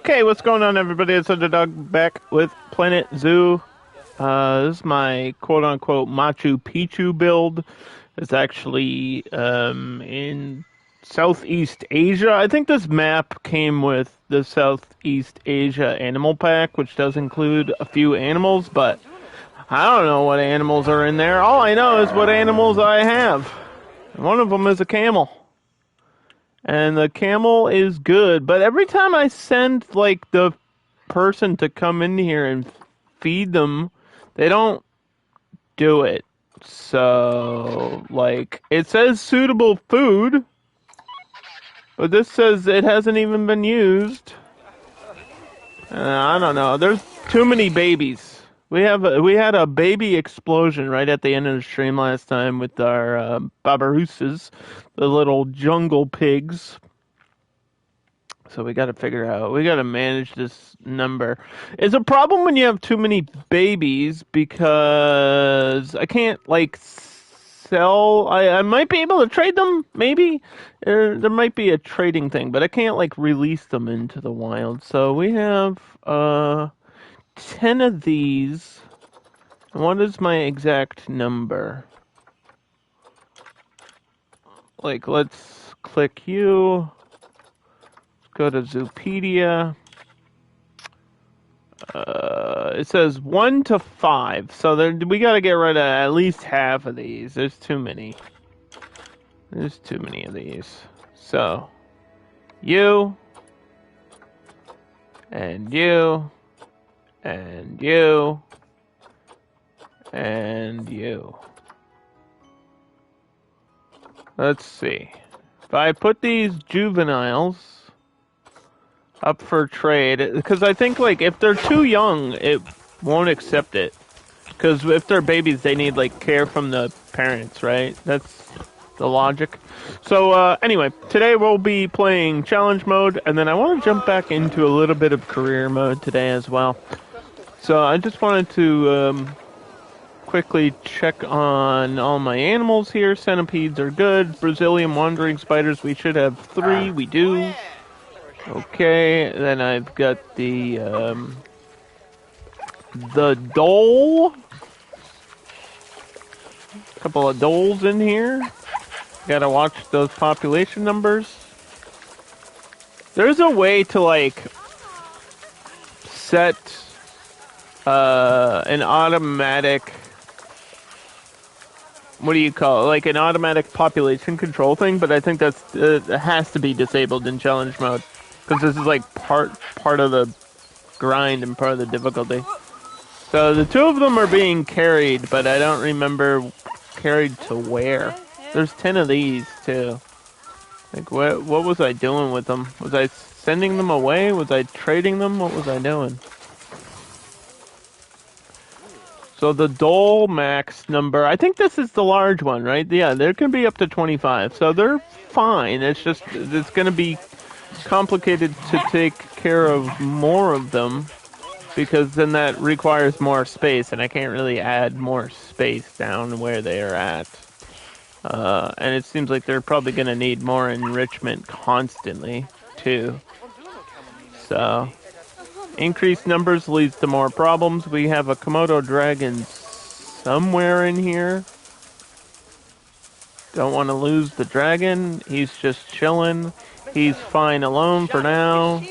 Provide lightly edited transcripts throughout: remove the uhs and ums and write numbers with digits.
Okay, what's going on, everybody? It's Underdog back with Planet Zoo. This is my quote-unquote Machu Picchu build. It's actually in Southeast Asia. I think this map came with the Southeast Asia Animal Pack, which does include a few animals, but I don't know what animals are in there. All I know is what animals I have. One of them is a camel. And the camel is good, but every time I send, like, the person to come in here and feed them, they don't do it. So, like, it says suitable food, but this says it hasn't even been used. I don't know. There's too many babies. We had a baby explosion right at the end of the stream last time with our babaroosas, the little jungle pigs. So we got to manage this number. It's a problem when you have too many babies because I can't, like, sell. I might be able to trade them, maybe. There might be a trading thing, but I can't, like, release them into the wild. So we have 10 of these. What is my exact number? Like, let's click you. Go to Zoopedia. It says 1 to 5. So we got to get rid of at least half of these. There's too many. There's too many of these. So, you. And you. And you. And you. Let's see. If I put these juveniles up for trade, because I think, like, if they're too young, it won't accept it. Because if they're babies, they need, like, care from the parents, right? That's the logic. So, anyway, today we'll be playing challenge mode, and then I want to jump back into a little bit of career mode today as well. So I just wanted to quickly check on all my animals here. Centipedes are good. Brazilian wandering spiders, we should have 3. We do. Okay, then I've got the dole. A couple of doles in here. Gotta watch those population numbers. There's a way to, like, set an automatic, what do you call it? Like an automatic population control thing, but I think that's it has to be disabled in challenge mode. Because this is, like, part of the grind and part of the difficulty. So the 2 of them are being carried, but I don't remember carried to where. There's 10 of these, too. Like, what was I doing with them? Was I sending them away? Was I trading them? What was I doing? So the dole max number, I think this is the large one, right? Yeah, there can be up to 25. So they're fine. It's just, it's going to be complicated to take care of more of them because then that requires more space, and I can't really add more space down where they are at. And it seems like they're probably going to need more enrichment constantly too. So increased numbers leads to more problems. We have a Komodo dragon somewhere in here. Don't want to lose the dragon. He's just chilling. He's fine alone for now.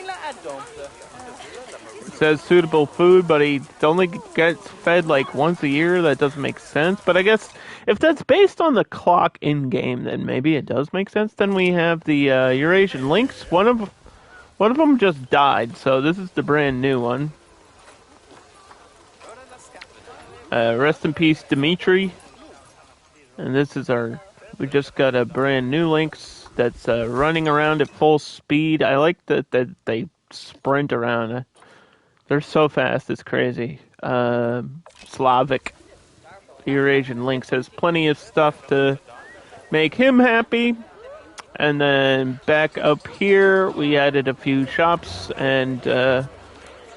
It says suitable food, but he only gets fed like once a year. That doesn't make sense. But I guess if that's based on the clock in-game, then maybe it does make sense. Then we have the Eurasian lynx. One of them just died, so this is the brand new one. Rest in peace, Dimitri. And this is we just got a brand new lynx that's running around at full speed. I like that they sprint around. They're so fast, it's crazy. Slavic Eurasian lynx has plenty of stuff to make him happy. And then back up here, we added a few shops and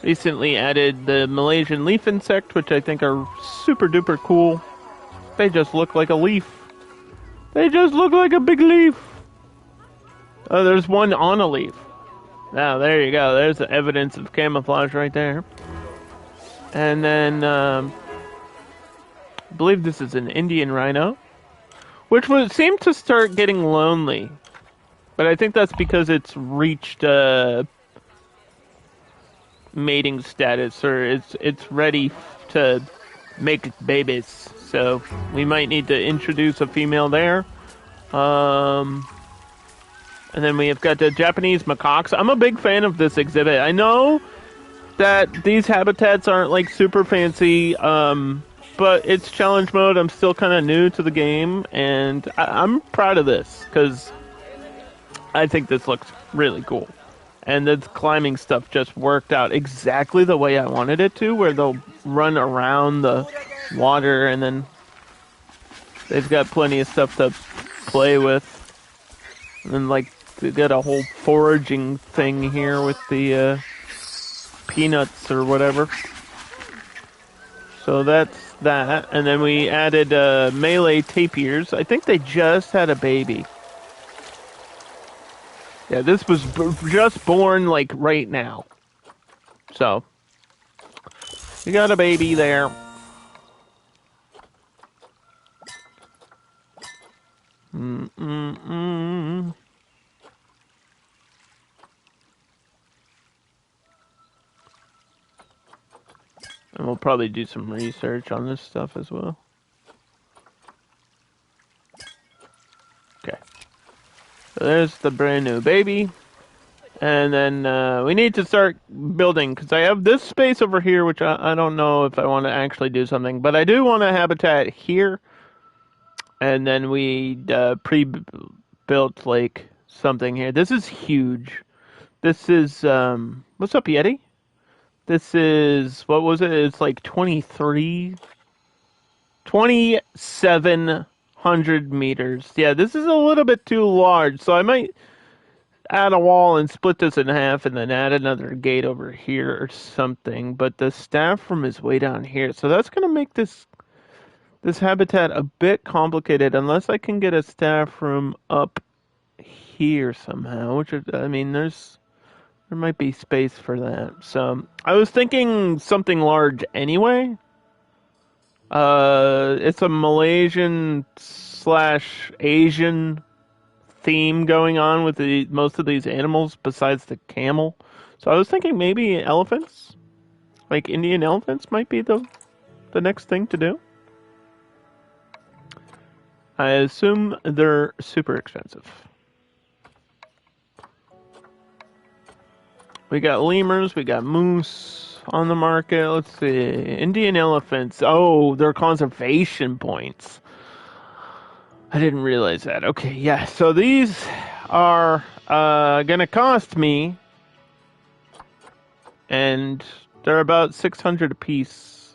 recently added the Malaysian leaf insect, which I think are super duper cool. They just look like a leaf. They just look like a big leaf. There's one on a leaf. Now, there you go. There's the evidence of camouflage right there. And then, I believe this is an Indian rhino, which would seem to start getting lonely. But I think that's because it's reached mating status, or it's ready to make babies. So we might need to introduce a female there. And then we have got the Japanese macaques. I'm a big fan of this exhibit. I know that these habitats aren't like super fancy, but it's challenge mode. I'm still kind of new to the game, and I'm proud of this because I think this looks really cool. And the climbing stuff just worked out exactly the way I wanted it to, where they'll run around the water, and then they've got plenty of stuff to play with. And then, like, they got a whole foraging thing here with the peanuts or whatever. So that's that. And then we added melee tapirs. I think they just had a baby. Yeah, this was just born, like, right now. So, we got a baby there. And we'll probably do some research on this stuff as well. Okay. So there's the brand new baby. And then we need to start building, because I have this space over here, which I don't know if I want to actually do something. But I do want a habitat here. And then we pre-built, like, something here. This is huge. This is, what's up, Yeti? This is, what was it? It's like 2,700 meters. Yeah, this is a little bit too large, so I might add a wall and split this in half and then add another gate over here or something. But the staff room is way down here, so that's going to make this habitat a bit complicated unless I can get a staff room up here somehow, which is, I mean, there might be space for that. So I was thinking something large anyway. It's a Malaysian / Asian theme going on with most of these animals besides the camel. So I was thinking maybe elephants, like Indian elephants, might be the next thing to do. I assume they're super expensive. We got lemurs, we got moose on the market. Let's see. Indian elephants. Oh, they're conservation points. I didn't realize that. Okay, yeah. So these are going to cost me, and they're about 600 a piece.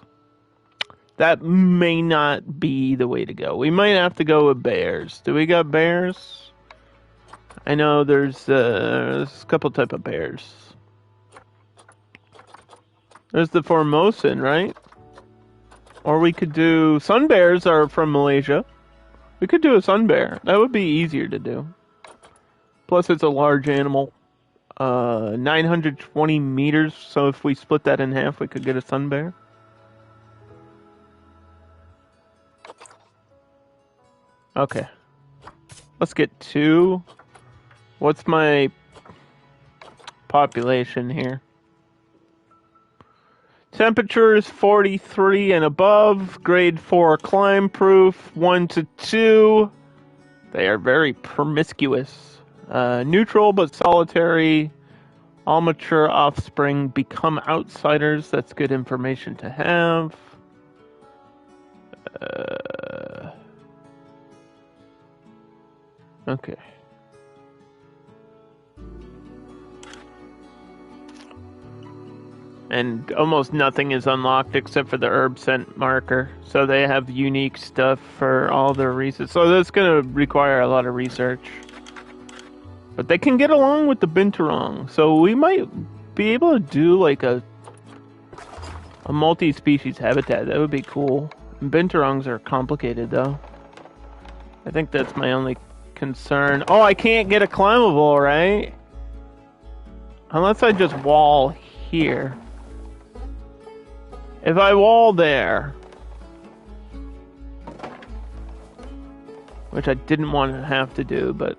That may not be the way to go. We might have to go with bears. Do we got bears? I know there's a couple type of bears. There's the Formosan, right? Or we could do... Sun bears are from Malaysia. We could do a sun bear. That would be easier to do. Plus, it's a large animal. 920 meters. So if we split that in half, we could get a sun bear. Okay. Let's get 2. What's my population here? Temperature is 43 and above. Grade 4 climb proof. 1 to 2. They are very promiscuous. Neutral but solitary. All mature offspring become outsiders. That's good information to have. Okay. And almost nothing is unlocked except for the herb scent marker. So they have unique stuff for all their research. So that's going to require a lot of research. But they can get along with the binturong. So we might be able to do like a multi-species habitat. That would be cool. Binturongs are complicated though. I think that's my only concern. Oh, I can't get a climbable, right? Unless I just wall here. If I wall there, which I didn't want to have to do, but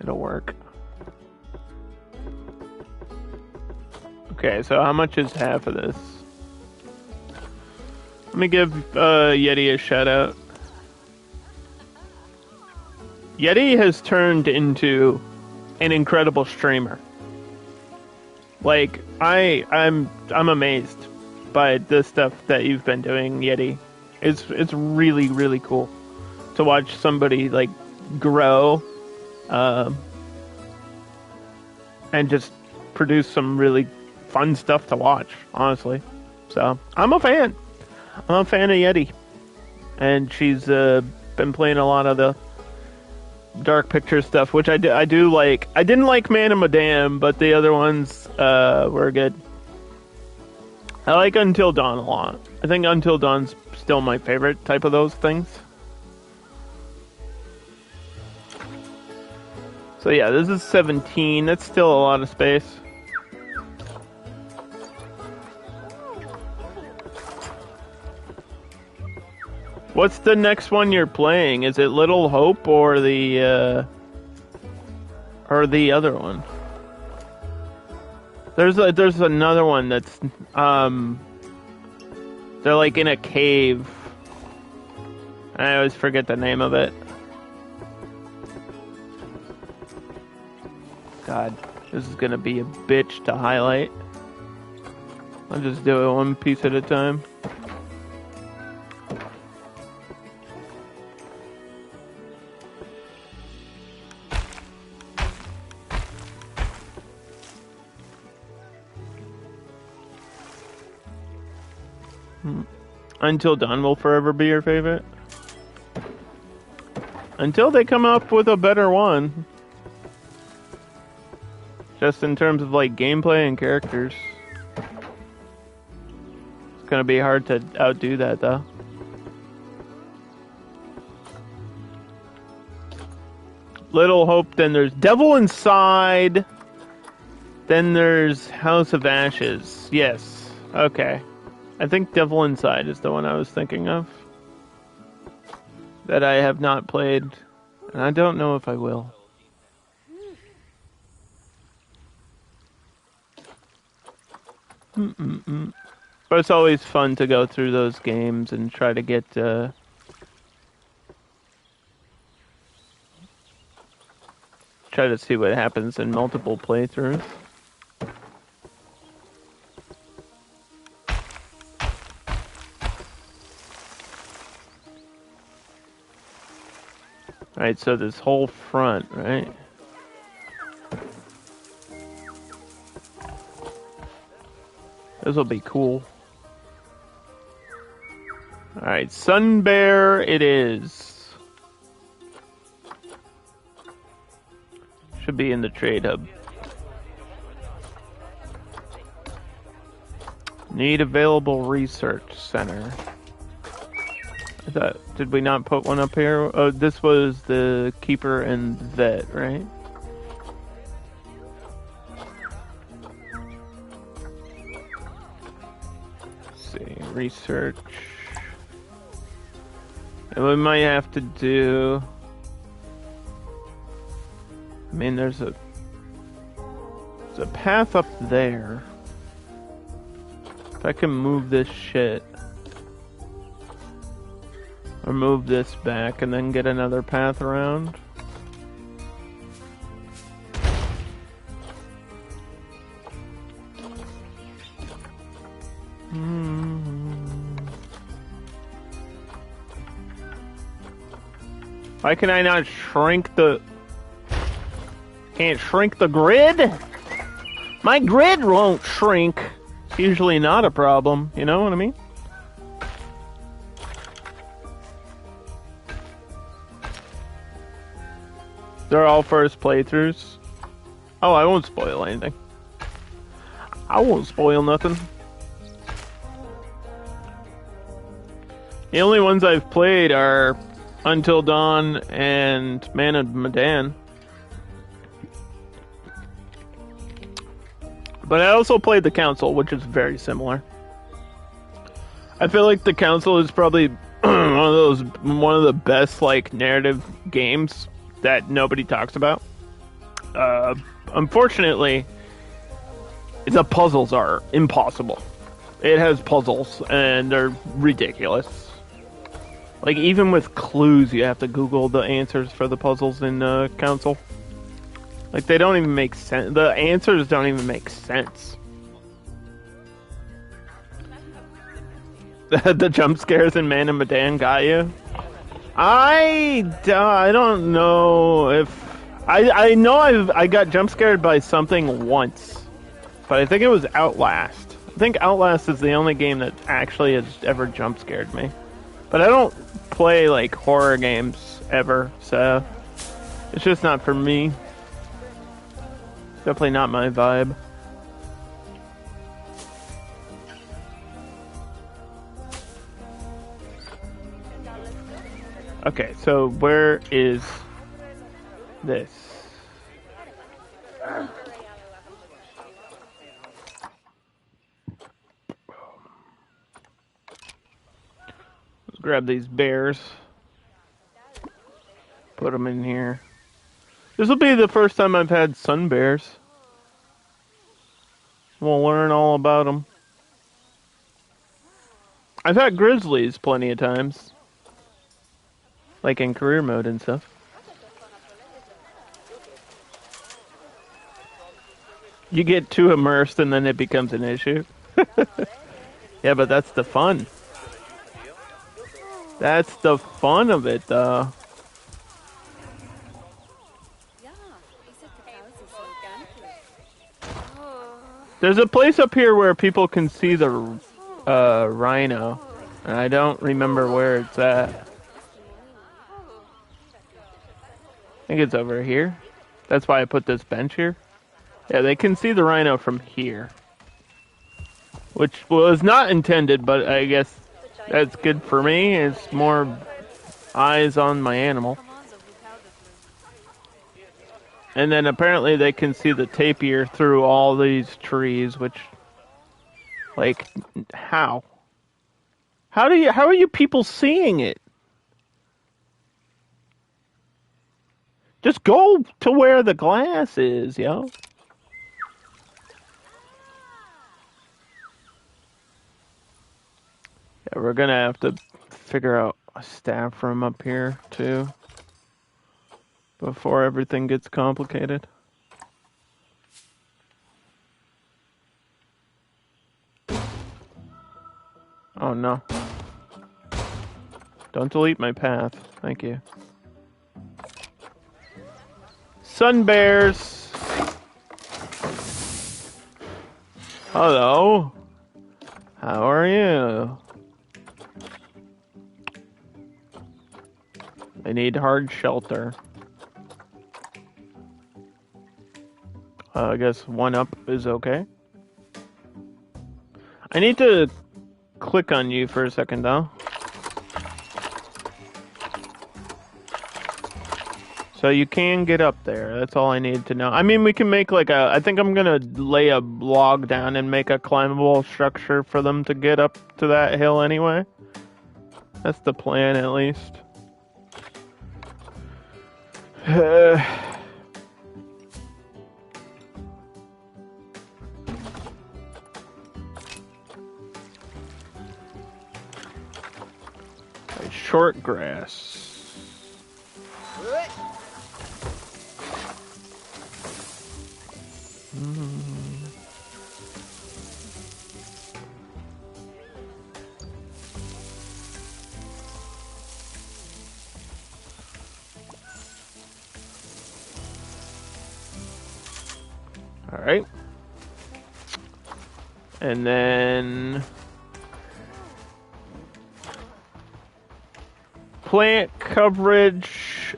it'll work. Okay, so how much is half of this? Let me give Yeti a shout out. Yeti has turned into an incredible streamer. Like, I'm amazed by the stuff that you've been doing, Yeti. It's really, really cool to watch somebody like grow and just produce some really fun stuff to watch, honestly. So I'm a fan. I'm a fan of Yeti, and she's been playing a lot of the dark picture stuff, which I do like. I didn't like Man and Madame, but the other ones were good. I like Until Dawn a lot. I think Until Dawn's still my favorite type of those things. So yeah, this is 17. That's still a lot of space. What's the next one you're playing? Is it Little Hope or the other one? There's another one that's they're like in a cave. I always forget the name of it. God, this is gonna be a bitch to highlight. I'll just do it one piece at a time. Until Dawn will forever be your favorite? Until they come up with a better one. Just in terms of like gameplay and characters. It's gonna be hard to outdo that though. Little Hope, then there's Devil Inside. Then there's House of Ashes. Yes. Okay. I think Devil Inside is the one I was thinking of. That I have not played. And I don't know if I will. But it's always fun to go through those games and try to get... try to see what happens in multiple playthroughs. Alright, so this whole front, right? This will be cool. Alright, Sun Bear it is. Should be in the trade hub. Need available research center. I thought, did we not put one up here? Oh, this was the Keeper and Vet, right? Let's see, research. And we might have to do... I mean, there's a path up there. If I can move this shit. Or move this back and then get another path around. Why can I not shrink the... Can't shrink the grid? My grid won't shrink. It's usually not a problem, you know what I mean? They're all first playthroughs. Oh, I won't spoil anything. I won't spoil nothing. The only ones I've played are Until Dawn and Man and Medan. But I also played the Council, which is very similar. I feel like the Council is probably one of the best like narrative games that nobody talks about. Unfortunately, the puzzles are impossible. It has puzzles and they're ridiculous. Like even with clues, you have to Google the answers for the puzzles in Council. Like they don't even make sense. The answers don't even make sense. The jump scares in Man and Medan got you. I don't know if I know I got jump scared by something once, but I think it was Outlast. I think Outlast is the only game that actually has ever jump scared me. But I don't play like horror games ever, so it's just not for me. Definitely not my vibe. Okay, so where is this? Let's grab these bears. Put them in here. This will be the first time I've had sun bears. We'll learn all about them. I've had grizzlies plenty of times. Like in career mode and stuff. You get too immersed and then it becomes an issue. Yeah, but that's the fun. That's the fun of it, though. There's a place up here where people can see the rhino. And I don't remember where it's at. I think it's over here. That's why I put this bench here. Yeah, they can see the rhino from here. Which was not intended, but I guess that's good for me. It's more eyes on my animal. And then apparently they can see the tapir through all these trees, which... Like, how? How are you people seeing it? Just go to where the glass is, yo. Yeah, we're gonna have to figure out a staff room up here, too. Before everything gets complicated. Oh no. Don't delete my path. Thank you. Sun bears! Hello. How are you? I need hard shelter. I guess 1 up is okay. I need to click on you for a second, though. So you can get up there. That's all I need to know. I mean, we can make like a... I think I'm gonna lay a log down and make a climbable structure for them to get up to that hill anyway. That's the plan, at least. Short grass. All right. And then plant coverage,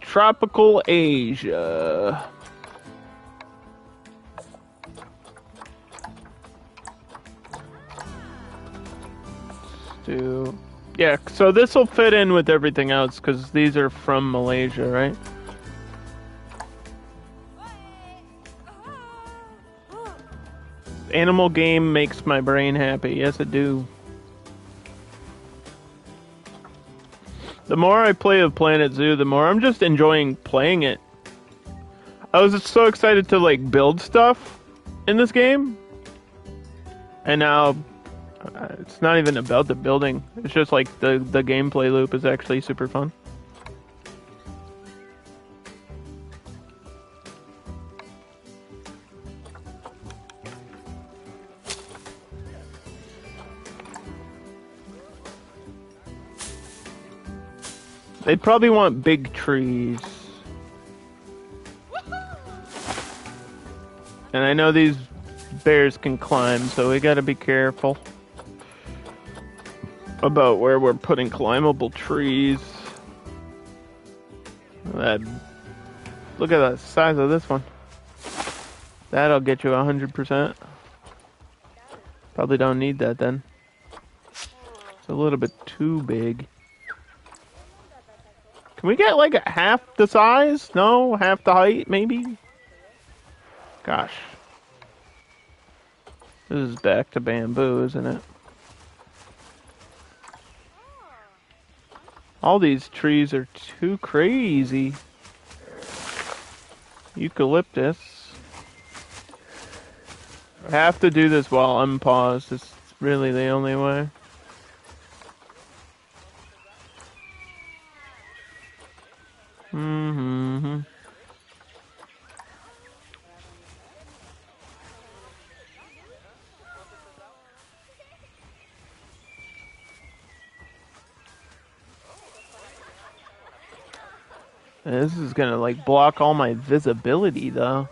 tropical Asia. Yeah, so this will fit in with everything else because these are from Malaysia, right? animal game makes my brain happy. Yes, it do. The more I play of Planet Zoo, the more I'm just enjoying playing it. I was just so excited to like build stuff in this game, and now it's not even about the building. It's just like the gameplay loop is actually super fun. They'd probably want big trees. And I know these bears can climb, so we gotta be careful about where we're putting climbable trees. Look at the size of this one. That'll get you 100%. Probably don't need that then. It's a little bit too big. Can we get like half the size? No? Half the height, maybe? Gosh. This is back to bamboo, isn't it? All these trees are too crazy. Eucalyptus. I have to do this while unpaused. It's really the only way. Mm-hmm. This is gonna like block all my visibility though.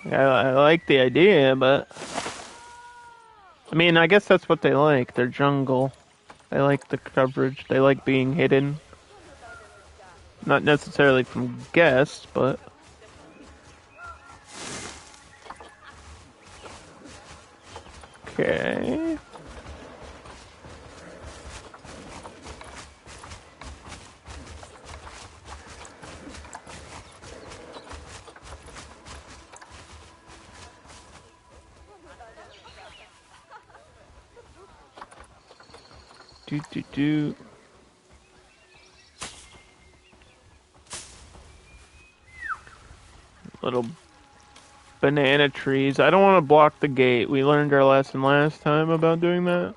I like the idea, but I mean, I guess that's what they like. They're jungle. They like the coverage. They like being hidden. Not necessarily from guests, but okay. Do. Little banana trees. I don't want to block the gate. We learned our lesson last time about doing that.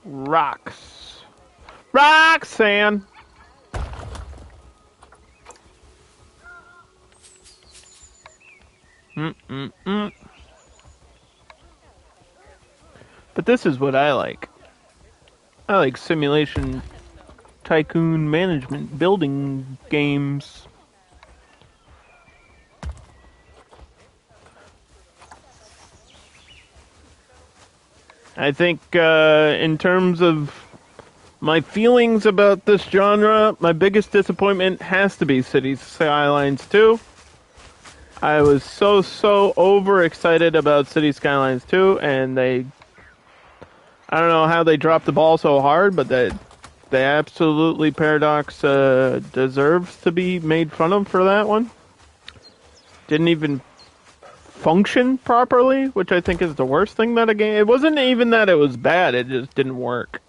Rocks. Roxanne! But this is what I like. I like simulation, tycoon, management, building games. I think in terms of my feelings about this genre, my biggest disappointment has to be Cities Skylines 2. I was so overexcited about Cities Skylines 2, and I don't know how they dropped the ball so hard, but they absolutely, Paradox deserves to be made fun of for that one. Didn't even function properly, which I think is the worst thing that a game... It wasn't even that it was bad, it just didn't work.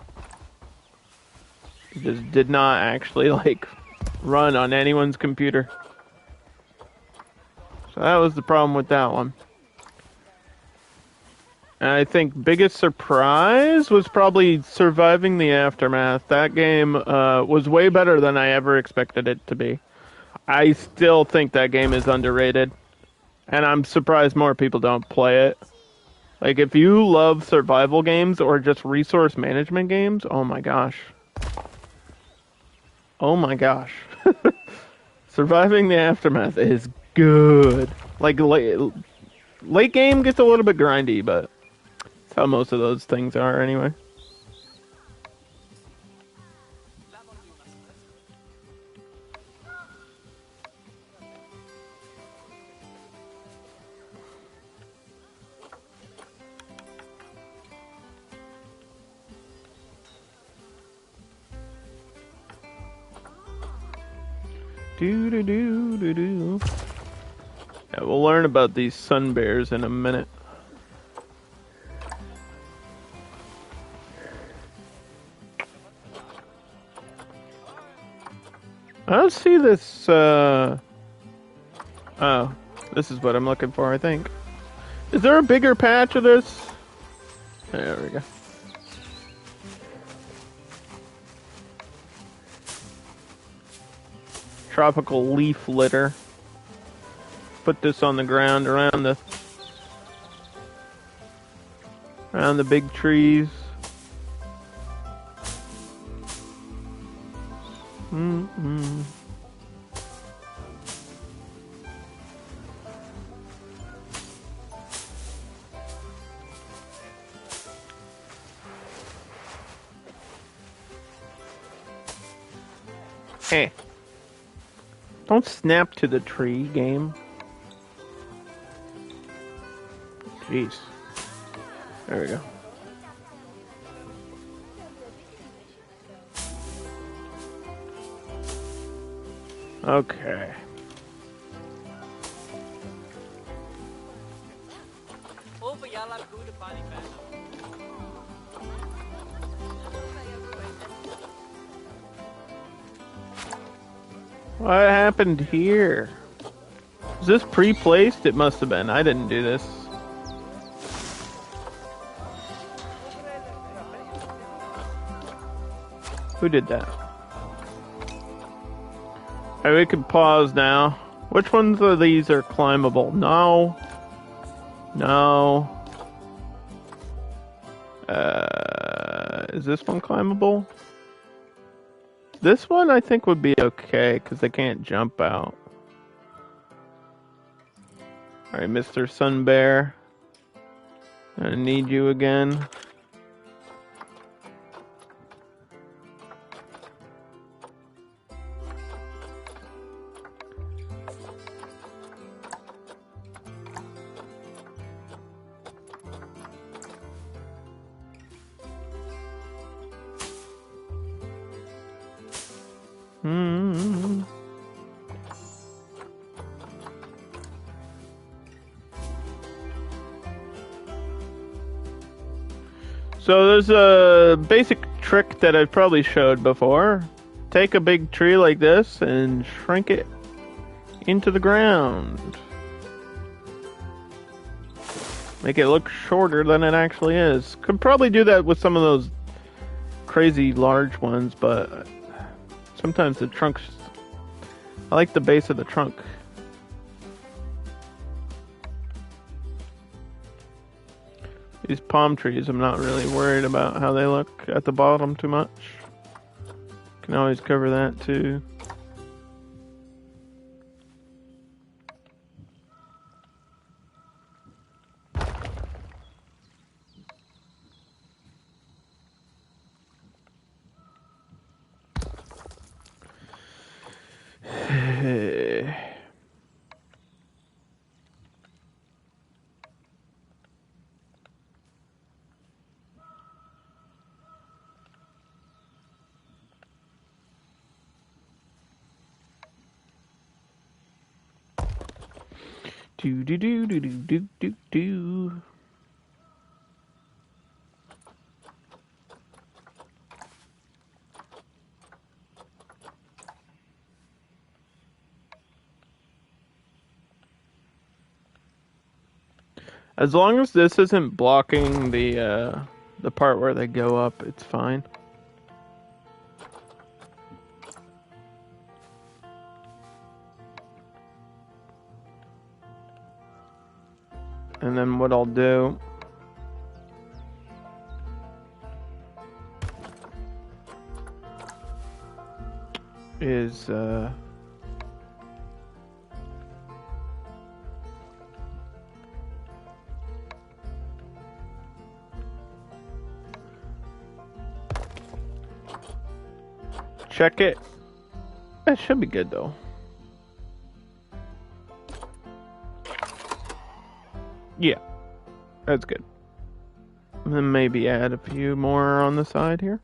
It just did not actually, like, run on anyone's computer. So that was the problem with that one. And I think biggest surprise was probably Surviving the Aftermath. That game was way better than I ever expected it to be. I still think that game is underrated. And I'm surprised more people don't play it. Like, if you love survival games or just resource management games, oh my gosh. Oh my gosh. Surviving the Aftermath is good. Like, late game gets a little bit grindy, but that's how most of those things are anyway. Do do do do do. Yeah, we'll learn about these sun bears in a minute. I don't see this, oh, this is what I'm looking for, I think. Is there a bigger patch of this? There we go. Tropical leaf litter. Put this on the ground around the big trees. Mm-hmm. Hey. Don't snap to the tree, game. Jeez. There we go. Okay. What happened here? Is this pre-placed? It must have been. I didn't do this. Who did that? Alright, we can pause now. Which ones of these are climbable? No. No. Is this one climbable? This one I think would be okay, because they can't jump out. Alright, Mr. Sun Bear. I need you again. So there's a basic trick that I've probably showed before. Take a big tree like this and shrink it into the ground. Make it look shorter than it actually is. Could probably do that with some of those crazy large ones, but sometimes the trunks... I like the base of the trunk. These palm trees, I'm not really worried about how they look at the bottom too much. Can always cover that too. Do do do do do do do do. As long as this isn't blocking the part where they go up, it's fine. And then what I'll do is check it. That should be good though. Yeah, that's good. And then maybe add a few more on the side here.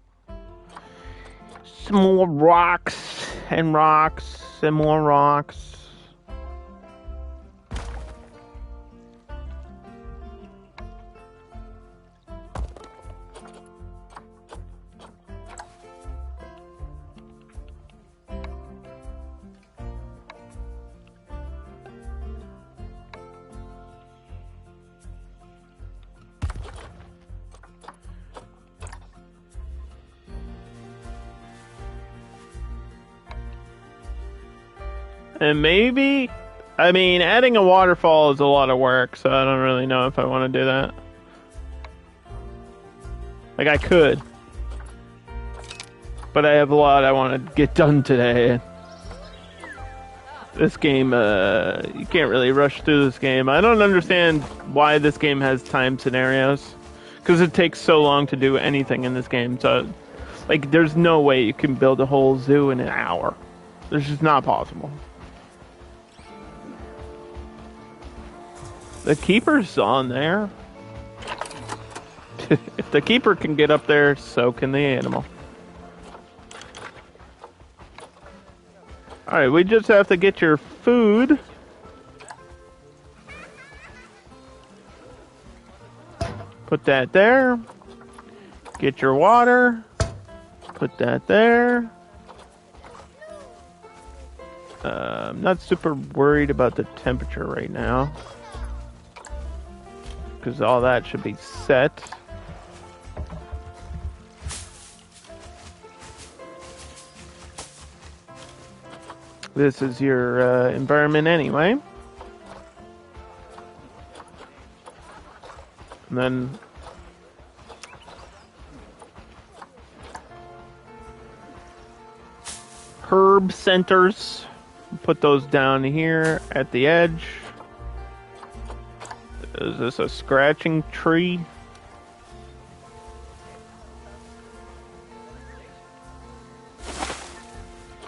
Some more rocks and rocks and more rocks. And maybe, I mean, adding a waterfall is a lot of work, so I don't really know if I want to do that. Like, I could. But I have a lot I want to get done today. This game, you can't really rush through this game. I don't understand why this game has time scenarios. Because it takes so long to do anything in this game. So, like, there's no way you can build a whole zoo in an hour. It's just not possible. The keeper's on there. If the keeper can get up there, so can the animal. Alright, we just have to get your food. Put that there. Get your water. Put that there. I'm not super worried about the temperature right now, because all that should be set. This is your environment anyway. And then herb centers. Put those down here at the edge. Is this a scratching tree?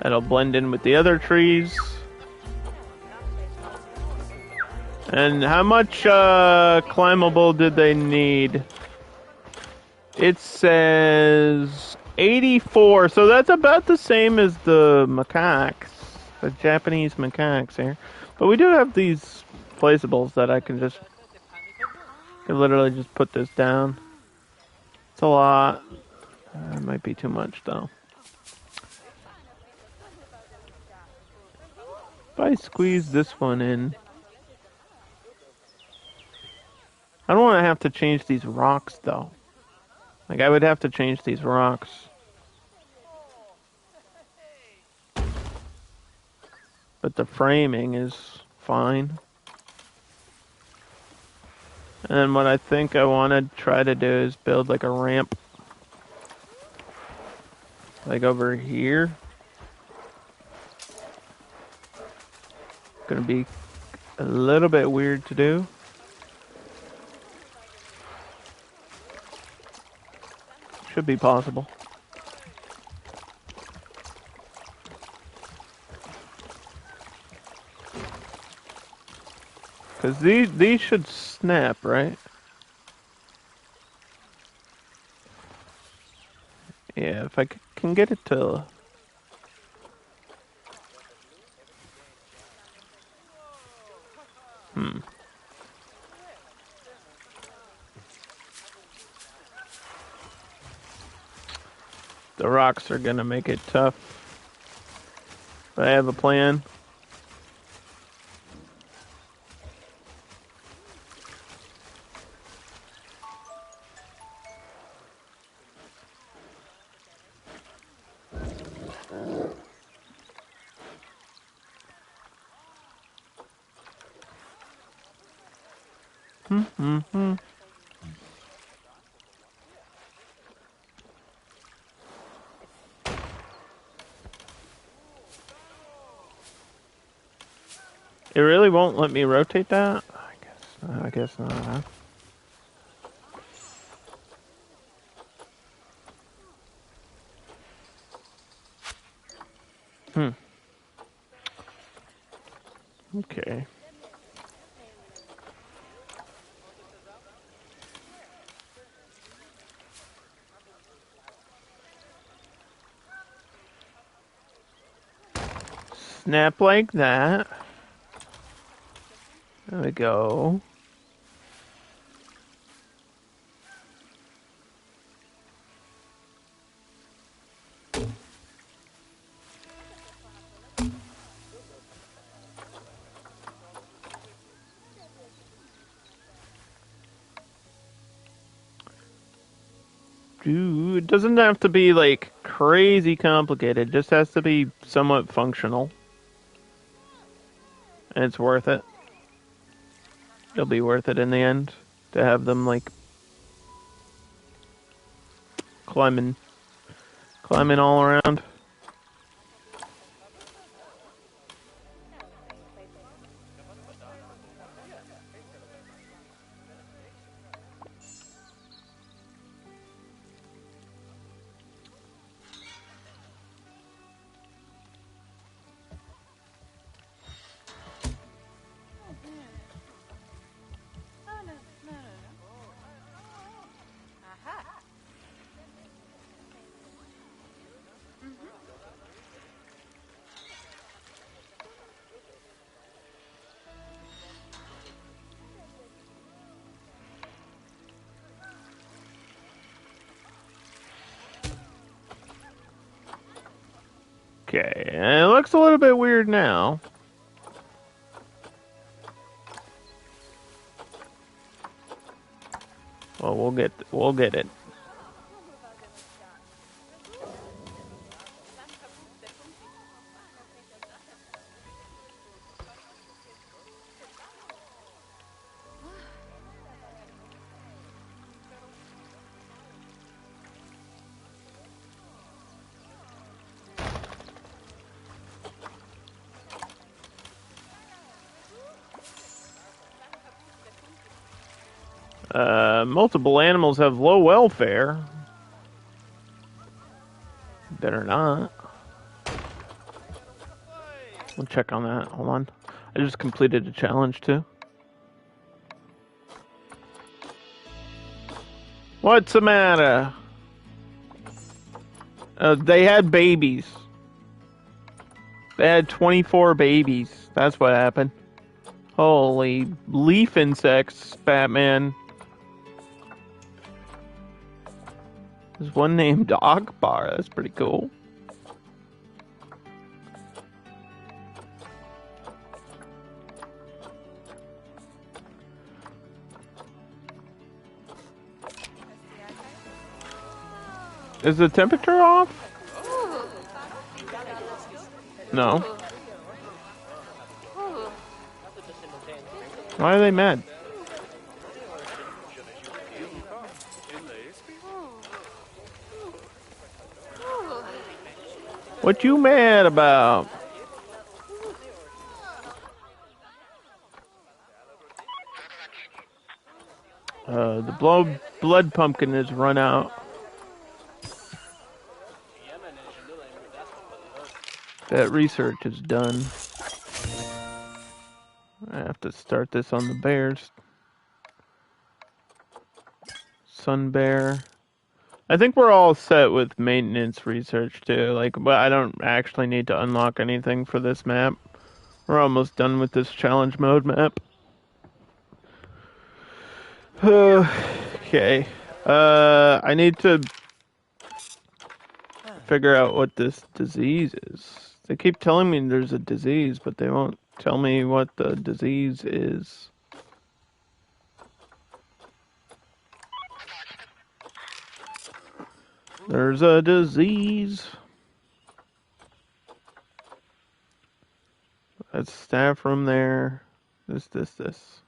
That'll blend in with the other trees. And how much climbable did they need? It says 84, so that's about the same as the macaques, the Japanese macaques here. But we do have these placeables that I can literally just put this down. It's a lot. It might be too much though. If I squeeze this one in, I don't want to have to change these rocks though. Like, I would have to change these rocks. But the framing is fine. And what I think I want to try to do is build like a ramp. Like over here. Gonna be a little bit weird to do. Should be possible. Because these should snap, right? Yeah, if I can get it to... The rocks are gonna make it tough. But I have a plan. It really won't let me rotate that? I guess not, huh? Okay. Snap like that. There we go. Dude, it doesn't have to be like crazy complicated. It just has to be somewhat functional. And it's worth it. It'll be worth it in the end to have them like climbing all around. Okay, and it looks a little bit weird now. Well, we'll get it. Multiple animals have low welfare. Better not. We'll check on that. Hold on. I just completed a challenge too. What's the matter? They had babies. They had 24 babies. That's what happened. Holy leaf insects, Batman. There's one named Dogbar. That's pretty cool. Is the temperature off? No. Why are they mad? What you mad about? The blood pumpkin is run out. That research is done. I have to start this on the bears. Sun bear. I think we're all set with maintenance research too. Like, but I don't actually need to unlock anything for this map. We're almost done with this challenge mode map. Okay. I need to figure out what this disease is. They keep telling me there's a disease, but they won't tell me what the disease is. There's a disease. That's staff room there. This.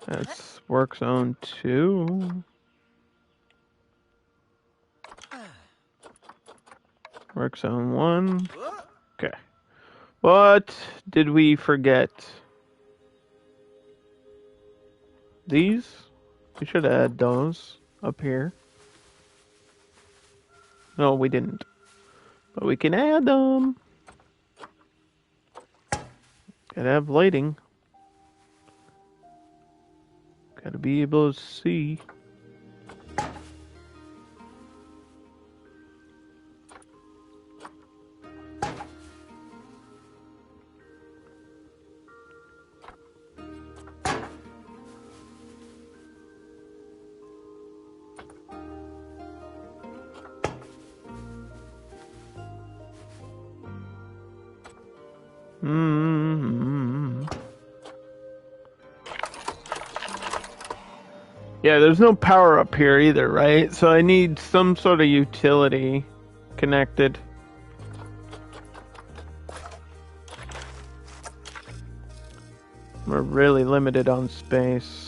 That's work zone 2. Work zone 1. Okay. What did we forget? These? We should add those up here. No, we didn't. But we can add them. Gotta have lighting. Gotta be able to see. Yeah, there's no power up here either, right? So I need some sort of utility connected. We're really limited on space.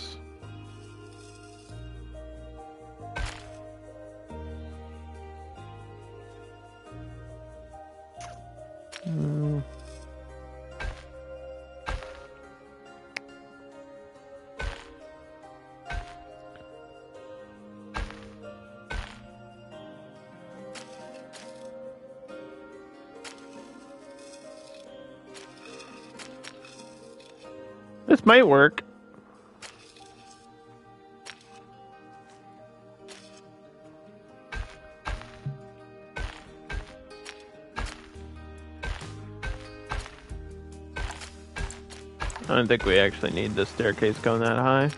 This might work. I don't think we actually need the staircase going that high.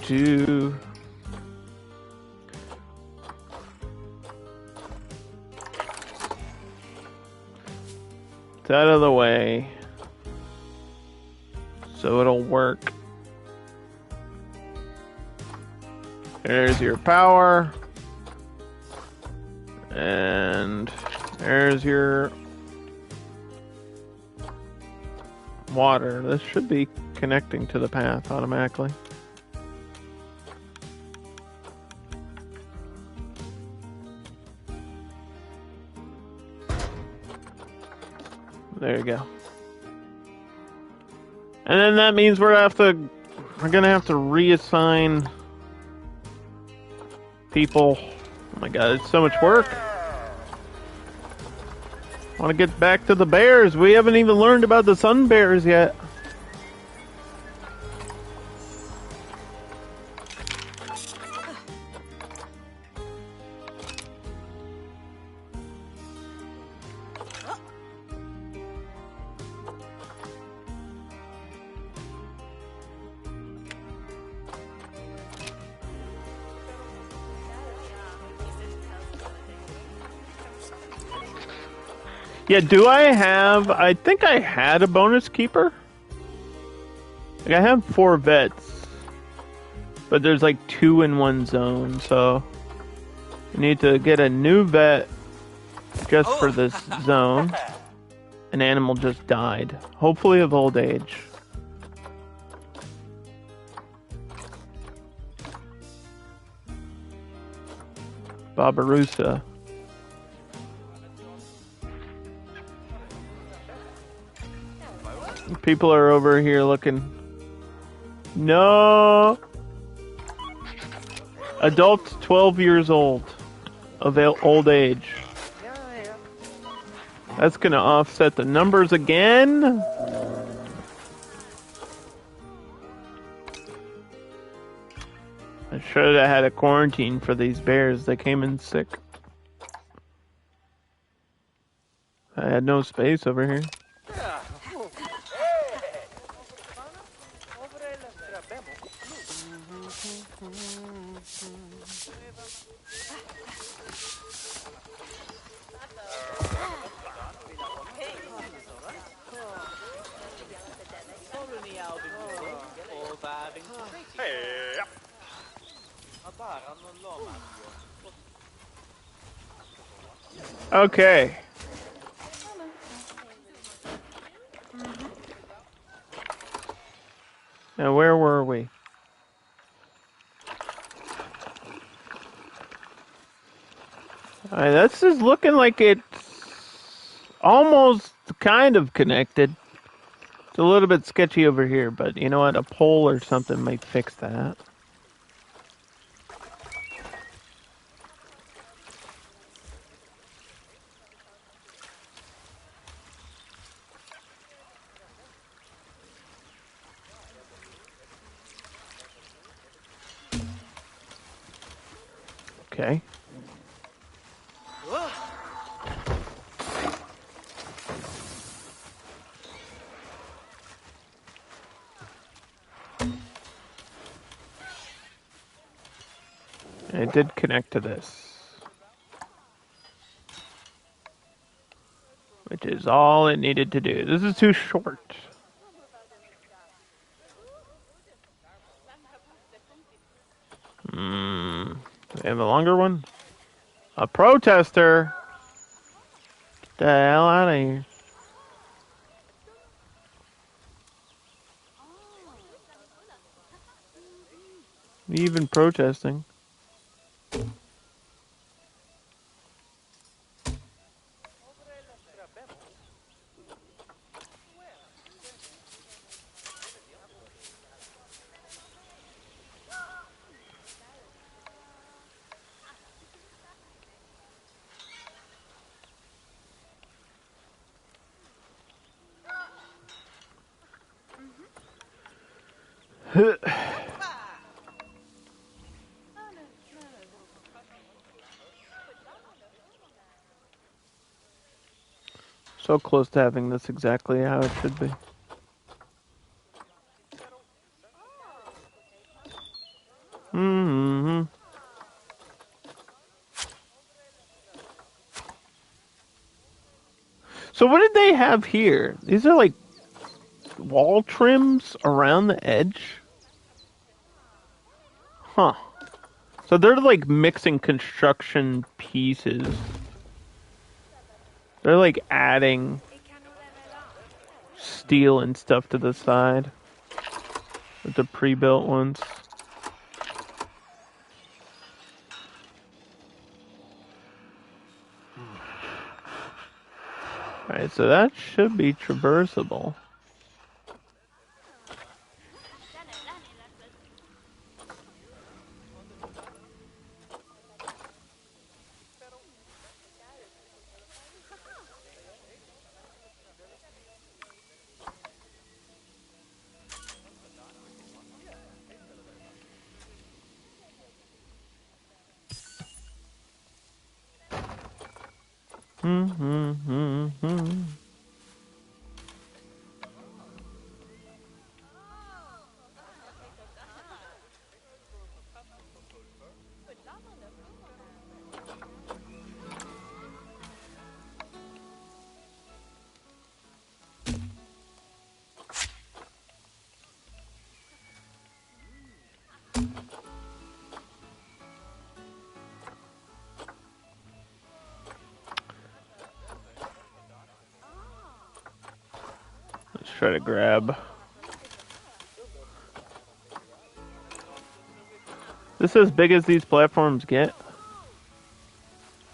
Do. It's out of the way. So it'll work. There's your power. And there's your water. This should be connecting to the path automatically. There you go. And then that means we're gonna have to reassign people. Oh my god, it's so much work. I want to get back to the bears. We haven't even learned about the sun bears yet. Yeah, I think I had a bonus keeper. Like, I have 4 vets. But there's like 2 in one zone, so I need to get a new vet just for this zone. An animal just died. Hopefully of old age. Barbarossa. People are over here looking. No! Adult 12 years old. Of old age. That's gonna offset the numbers again. I should have had a quarantine for these bears. They came in sick. I had no space over here. Okay. Now, where were we? Alright, this is looking like it's almost kind of connected. It's a little bit sketchy over here, but you know what? A pole or something might fix that. Okay. It did connect to this, which is all it needed to do. This is too short. They have a longer one? A protester? Get the hell out of here. Even protesting. So close to having this exactly how it should be. Mm-hmm. So what did they have here? These are like wall trims around the edge? Huh. So they're like mixing construction pieces. They're like adding steel and stuff to the side with the pre-built ones. Alright, so that should be traversable. Let's try to grab. This is as big as these platforms get.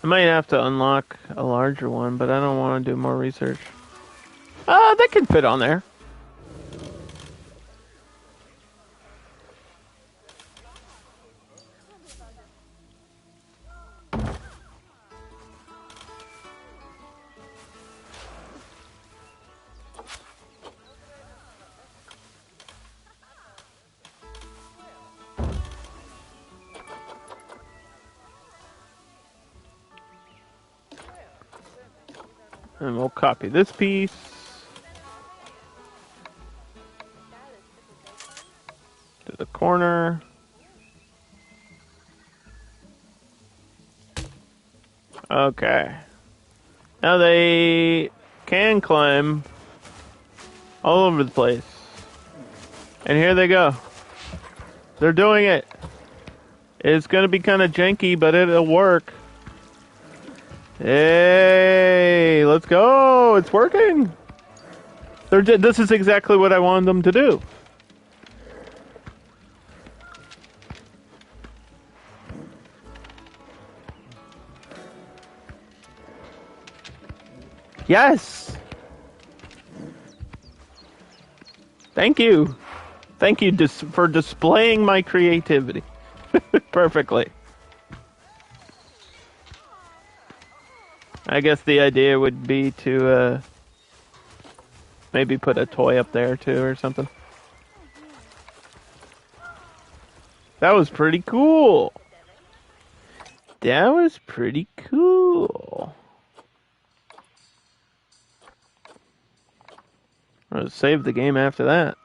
I might have to unlock a larger one, but I don't want to do more research. They can fit on there. And we'll copy this piece. To the corner. Okay. Now they can climb all over the place. And here they go. They're doing it. It's gonna be kind of janky, but it'll work. Hey, let's go! It's working. This is exactly what I wanted them to do. Yes. Thank you. Thank you for displaying my creativity perfectly. I guess the idea would be to maybe put a toy up there too or something. That was pretty cool. That was pretty cool. I'll save the game after that.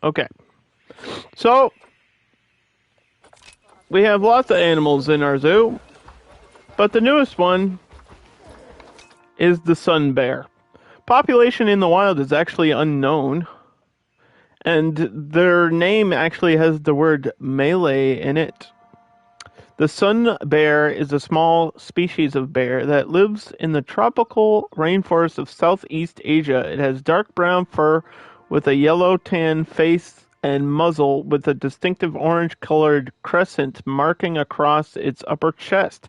Okay. So, we have lots of animals in our zoo, but the newest one is the sun bear. Population in the wild is actually unknown, and their name actually has the word Malay in it. The sun bear is a small species of bear that lives in the tropical rainforests of Southeast Asia. It has dark brown fur with a yellow-tan face and muzzle with a distinctive orange-colored crescent marking across its upper chest.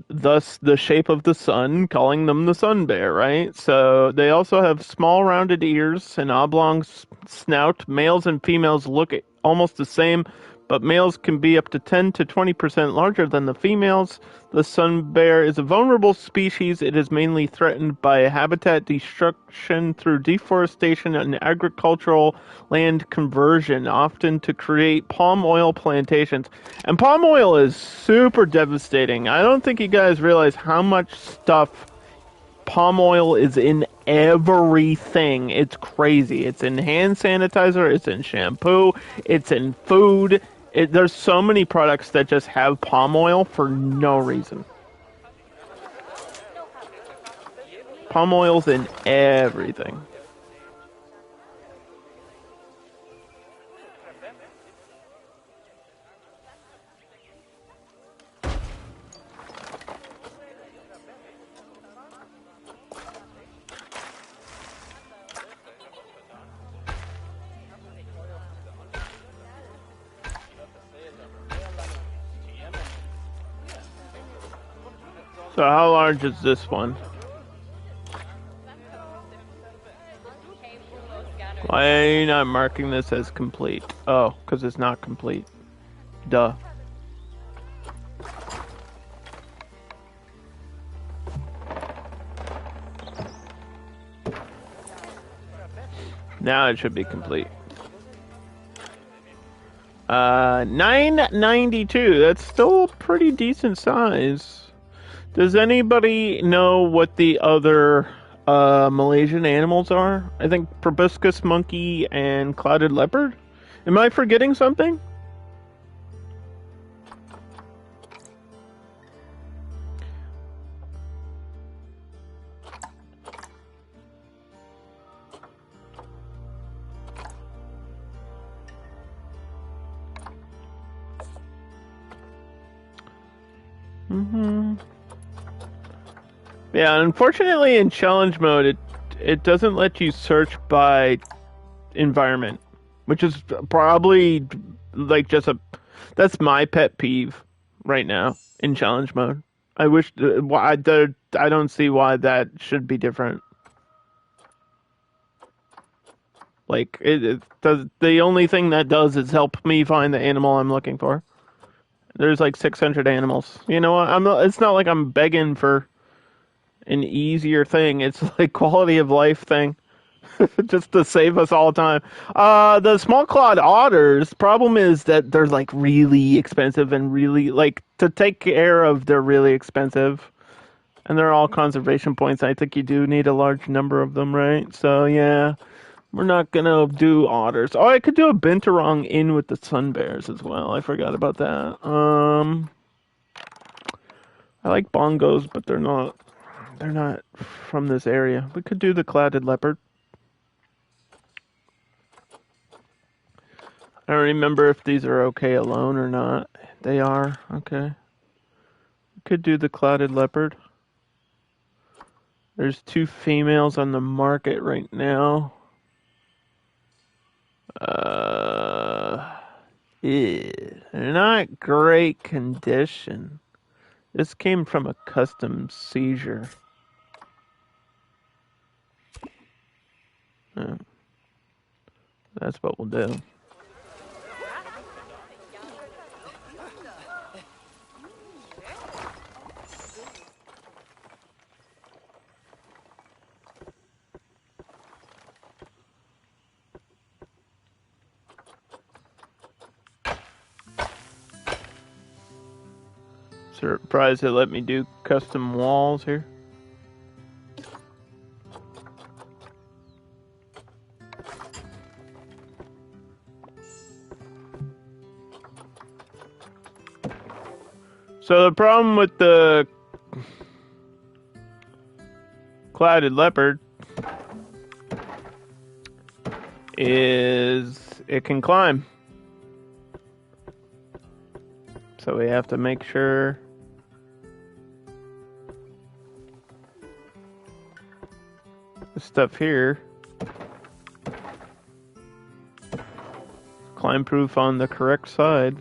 Thus, the shape of the sun, calling them the sun bear, right? So they also have small rounded ears and oblong snout. Males and females look almost the same, but males can be up to 10 to 20% larger than the females. The sun bear is a vulnerable species. It is mainly threatened by habitat destruction through deforestation and agricultural land conversion, often to create palm oil plantations. And palm oil is super devastating. I don't think you guys realize how much stuff palm oil is in everything. It's crazy. It's in hand sanitizer, it's in shampoo, it's in food. There's so many products that just have palm oil for no reason. Palm oil's in everything. So how large is this one? Why are you not marking this as complete? Oh, because it's not complete. Duh. Now it should be complete. 992. That's still a pretty decent size. Does anybody know what the other Malaysian animals are? I think proboscis monkey and clouded leopard. Am I forgetting something? Yeah, unfortunately in challenge mode it doesn't let you search by environment, which is probably like that's my pet peeve right now in challenge mode. I wish I don't see why that should be different. Like it does, the only thing that does is help me find the animal I'm looking for. There's like 600 animals. You know what? It's not like I'm begging for an easier thing. It's like quality of life thing. Just to save us all time. The small clawed otters, problem is that they're like really expensive and really like to take care of, they're really expensive. And they're all conservation points. I think you do need a large number of them, right? So yeah, we're not gonna do otters. Oh, I could do a binturong in with the sun bears as well. I forgot about that. I like bongos, but they're not from this area. We could do the clouded leopard. I don't remember if these are okay alone or not. They are, okay. We could do the clouded leopard. There's 2 females on the market right now. They're not great condition. This came from a custom seizure. That's what we'll do. Surprised they let me do custom walls here. So the problem with the clouded leopard is it can climb. So we have to make sure the stuff here climb proof on the correct side.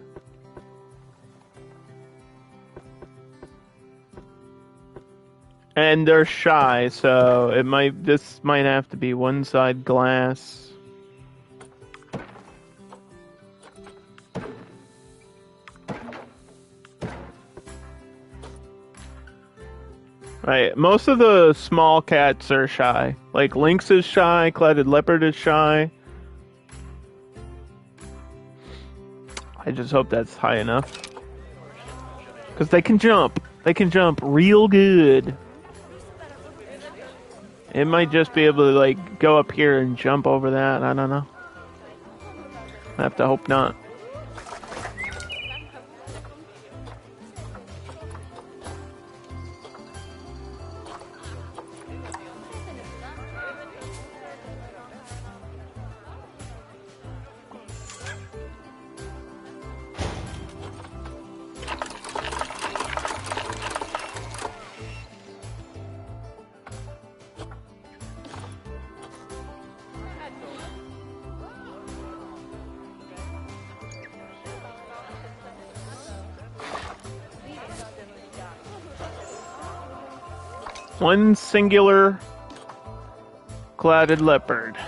And they're shy, so this might have to be one side glass. Right, most of the small cats are shy. Like lynx is shy, clouded leopard is shy. I just hope that's high enough. Because they can jump. They can jump real good. It might just be able to, like, go up here and jump over that. I don't know. I have to hope not. One singular clouded leopard.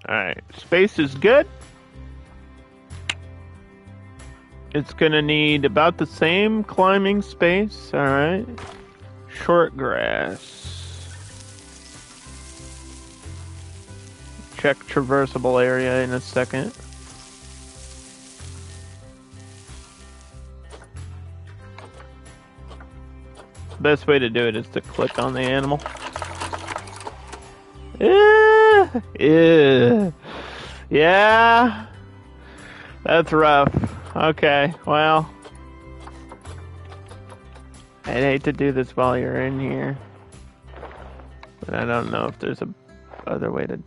Alright, space is good. It's gonna need about the same climbing space, alright. Short grass. Check traversable area in a second. Best way to do it is to click on the animal. Yeah, that's rough. Okay, well, I'd hate to do this while you're in here, but I don't know if there's a other way to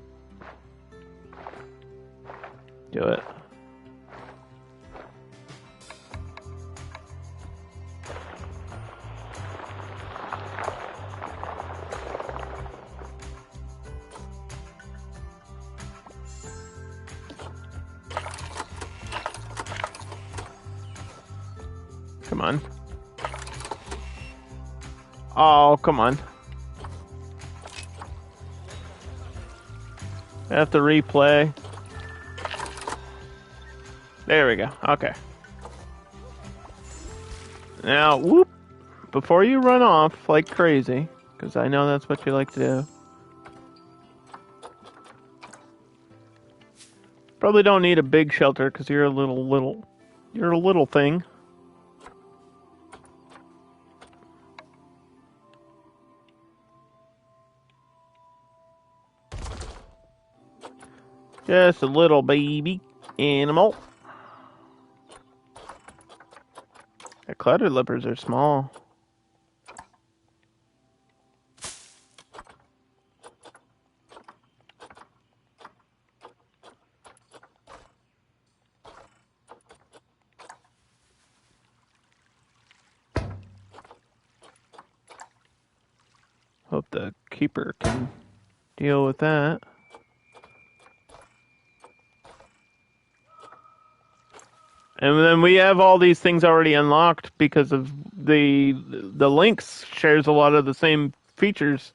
do it. Come on. Oh, come on. I have to replay. There we go. Okay. Now, whoop. Before you run off like crazy, because I know that's what you like to do. Probably don't need a big shelter because you're a little thing. Just a little baby animal. The clouded leopards are small. Hope the keeper can deal with that. And then we have all these things already unlocked because of the links shares a lot of the same features.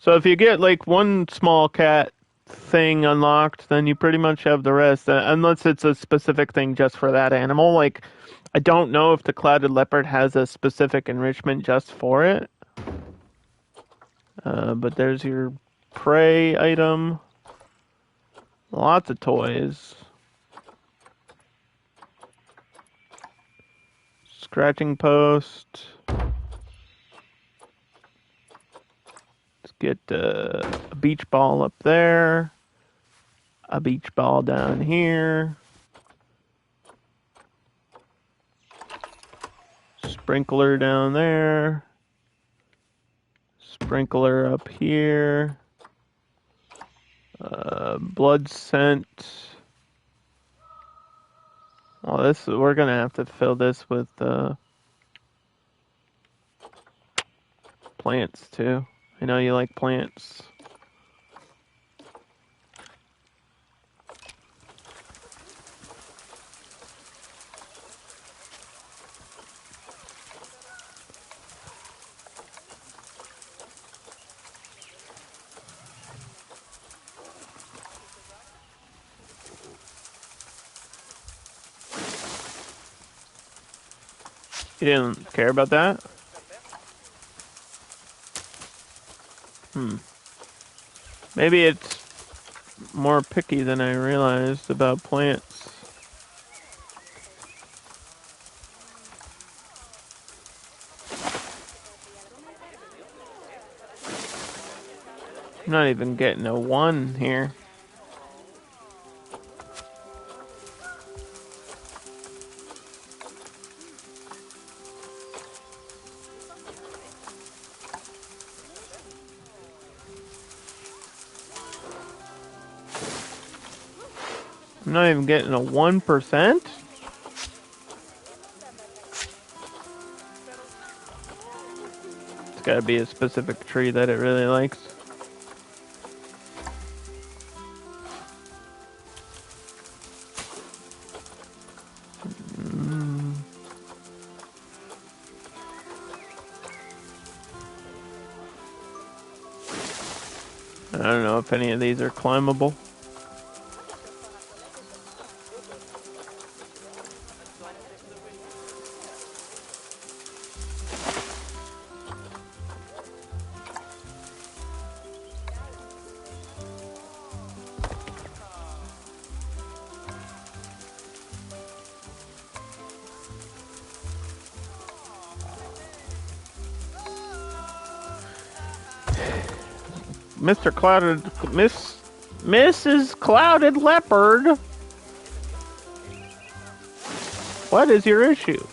So if you get like one small cat thing unlocked, then you pretty much have the rest, unless it's a specific thing just for that animal. Like, I don't know if the clouded leopard has a specific enrichment just for it. But there's your prey item. Lots of toys. Scratching post. Let's get a beach ball up there. A beach ball down here. Sprinkler down there. Sprinkler up here. Blood scent. Well, we're gonna have to fill this with plants too. I know you like plants. You didn't care about that? Maybe it's more picky than I realized about plants. I'm not even getting a 1 here. I'm not even getting a 1%? It's gotta be a specific tree that it really likes. I don't know if any of these are climbable. Mr. Clouded... Mrs. Clouded Leopard! What is your issue?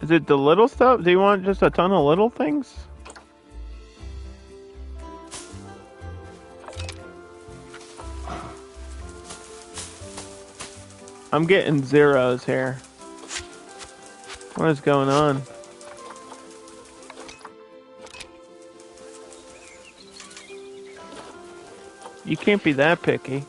Is it the little stuff? Do you want just a ton of little things? I'm getting zeros here. What is going on? You can't be that picky.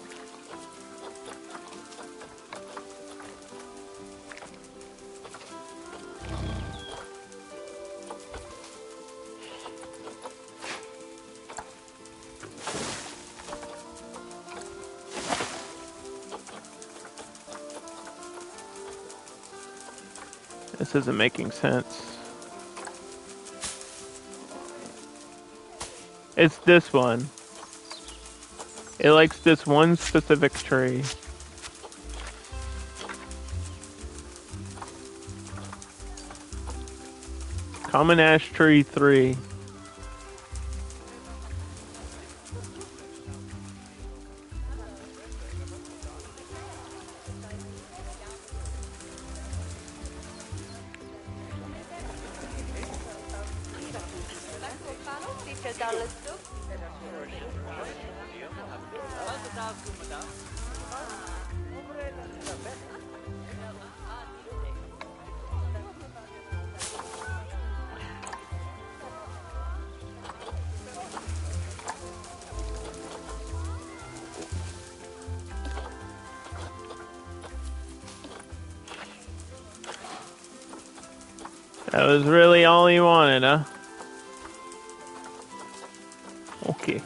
This isn't making sense. It's this one. It likes this one specific tree. Common ash tree 3. That was really all you wanted, huh? Okay.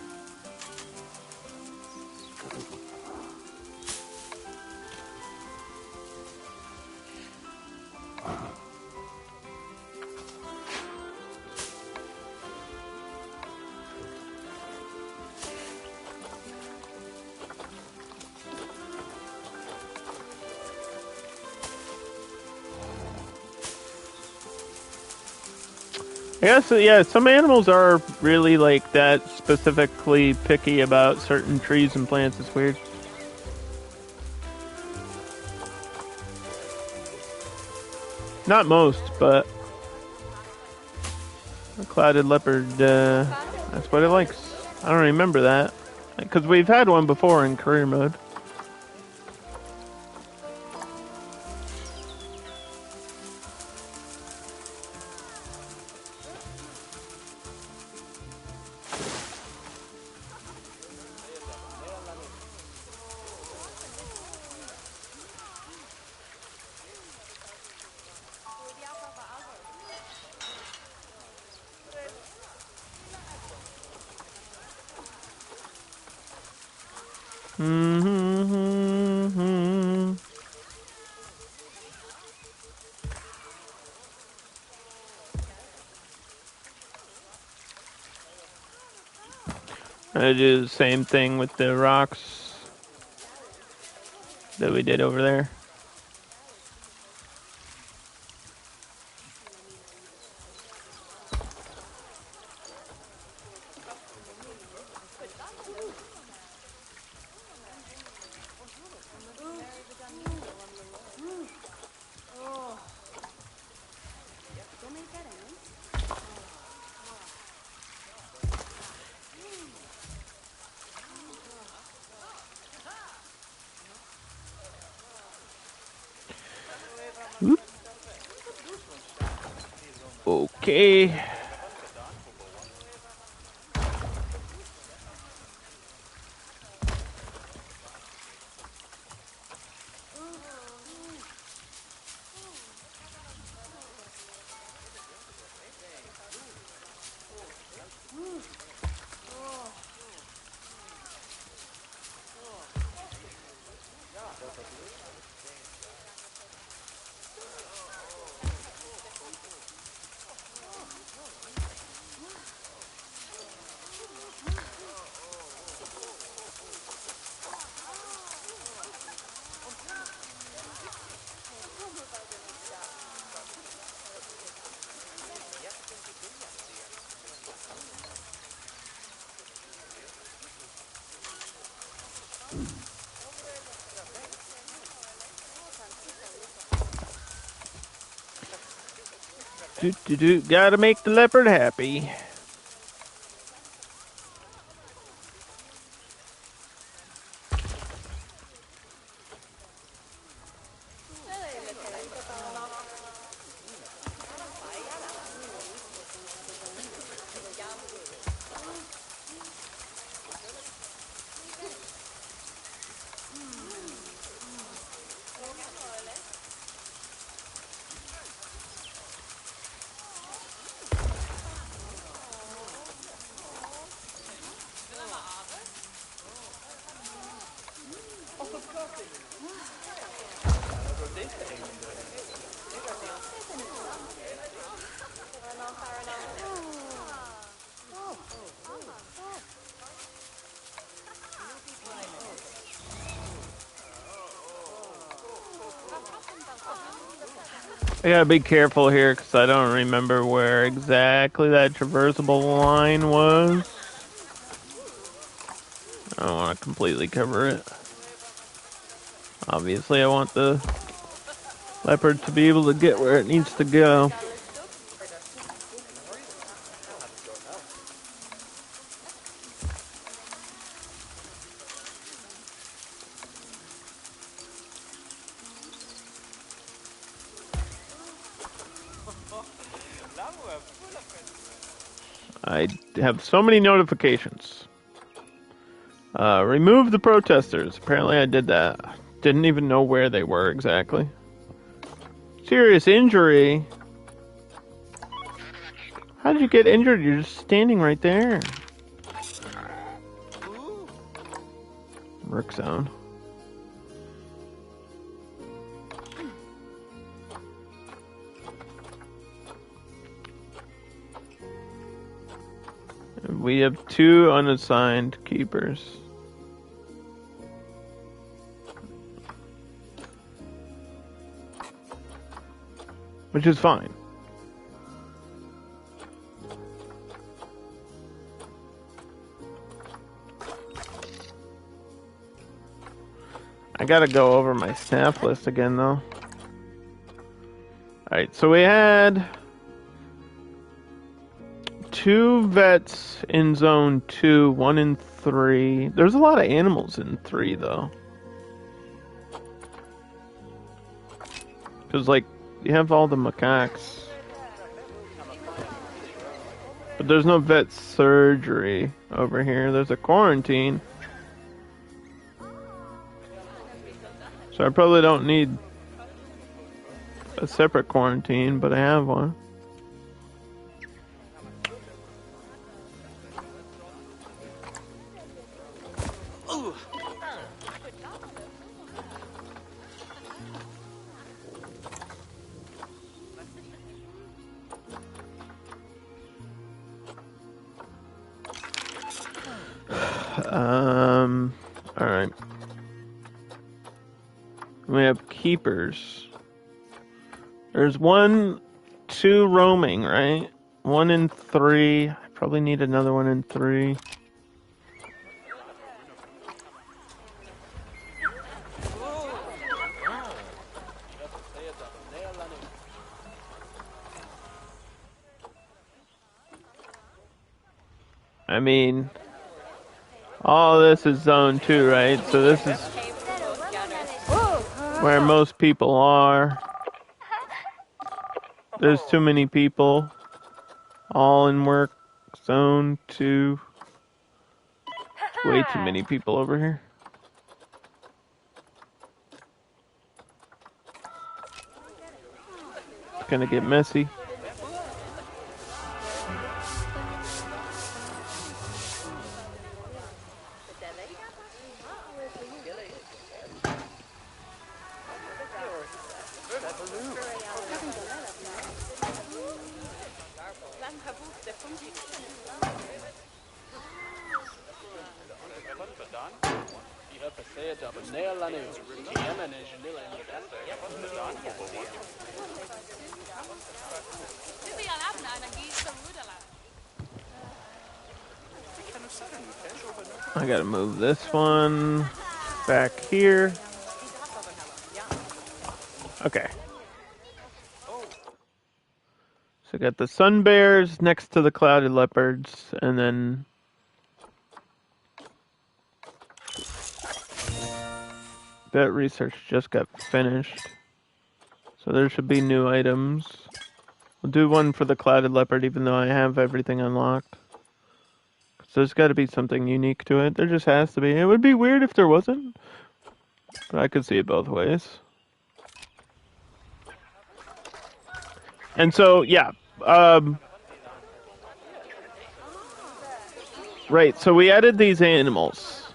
I guess, yeah, some animals are really like that, specifically picky about certain trees and plants. It's weird. Not most, but a clouded leopard, that's what it likes. I don't remember that. Because we've had one before in career mode. I do the same thing with the rocks that we did over there. Oop. Okay. Gotta make the leopard happy. I gotta be careful here because I don't remember where exactly that traversable line was. I don't want to completely cover it. Obviously, I want the leopard to be able to get where it needs to go. I have so many notifications. Remove the protesters. Apparently I did that. Didn't even know where they were exactly. Serious injury? How did you get injured? You're just standing right there. Work zone. We have 2 unassigned keepers. Which is fine. I gotta go over my staff list again, though. Alright, so we had 2 vets in zone 2, 1 in 3. There's a lot of animals in 3, though. Because, like, you have all the macaques. But there's no vet surgery over here. There's a quarantine. So I probably don't need a separate quarantine, but I have one. Alright. We have keepers. There's 1, 2 roaming, right? 1 in 3. I probably need another 1 in 3. I mean, all this is zone 2, right? So this is where most people are. There's too many people. All in work zone 2. Way too many people over here. It's gonna get messy. I gotta move this one back here. Okay. So I got the sun bears next to the clouded leopards, and then vet research just got finished. So there should be new items. We'll do one for the clouded leopard, even though I have everything unlocked. So there's got to be something unique to it. There just has to be. It would be weird if there wasn't, but I could see it both ways. And so, yeah. Right, so we added these animals.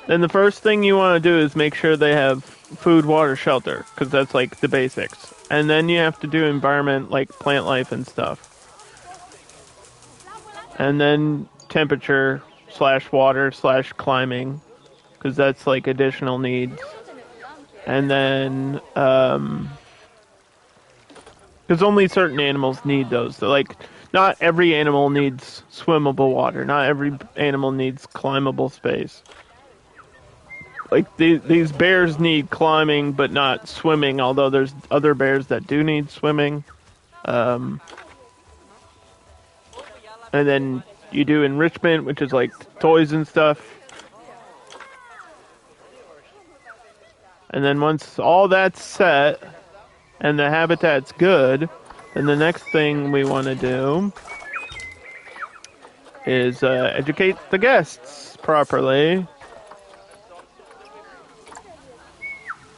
Then the first thing you want to do is make sure they have food, water, shelter, because that's like the basics. And then you have to do environment, like plant life and stuff. And then temperature / water / climbing, because that's like additional needs. And then Because only certain animals need those. So, like, not every animal needs swimmable water. Not every animal needs climbable space. Like, these bears need climbing, but not swimming, although there's other bears that do need swimming. Um, and then you do enrichment, which is like toys and stuff. And then once all that's set and the habitat's good, then the next thing we want to do is educate the guests properly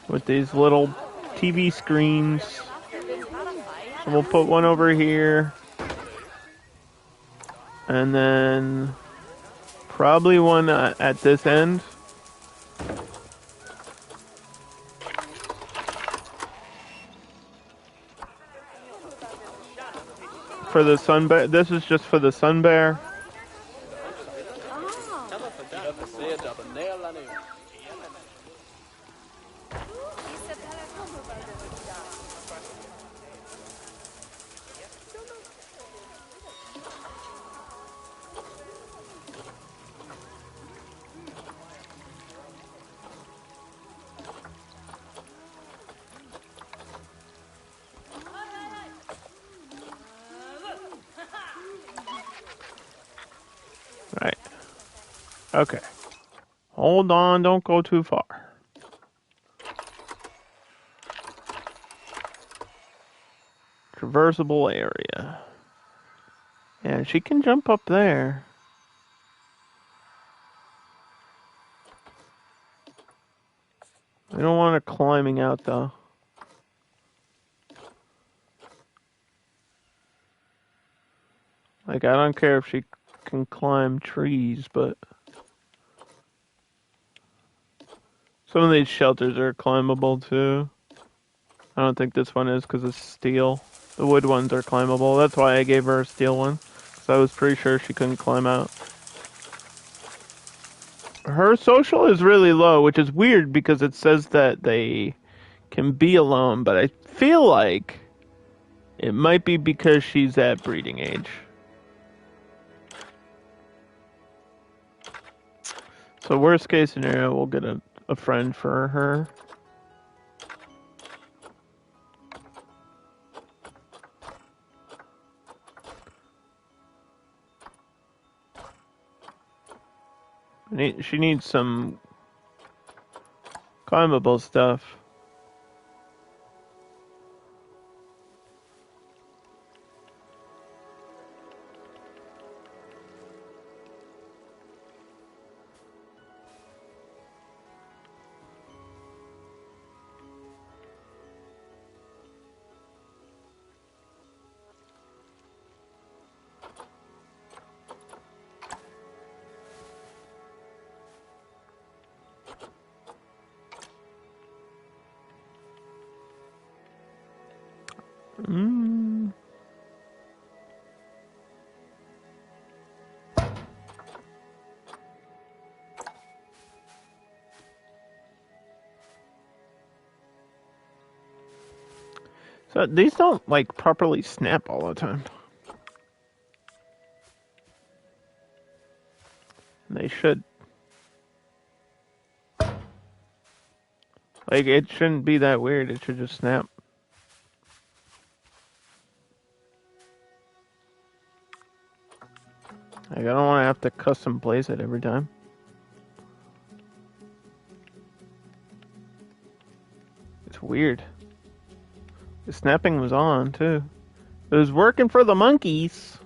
with these little TV screens. So we'll put one over here. And then probably one at this end. For the sun bear. This is just for the sun bear. Right. Okay. Hold on, don't go too far. Traversable area. Yeah, she can jump up there. I don't want her climbing out, though. Like, I don't care if she can climb trees, but some of these shelters are climbable, too. I don't think this one is because it's steel. The wood ones are climbable. That's why I gave her a steel one. Because I was pretty sure she couldn't climb out. Her social is really low, which is weird because it says that they can be alone, but I feel like it might be because she's at breeding age. So worst case scenario, we'll get a friend for her. She needs some climbable stuff. Mm. So these don't like properly snap all the time. They should. Like, it shouldn't be that weird. It should just snap. Like, I don't want to have to custom place it every time. It's weird. The snapping was on, too. It was working for the monkeys.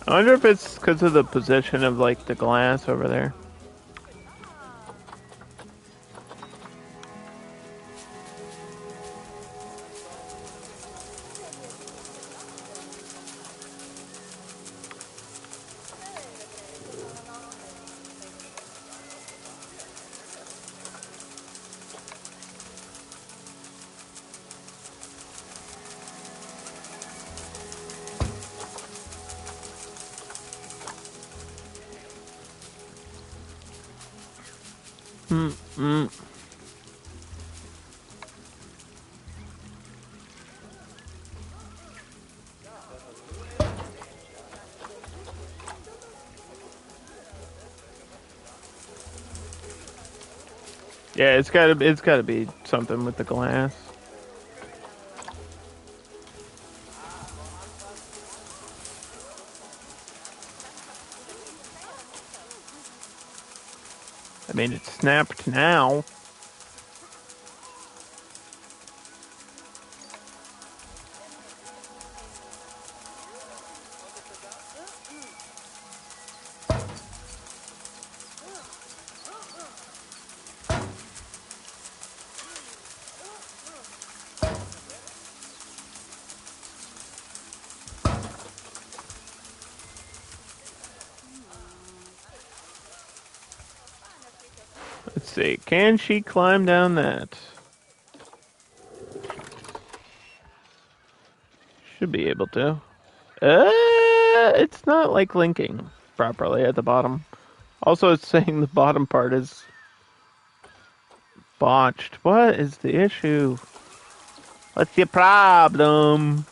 I wonder if it's because of the position of like the glass over there. Mm-mm. Yeah, it's gotta be something with the glass. I mean, it's snapped now. Let's see. Can she climb down that? Should be able to. It's not like linking properly at the bottom. Also, it's saying the bottom part is botched. What is the issue? What's your problem?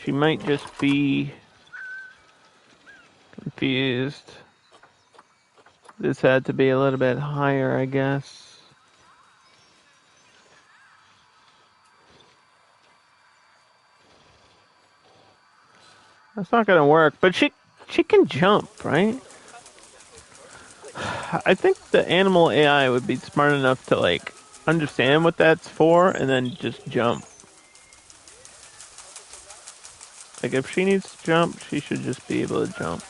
She might just be confused. This had to be a little bit higher, I guess. That's not gonna work, but she can jump, right? I think the animal AI would be smart enough to like understand what that's for and then just jump. Like if she needs to jump, she should just be able to jump.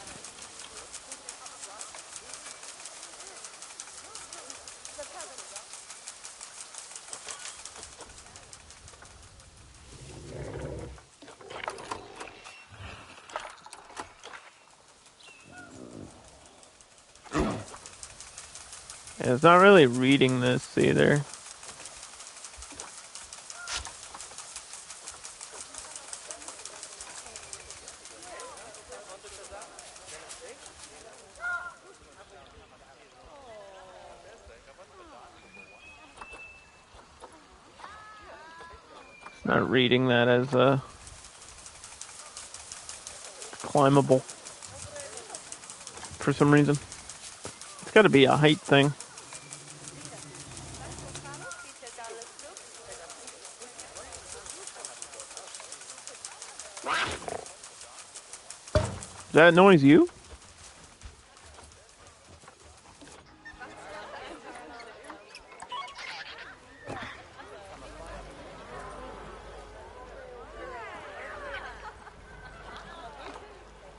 And it's not really reading this either. It's not reading that as climbable for some reason. It's got to be a height thing. Is that noise you?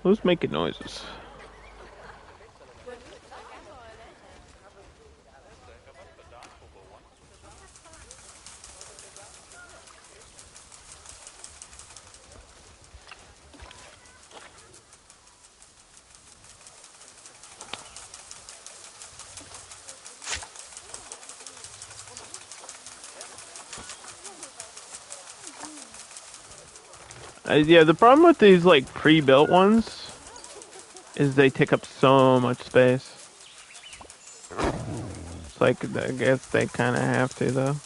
Who's making noises? Yeah, the problem with these like pre-built ones is they take up so much space. It's like I guess they kind of have to though.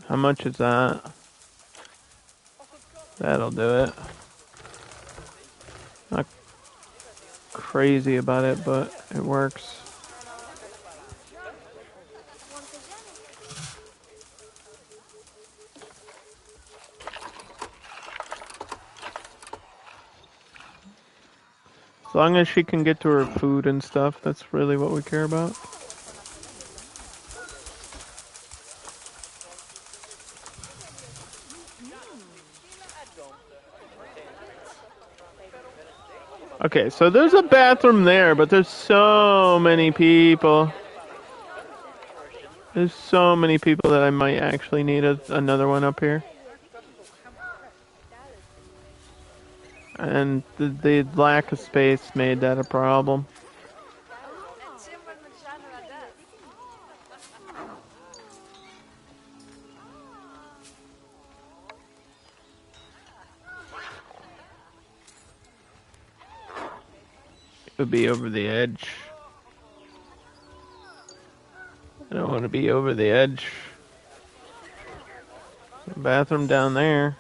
How much is that? That'll do it. Not crazy about it, but it works. As long as she can get to her food and stuff, that's really what we care about. Okay, so there's a bathroom there, but there's so many people. There's so many people that I might actually need another one up here. And the lack of space made that a problem. It would be over the edge. I don't want to be over the edge. Bathroom down there.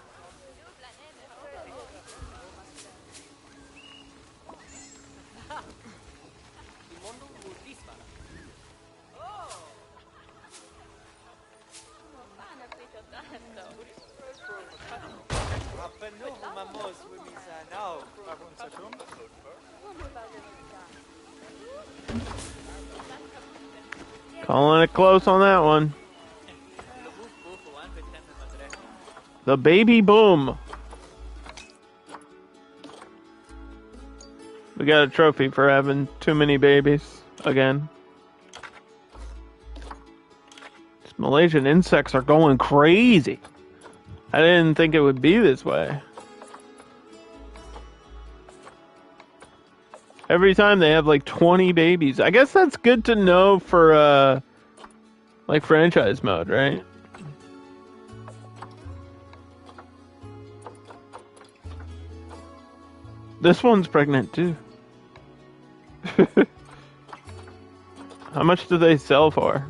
Calling it close on that one. The baby boom. We got a trophy for having too many babies again. These Malaysian insects are going crazy. I didn't think it would be this way. Every time they have like 20 babies. I guess that's good to know for like franchise mode, right? This one's pregnant too. How much do they sell for?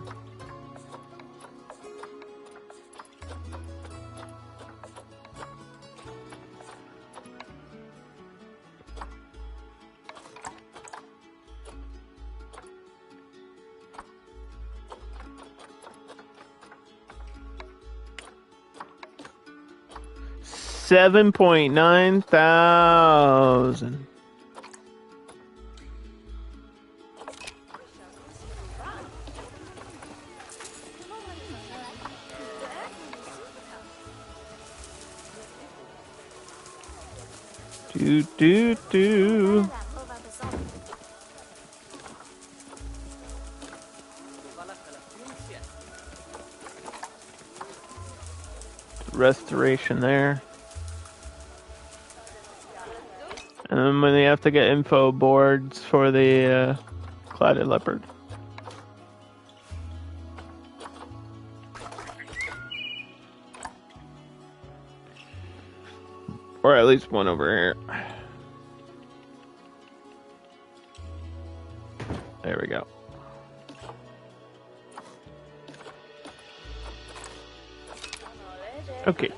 $7,900. Do. Restoration there. And then when they have to get info boards for the clouded leopard. Or at least one over here. There we go. Okay.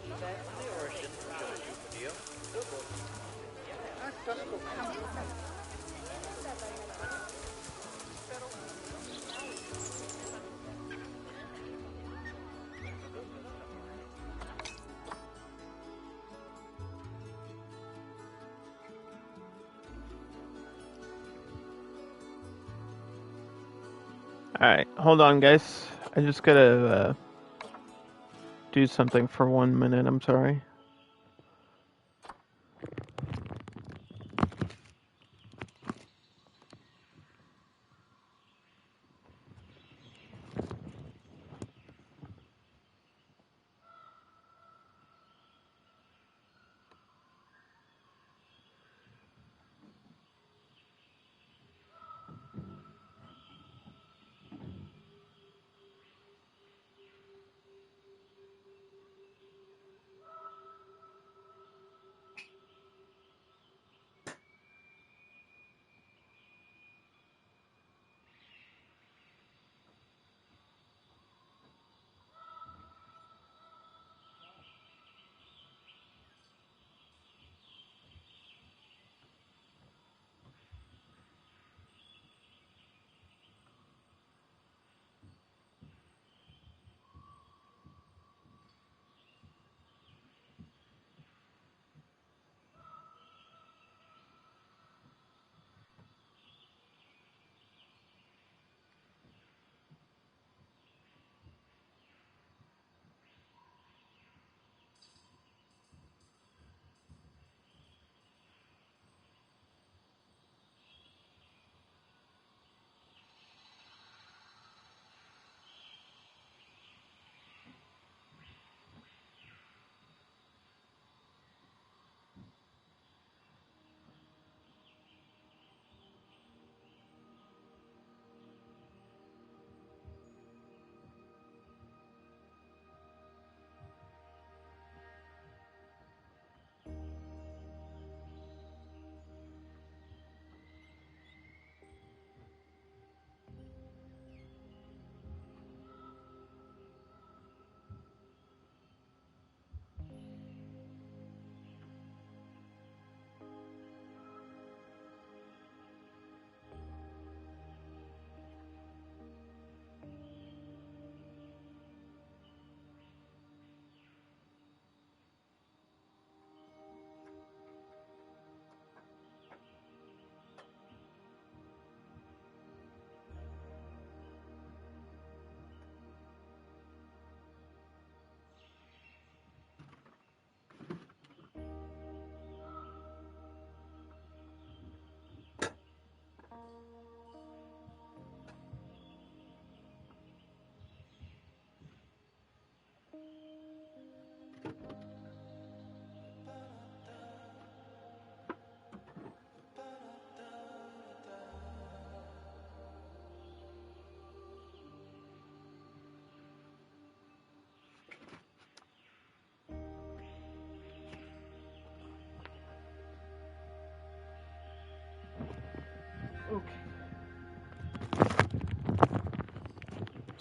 Alright, hold on guys. I just gotta do something for 1 minute, I'm sorry.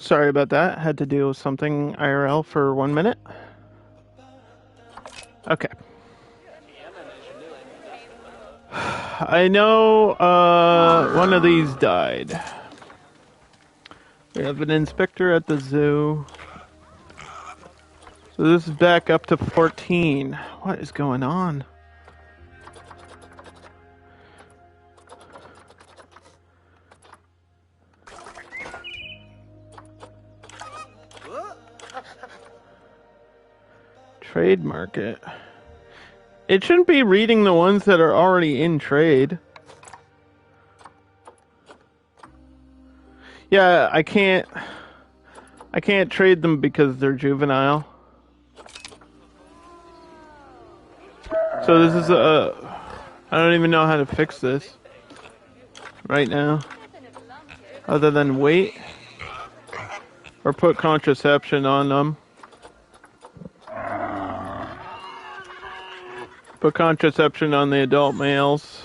Sorry about that. Had to deal with something IRL for 1 minute. Okay. I know one of these died. We have an inspector at the zoo. So this is back up to 14. What is going on? Trade market. It shouldn't be reading the ones that are already in trade. Yeah, I can't trade them because they're juvenile. So this is I don't even know how to fix this right now. Other than wait or put contraception on them. Put contraception on the adult males.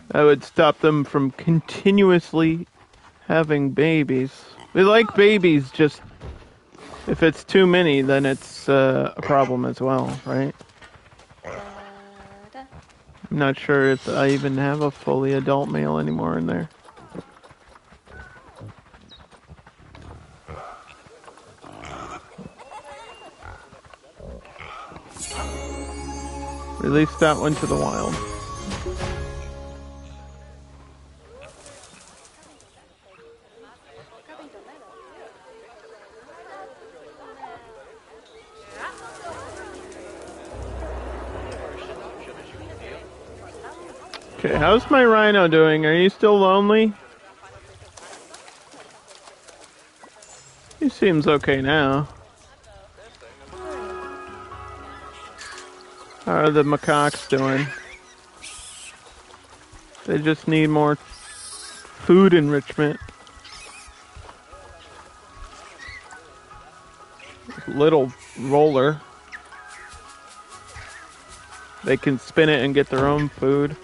That would stop them from continuously having babies. We like babies, just if it's too many, then it's a problem as well, right? I'm not sure if I even have a fully adult male anymore in there. Release that one to the wild. Okay, how's my rhino doing? Are you still lonely? He seems okay now. How are the macaques doing? They just need more food enrichment. Little roller. They can spin it and get their own food.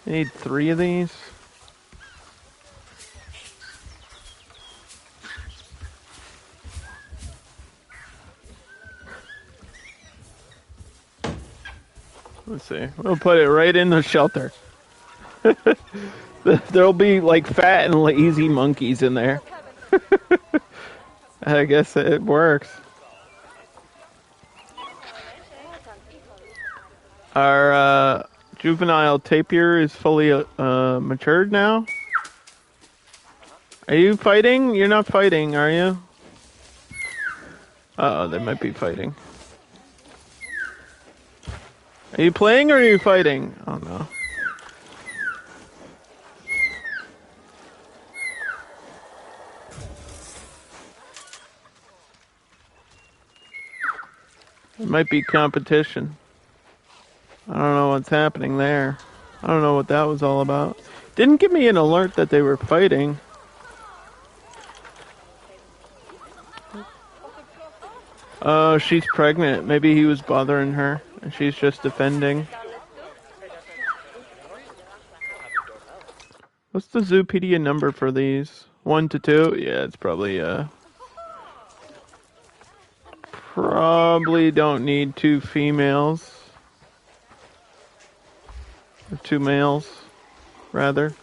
I need 3 of these. Let's see. We'll put it right in the shelter. There'll be like fat and lazy monkeys in there. I guess it works. Our juvenile tapir is fully matured now. Are you fighting? You're not fighting, are you? Uh-oh, they might be fighting. Are you playing or are you fighting? Oh no. It might be competition. I don't know what's happening there. I don't know what that was all about. Didn't give me an alert that they were fighting. Oh, she's pregnant. Maybe he was bothering her, and she's just defending. What's the Zoopedia number for these? 1 to 2? Yeah, it's probably, probably don't need 2 females. Or 2 males, rather.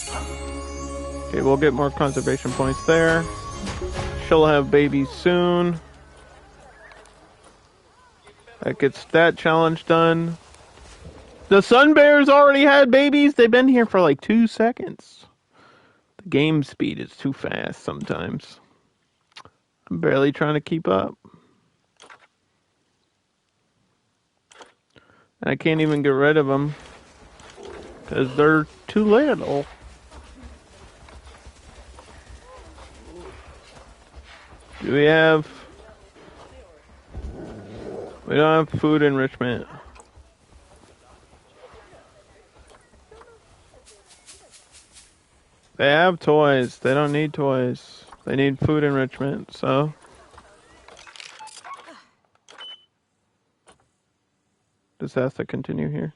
Okay, we'll get more conservation points there. She'll have babies soon. That gets that challenge done. The sun bears already had babies. They've been here for like 2 seconds. The game speed is too fast sometimes. I'm barely trying to keep up. And I can't even get rid of them because they're too little. Do we have We don't have food enrichment. They have toys. They don't need toys. They need food enrichment, so. This has to continue here.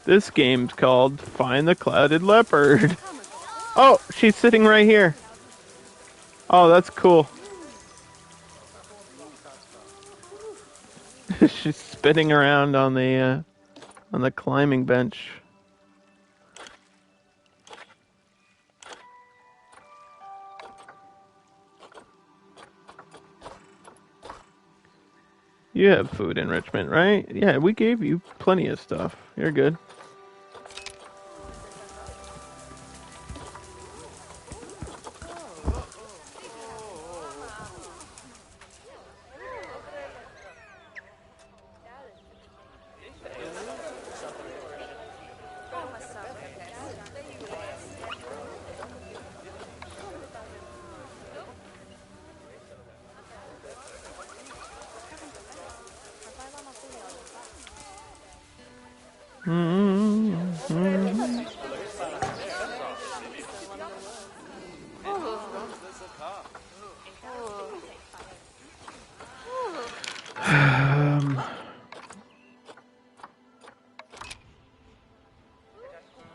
This game's called Find the Clouded Leopard. Oh, she's sitting right here. Oh, that's cool. She's spinning around on the climbing bench. You have food enrichment, right? Yeah, we gave you plenty of stuff. You're good.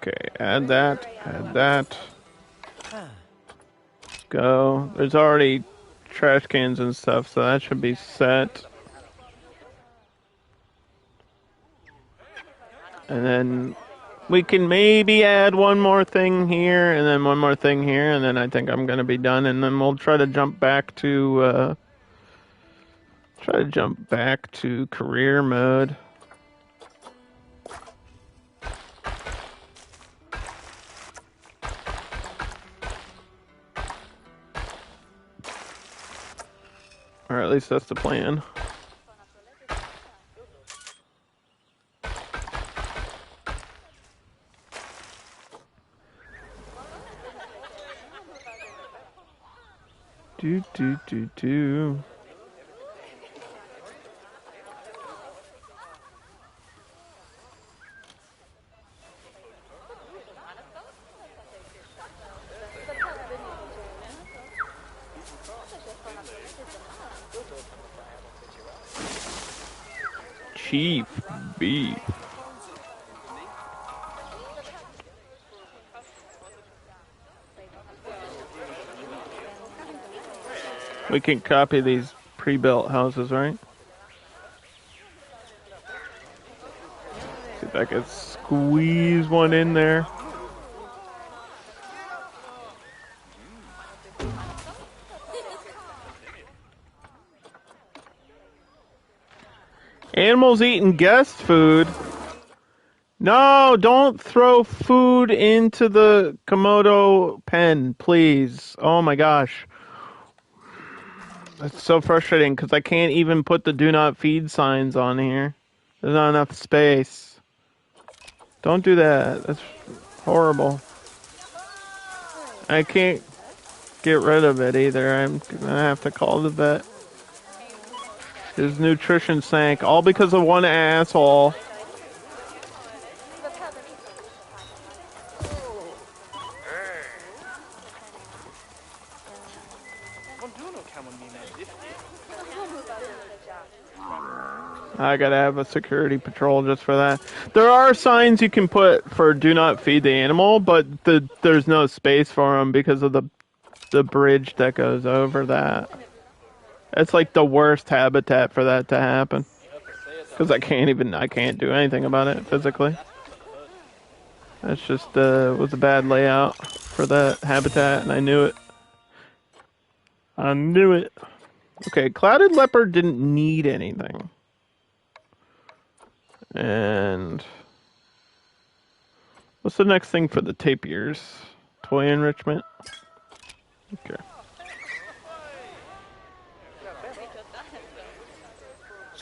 Okay, add that, add that. Let's go. There's already trash cans and stuff, so that should be set. And then we can maybe add one more thing here, and then one more thing here, and then I think I'm gonna be done, and then we'll try to jump back to career mode. Or at least that's the plan. Do. Chief beef. We can copy these pre-built houses, right? See if I can squeeze one in there. Animals eating guest food. No, don't throw food into the Komodo pen, please. Oh my gosh. That's so frustrating because I can't even put the do not feed signs on here. There's not enough space. Don't do that. That's horrible. I can't get rid of it either. I'm gonna have to call the vet. His nutrition sank, all because of one asshole. I gotta have a security patrol just for that. There are signs you can put for do not feed the animal, but there's no space for them because of the bridge that goes over that. It's like the worst habitat for that to happen. Because I can't do anything about it physically. That's just, was a bad layout for that habitat, and I knew it. I knew it. Okay, Clouded Leopard didn't need anything. And what's the next thing for the tapirs? Toy enrichment? Okay.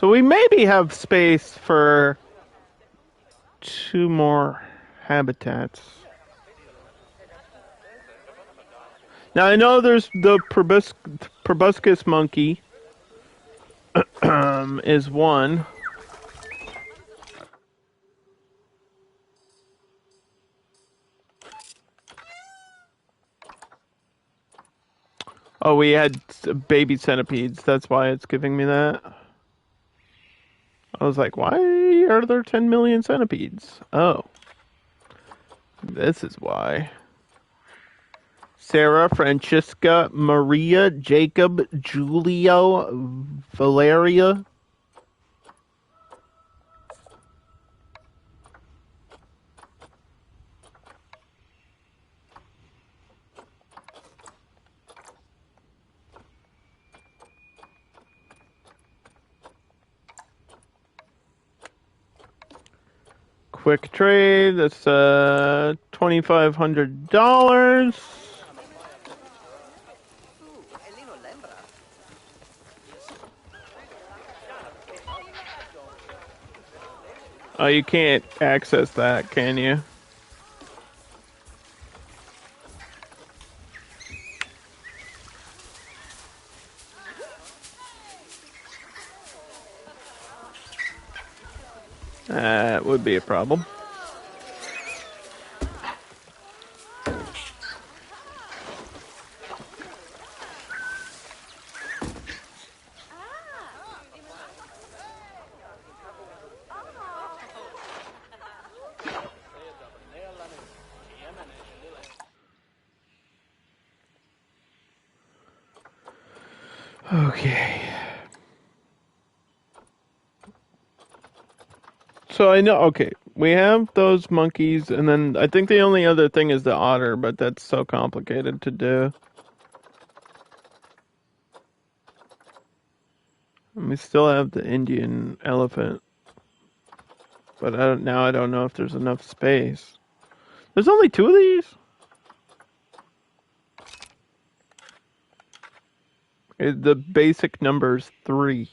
So we maybe have space for 2 more habitats. Now I know there's the proboscis monkey is one. Oh, we had baby centipedes. That's why it's giving me that. I was like, why are there 10 million centipedes? Oh. This is why. Sarah, Francisca, Maria, Jacob, Julio, Valeria. Quick trade. That's $2,500. Oh, you can't access that, can you? That would be a problem. Okay. So I know, okay, we have those monkeys, and then I think the only other thing is the otter, but that's so complicated to do. And we still have the Indian elephant, but now I don't know if there's enough space. There's only 2 of these? The basic number's 3.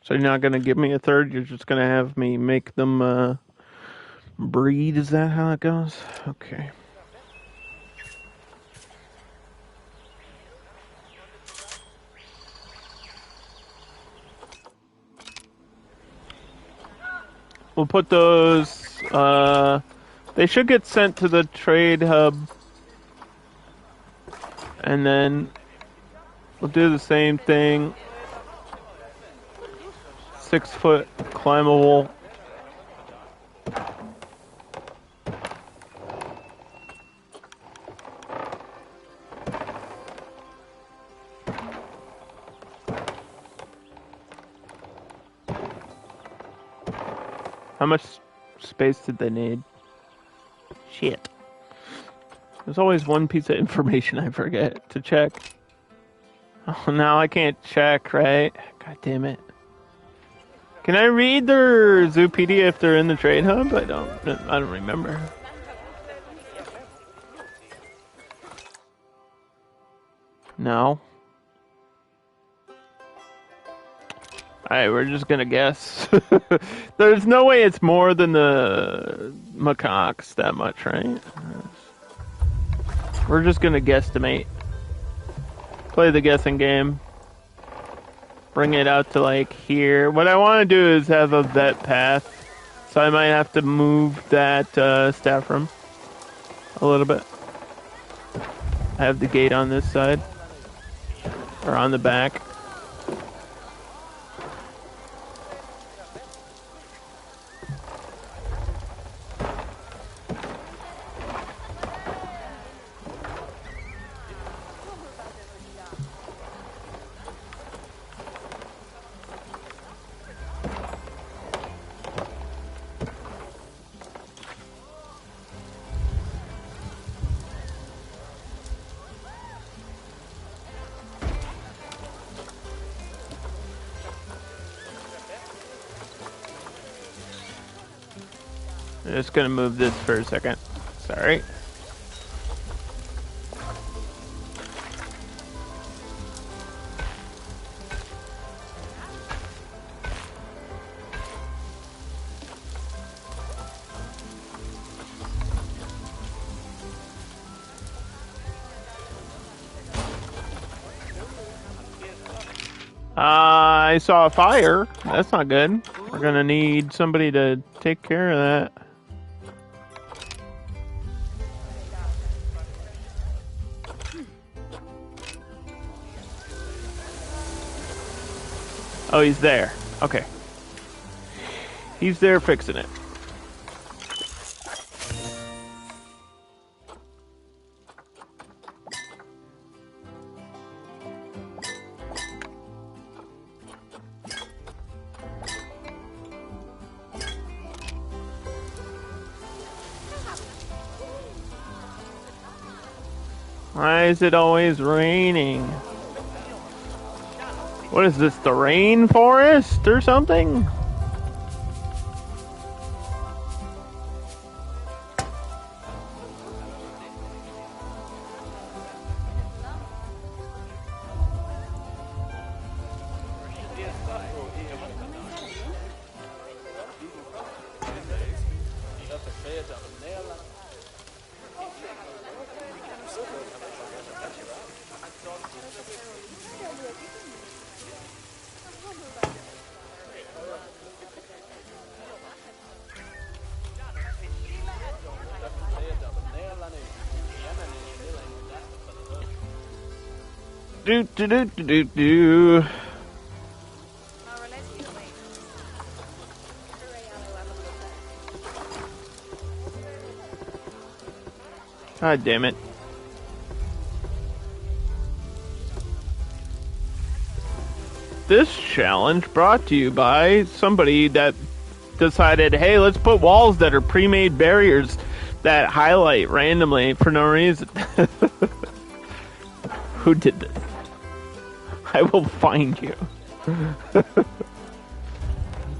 So you're not going to give me a third, you're just going to have me make them breed? Is that how it goes? Okay. We'll put those, they should get sent to the trade hub. And then we'll do the same thing. 6-foot climbable. How much space did they need? Shit. There's always one piece of information I forget to check. Oh, now I can't check, right? God damn it. Can I read their Zoopedia if they're in the trade hub? I don't remember. No. Alright, we're just gonna guess. There's no way it's more than the macaques that much, right? We're just gonna guesstimate. Play the guessing game. Bring it out to like here. What I want to do is have a vet path. So I might have to move that staff room a little bit. I have the gate on this side. Or on the back. I'm just gonna move this for a second. Sorry. I saw a fire. That's not good. We're gonna need somebody to take care of that. Oh, he's there. Okay. He's there fixing it. Why is it always raining? What is this, the rainforest or something? Do do do do do do. God damn it. This challenge brought to you by somebody that decided, hey, let's put walls that are pre-made barriers that highlight randomly for no reason. Who did this? I will find you.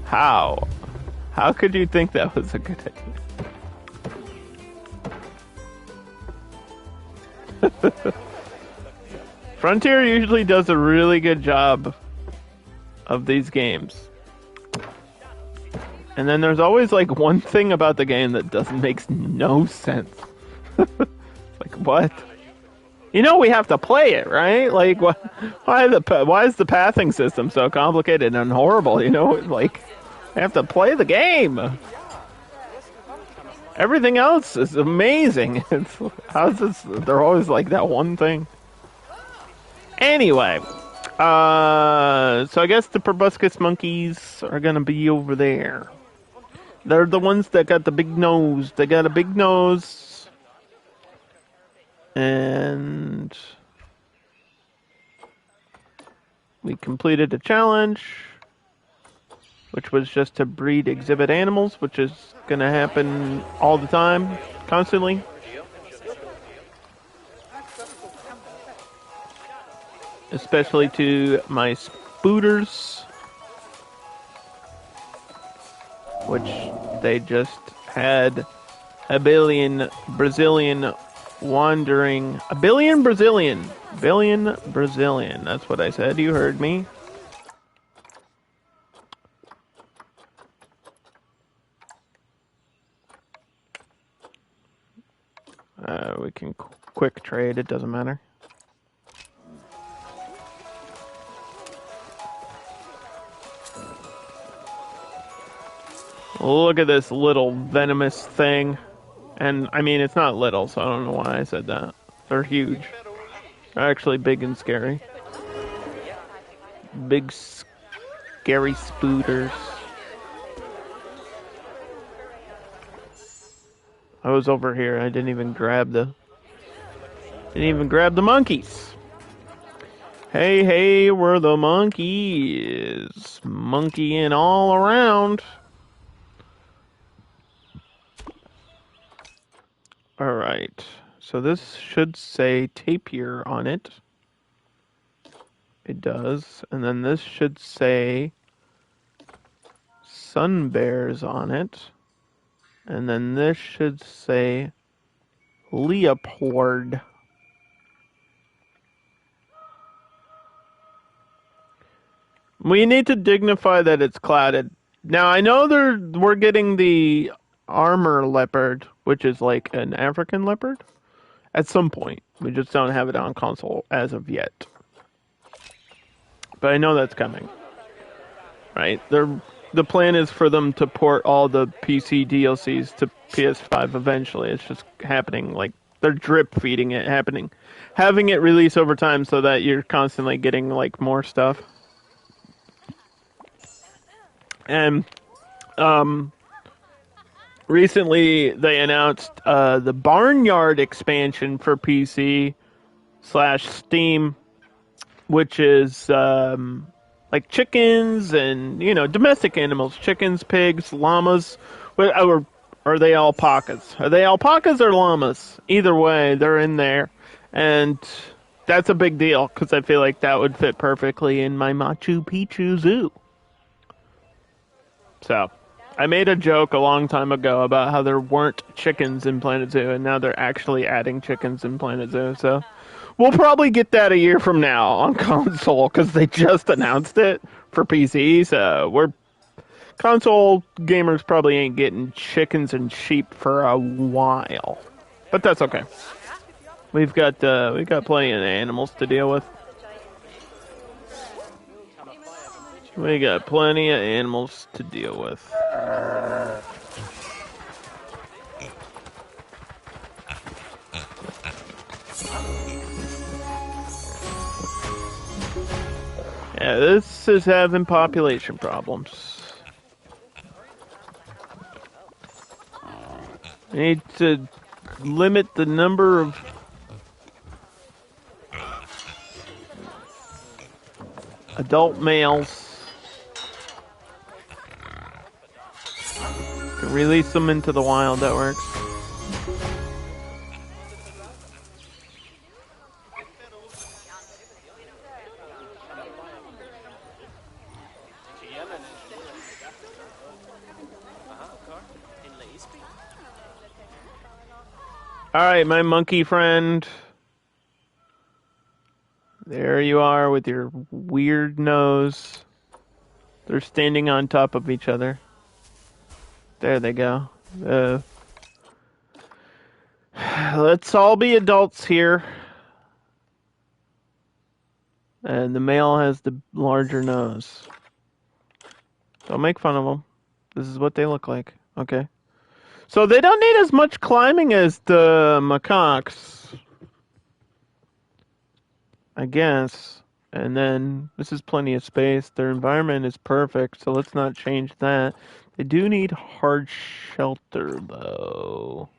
How? How could you think that was a good idea? Frontier usually does a really good job of these games. And then there's always like one thing about the game that makes no sense. Like, what? You know we have to play it, right? Like, why is the pathing system so complicated and horrible? You know, like, I have to play the game. Everything else is amazing. How's this? They're always like that one thing. Anyway, so I guess the proboscis monkeys are gonna be over there. They're the ones that got the big nose. They got a big nose. And we completed a challenge, which was just to breed exhibit animals, which is going to happen all the time, constantly. Especially to my spooters, which they just had a billion Brazilian, that's what I said, you heard me. We can quick trade, it doesn't matter. Look at this little venomous thing. And, I mean, it's not little, so I don't know why I said that. They're huge. They're actually big and scary. Big, scary spooters. I was over here. I didn't even grab the monkeys. Hey, we're the monkeys. Monkeying all around. Alright, so this should say tapir on it. It does. And then this should say sun bears on it. And then this should say leopard. We need to dignify that it's clouded. Now, I know we're getting the armor leopard, which is like an African leopard, at some point. We just don't have it on console as of yet. but I know that's coming. Right? The plan is for them to port all the PC DLCs to PS5 eventually. It's just happening like they're drip feeding it, having it release over time so that you're constantly getting like more stuff. And recently they announced the Barnyard expansion for PC / Steam, which is like chickens and domestic animals, chickens, pigs, llamas, or are they alpacas? Are they alpacas or llamas? Either way, they're in there, and that's a big deal because I feel like that would fit perfectly in my Machu Picchu zoo. So, I made a joke a long time ago about how there weren't chickens in Planet Zoo, and now they're actually adding chickens in Planet Zoo. So, we'll probably get that a year from now on console because they just announced it for PC. So, console gamers probably ain't getting chickens and sheep for a while, but that's okay. We've got plenty of animals to deal with. We got plenty of animals to deal with. Yeah, this is having population problems. We need to limit the number of adult males. Release them into the wild, that works. Alright, my monkey friend. There you are with your weird nose. They're standing on top of each other. There they go. Let's all be adults here. And the male has the larger nose. Don't make fun of them. This is what they look like. Okay. So they don't need as much climbing as the macaques, I guess. And then this is plenty of space. Their environment is perfect, so let's not change that. They do need hard shelter, though.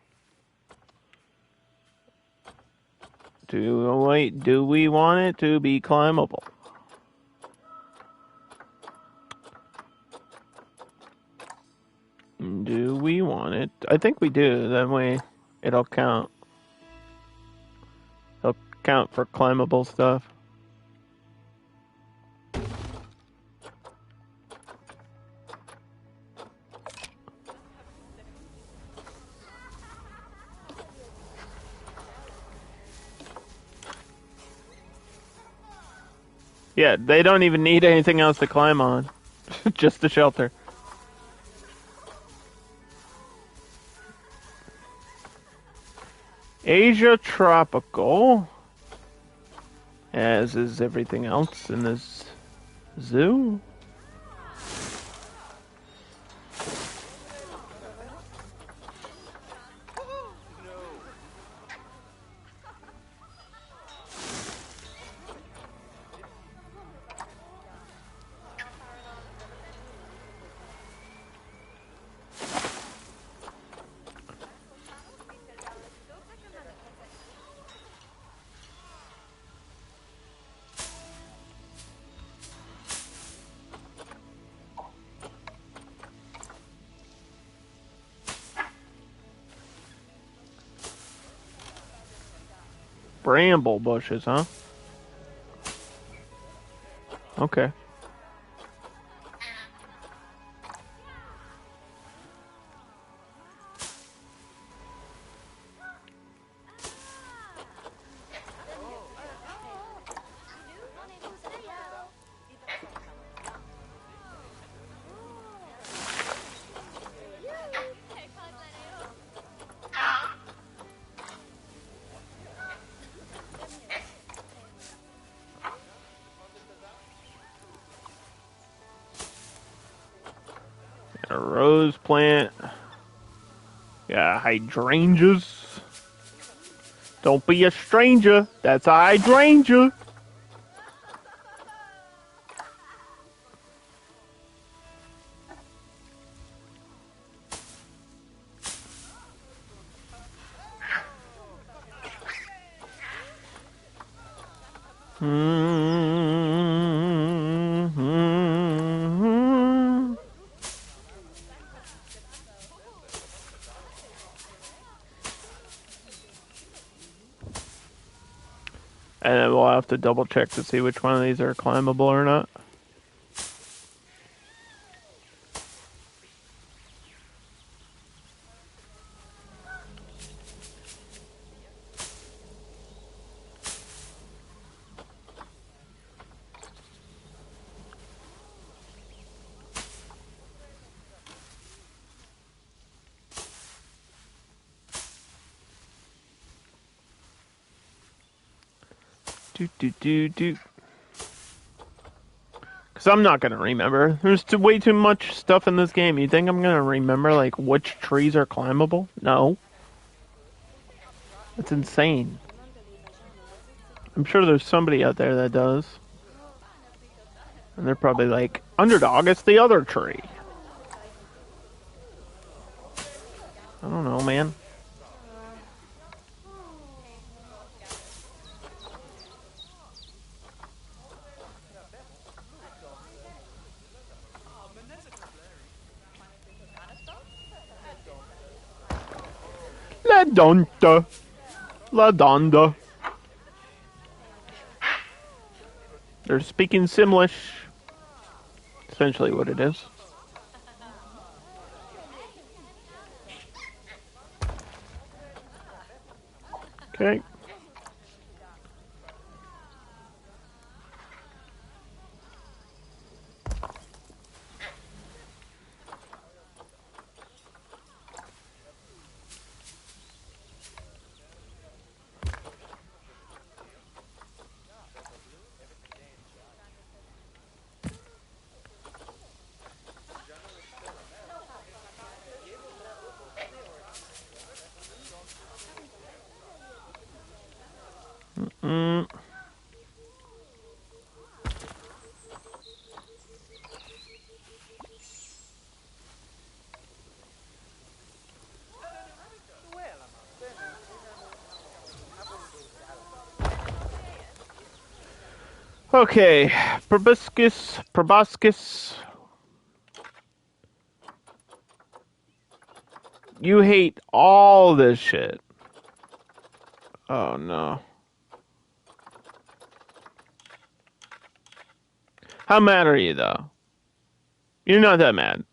Do we want it to be climbable? Do we want it? I think we do. That way it'll count. It'll count for climbable stuff. Yeah, they don't even need anything else to climb on. Just the shelter. Asia tropical, as is everything else in this zoo. Bramble bushes, huh? Okay. A rose plant. Yeah, hydrangeas. Don't be a stranger. That's a hydrangea. Mm-hmm. And then we'll have to double check to see which one of these are climbable or not. Because I'm not going to remember. There's way too much stuff in this game. You think I'm going to remember, like, which trees are climbable? No. That's insane. I'm sure there's somebody out there that does. And they're probably like, Underdog, it's the other tree. I don't know, man. La Donda. La Donda. They're speaking Simlish. Essentially what it is. Okay. Mm. Okay, proboscis. You hate all this shit. Oh no. How mad are you though? You're not that mad.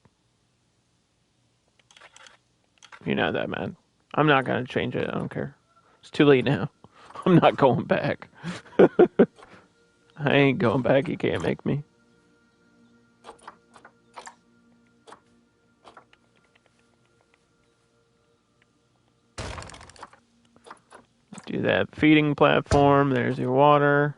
You're not that mad. I'm not gonna change it. I don't care. It's too late now. I'm not going back. I ain't going back. You can't make me. Do that feeding platform. There's your water.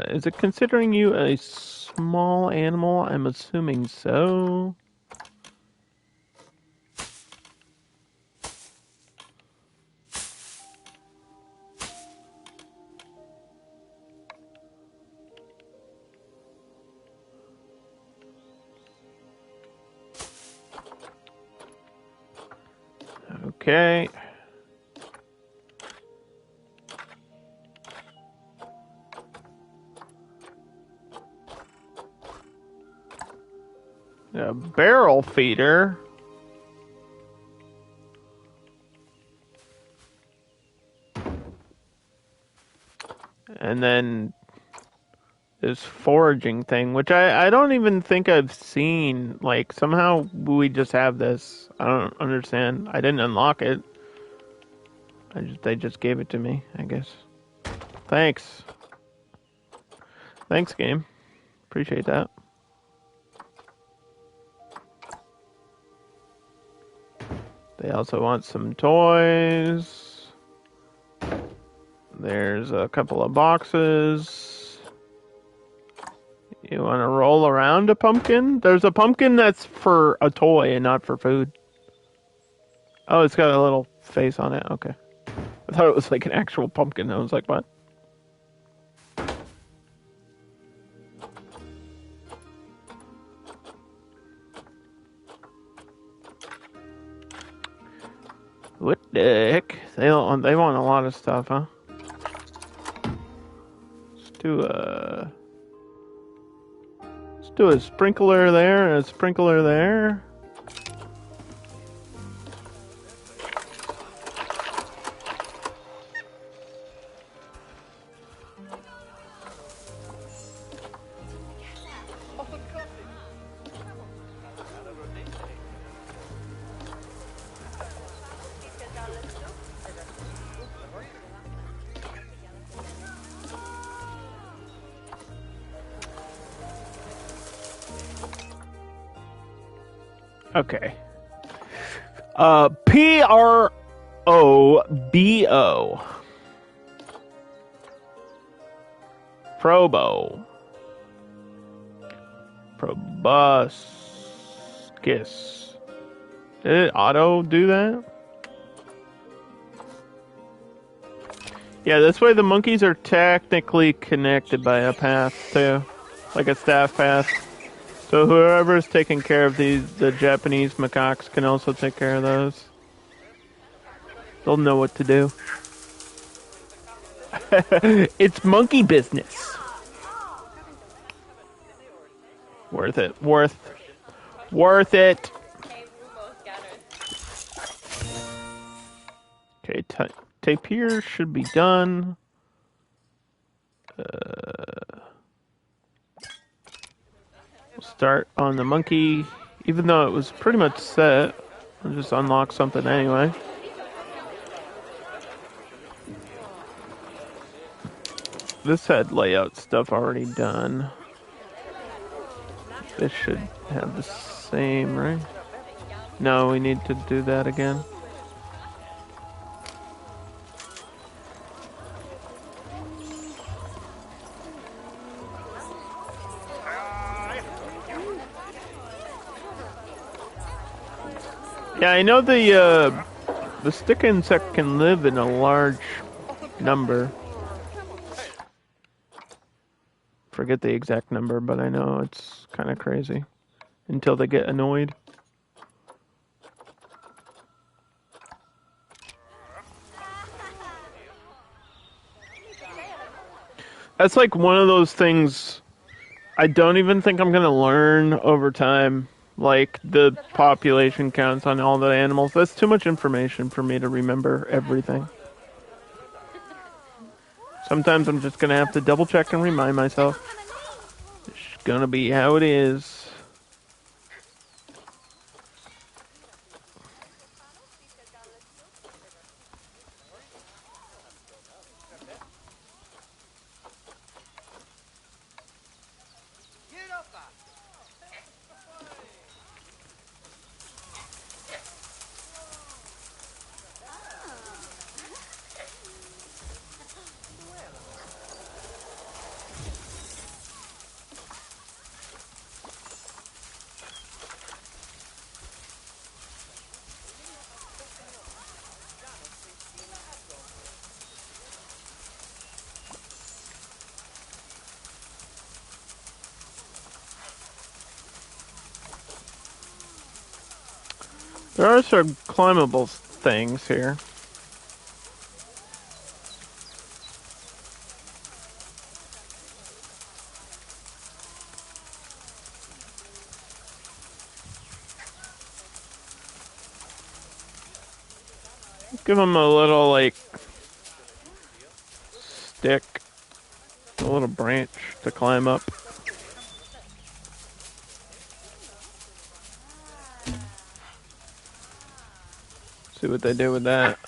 Is it considering you a small animal? I'm assuming so. Okay. A barrel feeder. And then this foraging thing, which I don't even think I've seen. Like, somehow we just have this. I don't understand. I didn't unlock it. They just gave it to me, I guess. Thanks. Thanks, game. Appreciate that. They also want some toys. There's a couple of boxes. You want to roll around a pumpkin? There's a pumpkin that's for a toy and not for food. Oh, it's got a little face on it. Okay. I thought it was like an actual pumpkin. I was like, what? What the heck? They want a lot of stuff, huh? Let's do a sprinkler there and a sprinkler there. Okay. Probo. Probo. Proboscis. Did it auto do that? Yeah, this way the monkeys are technically connected by a path too. Like a staff path. So whoever's taking care of the Japanese macaques can also take care of those. They'll know what to do. It's monkey business. Worth it. Worth it. Okay, tape here should be done. We'll start on the monkey, even though it was pretty much set. I'll just unlock something anyway. This had layout stuff already done. This should have the same, right? No, we need to do that again. Yeah, I know the stick insect can live in a large number. Forget the exact number, but I know it's kind of crazy until they get annoyed. That's like one of those things I don't even think I'm going to learn over time. Like the population counts on all the animals. That's too much information for me to remember everything. Sometimes I'm just going to have to double check and remind myself. It's going to be how it is. There are some climbable things here. Give them a little, like, stick, a little branch to climb up. See what they do with that.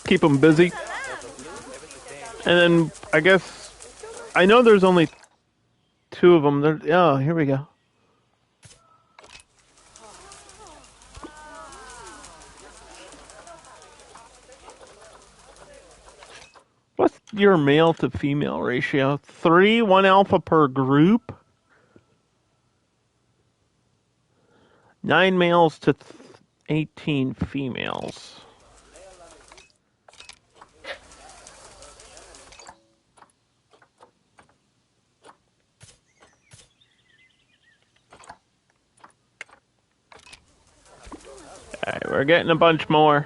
Keep them busy. And then, I guess, I know there's only 2 of them. Oh, here we go. your male to female ratio? 3, 1 alpha per group. 9 males to 18 females. Alright, we're getting a bunch more.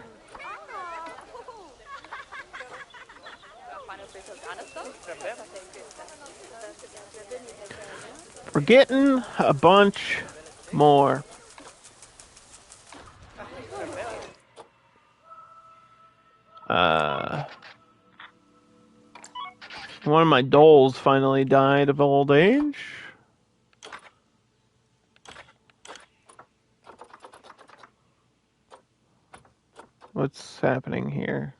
We're getting a bunch more. One of my dolls finally died of old age. What's happening here?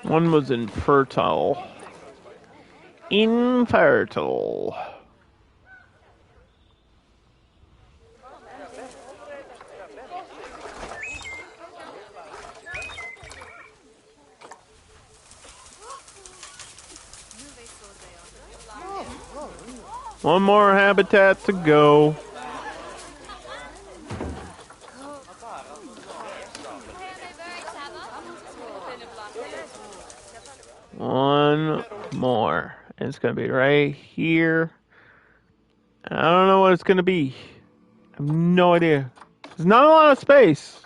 One was infertile. Infertile. One more habitat to go. One more. And it's going to be right here. I don't know what it's going to be. I have no idea. There's not a lot of space.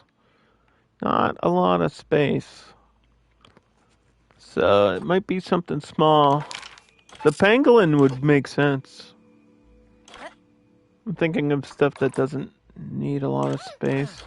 Not a lot of space. So it might be something small. The pangolin would make sense. I'm thinking of stuff that doesn't need a lot of space.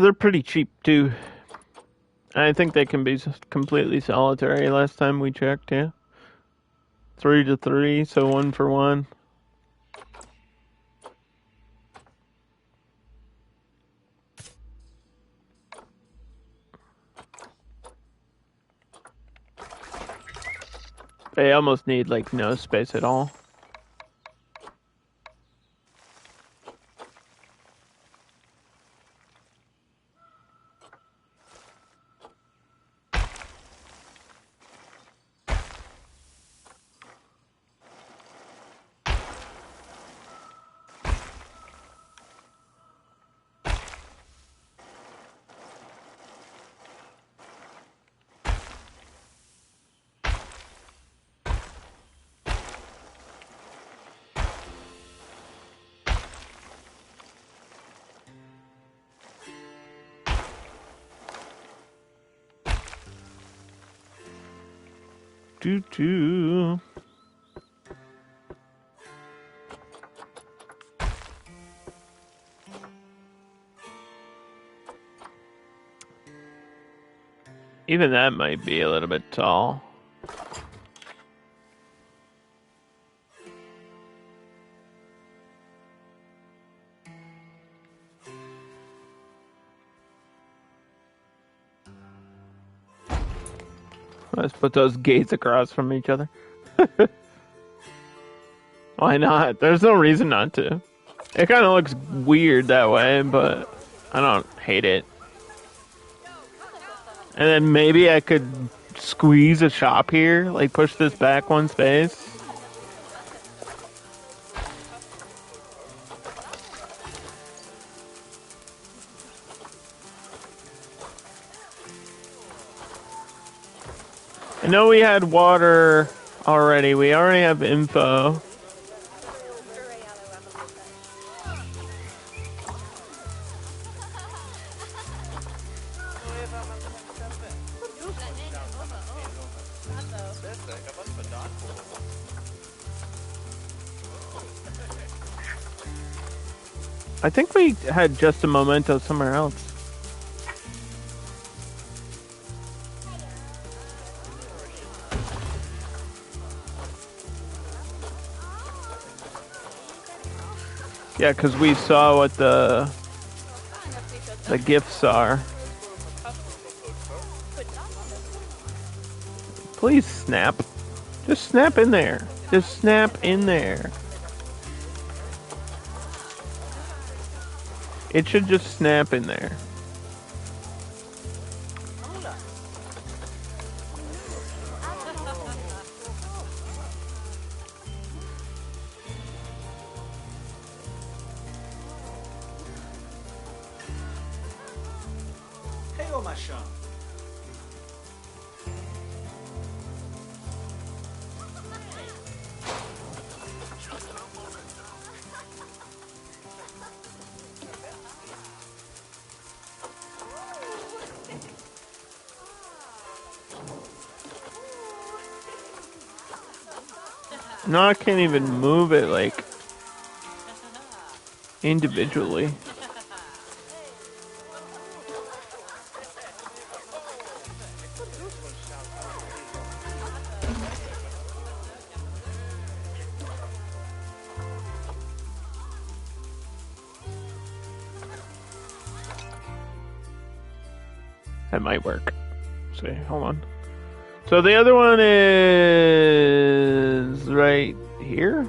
They're pretty cheap too. I think they can be completely solitary. Last time we checked, yeah. 3 to 3, so 1 for 1. They almost need like no space at all. Doo-doo. Even that might be a little bit tall. Let's put those gates across from each other. Why not? There's no reason not to. It kind of looks weird that way, but I don't hate it. And then maybe I could squeeze a shop here, like push this back one space. I know we had water already. We already have info. I think we had just a memento somewhere else. Yeah, because we saw what the gifts are. Please snap. Just snap in there. Just snap in there. It should just snap in there. No, I can't even move it like individually. That might work. See, hold on. So the other one is right here.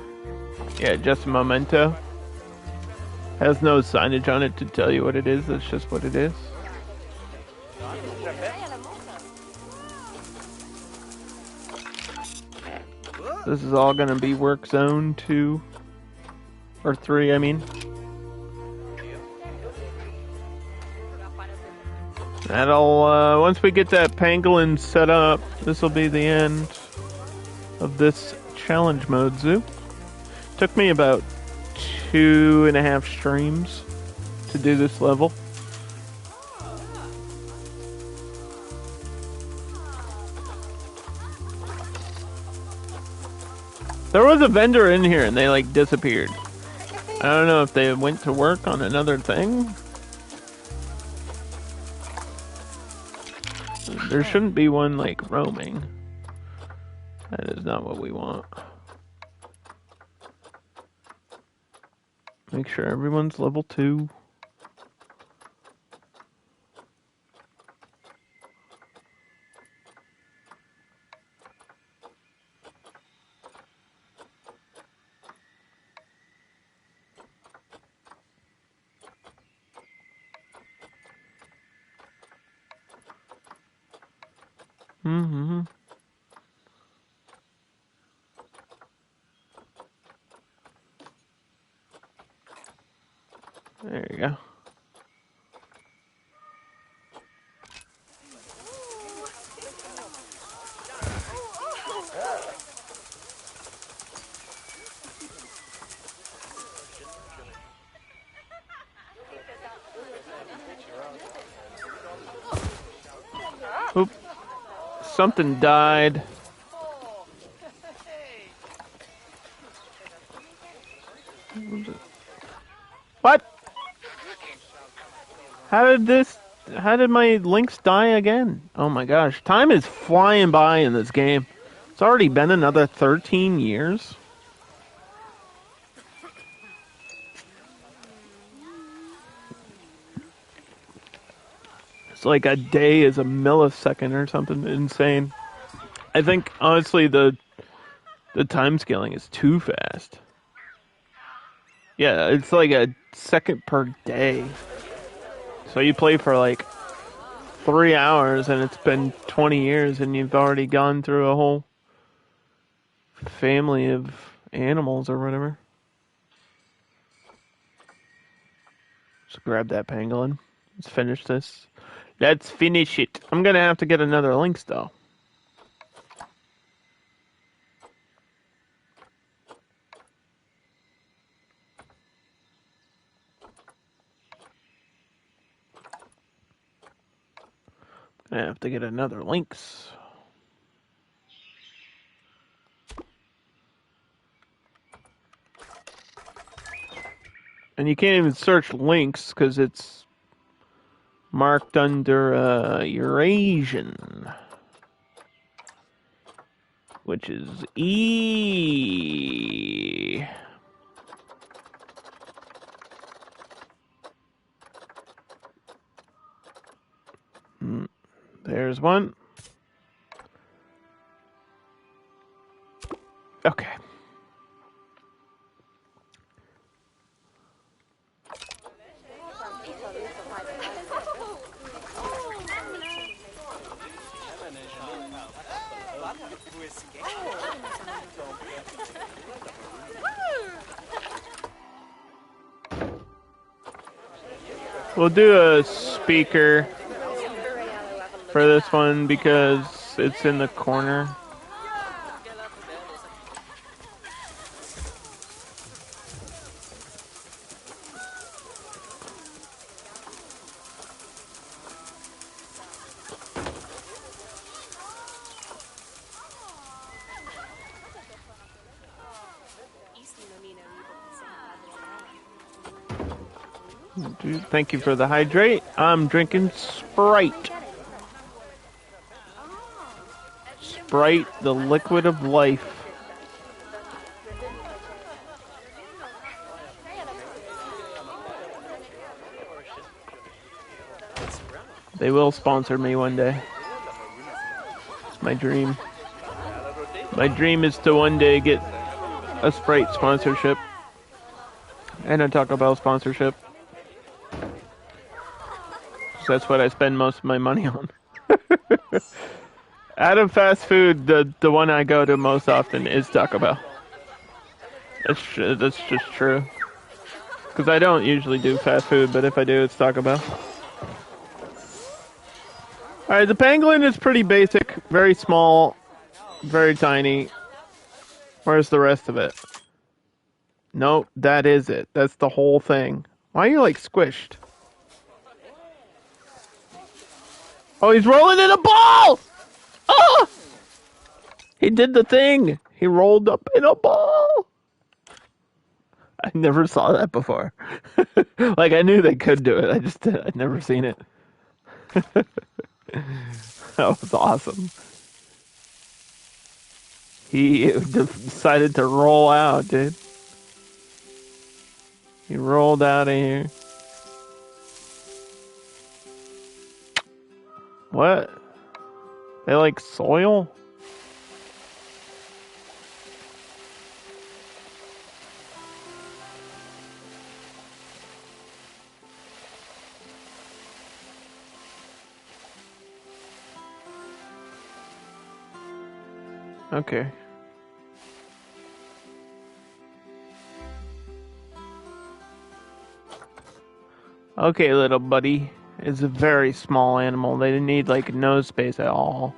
Yeah, just a memento. Has no signage on it to tell you what it is. That's just what it is. This is all going to be work zone 2 or 3, I mean. That'll once we get that pangolin set up, this will be the end of this challenge mode zoo. Took me about 2.5 streams to do this level. There was a vendor in here and they like disappeared. I don't know if they went to work on another thing. There shouldn't be one like roaming. That is not what we want. Make sure everyone's level 2. Mm-hmm. There you go. Oop. Something died. What? How did my links die again? Oh my gosh. Time is flying by in this game. It's already been another 13 years. It's like a day is a millisecond or something insane. I think honestly the time scaling is too fast. Yeah, it's like a second per day. So you play for like 3 hours and it's been 20 years and you've already gone through a whole family of animals or whatever. Just grab that pangolin. Let's finish this. Let's finish it. I'm gonna have to get another links though. I have to get another links. And you can't even search links because it's marked under Eurasian, which is E. There's one. Okay. We'll do a speaker for this one because it's in the corner. Dude, thank you for the hydrate. I'm drinking Sprite. Sprite, the liquid of life. They will sponsor me one day. It's my dream. My dream is to one day get a Sprite sponsorship and a Taco Bell sponsorship. That's what I spend most of my money on. Out of fast food, the one I go to most often is Taco Bell. That's just true. Because I don't usually do fast food, but if I do, it's Taco Bell. Alright, the pangolin is pretty basic, very small, very tiny. Where's the rest of it? Nope, that is it. That's the whole thing. Why are you like squished? Oh, he's rolling in a ball! Oh! He did the thing. He rolled up in a ball. I never saw that before. Like, I knew they could do it. I'd never seen it. That was awesome. He decided to roll out, dude. He rolled out of here. What? They like soil? Okay. Okay, little buddy. It's a very small animal. They didn't need like no space at all.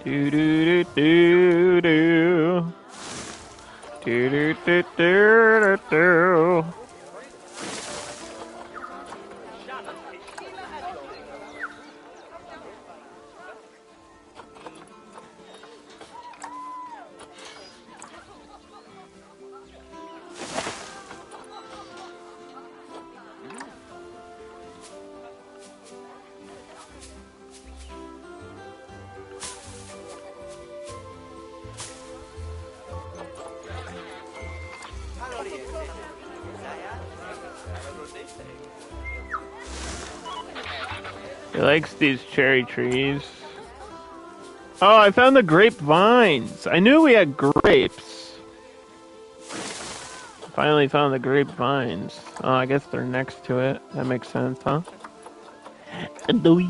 Do do do do do. Do do do do do. He likes these cherry trees. Oh, I found the grapevines. I knew we had grapes. Finally found the grapevines. Oh, I guess they're next to it. That makes sense, huh? Adoy.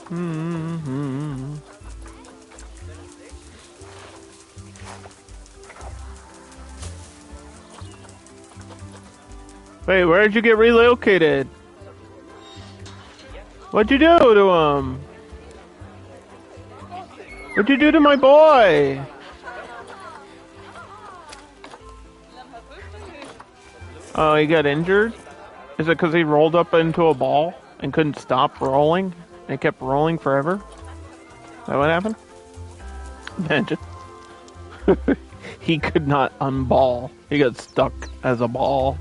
Mm-hmm. Wait, where'd you get relocated? What'd you do to him? What'd you do to my boy? Oh, he got injured? Is it because he rolled up into a ball and couldn't stop rolling? And it kept rolling forever? Is that what happened? Imagine. He could not unball. He got stuck as a ball.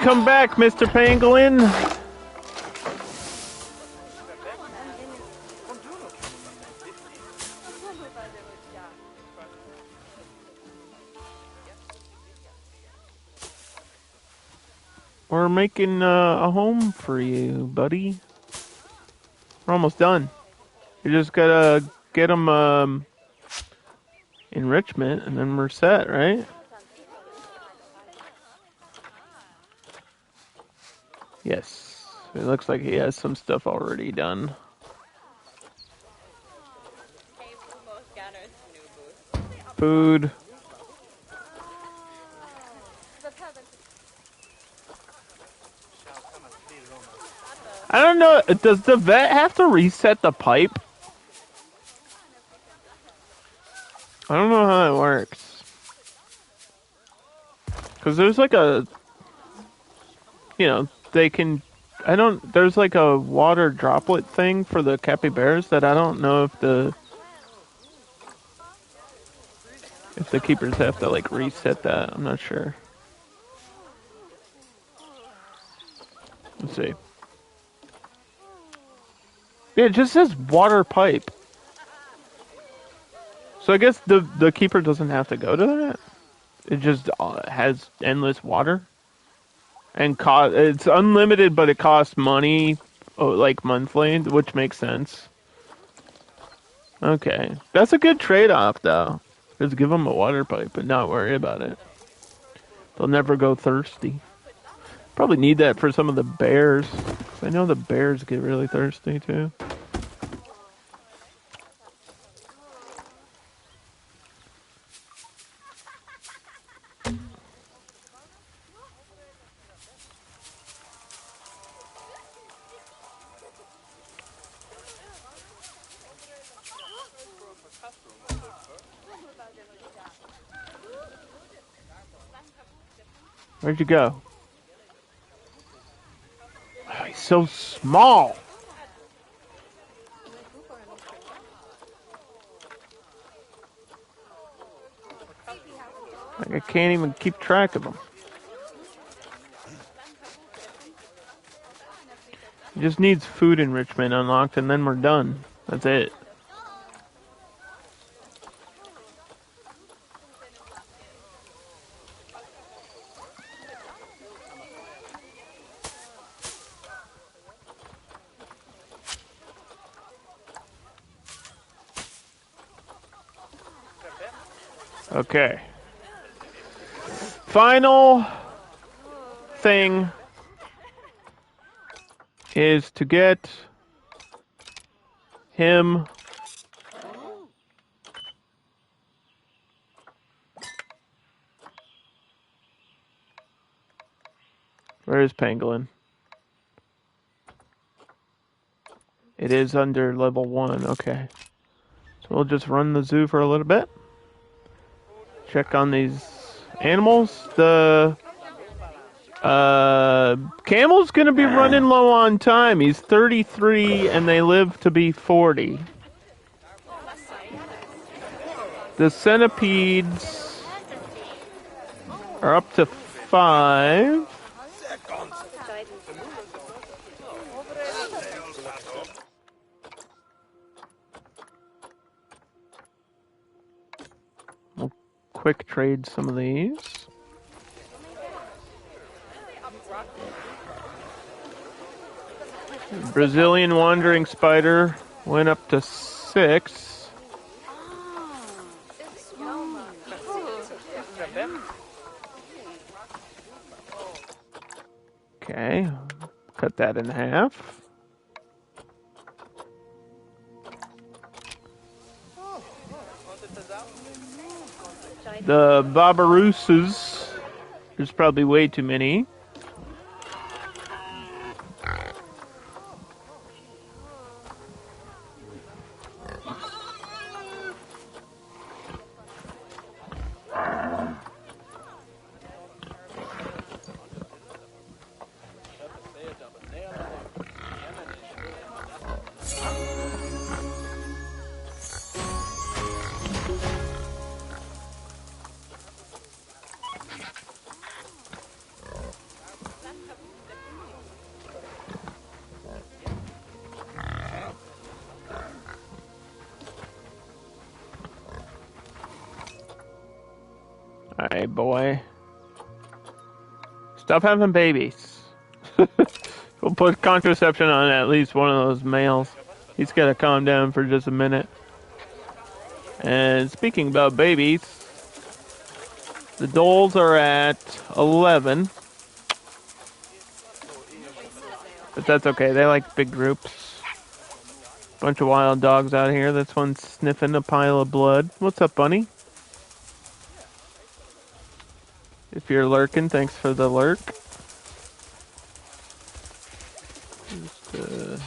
Come back, Mr. Pangolin. We're making a home for you, buddy. We're almost done. You just gotta get them enrichment, and then we're set, right? Yes. It looks like he has some stuff already done. Food. I don't know. Does the vet have to reset the pipe? I don't know how that works. Because there's like a... You know, they can... I don't... There's like a water droplet thing for the capybaras that I don't know if the... If the keepers have to like reset that. I'm not sure. Let's see. Yeah, it just says water pipe. So I guess the keeper doesn't have to go to that. It just has endless water, and it's unlimited, but it costs money, like monthly, which makes sense. Okay, that's a good trade-off, though. Just give them a water pipe and not worry about it. They'll never go thirsty. Probably need that for some of the bears. I know the bears get really thirsty too. Where'd you go? Oh, he's so small. Like I can't even keep track of him. He just needs food enrichment unlocked, and then we're done. That's it. Okay. Final thing is to get him Where is Pangolin? It is under level 1, okay. So we'll just run the zoo for a little bit. Check on these animals. The camel's gonna be running low on time. He's 33 and they live to be 40. The centipedes are up to 5. We'll quick trade some of these. Brazilian wandering spider went up to 6. Okay, cut that in half. The Barbarousas, there's probably way too many. Alright, boy. Stop having babies. We'll put contraception on at least one of those males. He's got to calm down for just a minute. And speaking about babies, the doles are at 11. But that's okay, they like big groups. Bunch of wild dogs out here. This one's sniffing a pile of blood. What's up, bunny? If you're lurking, thanks for the lurk. Just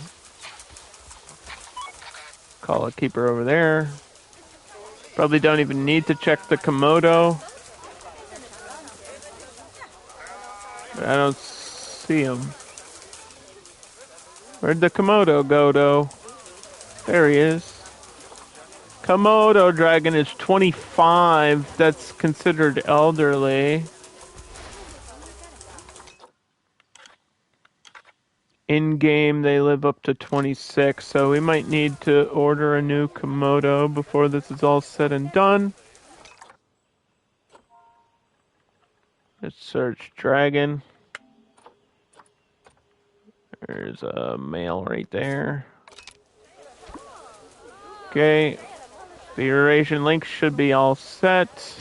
call a keeper over there. Probably don't even need to check the Komodo. But I don't see him. Where'd the Komodo go, though? There he is. Komodo dragon is 25. That's considered elderly. In-game, they live up to 26, so we might need to order a new Komodo before this is all said and done. Let's search dragon. There's a male right there. Okay, the Eurasian link should be all set.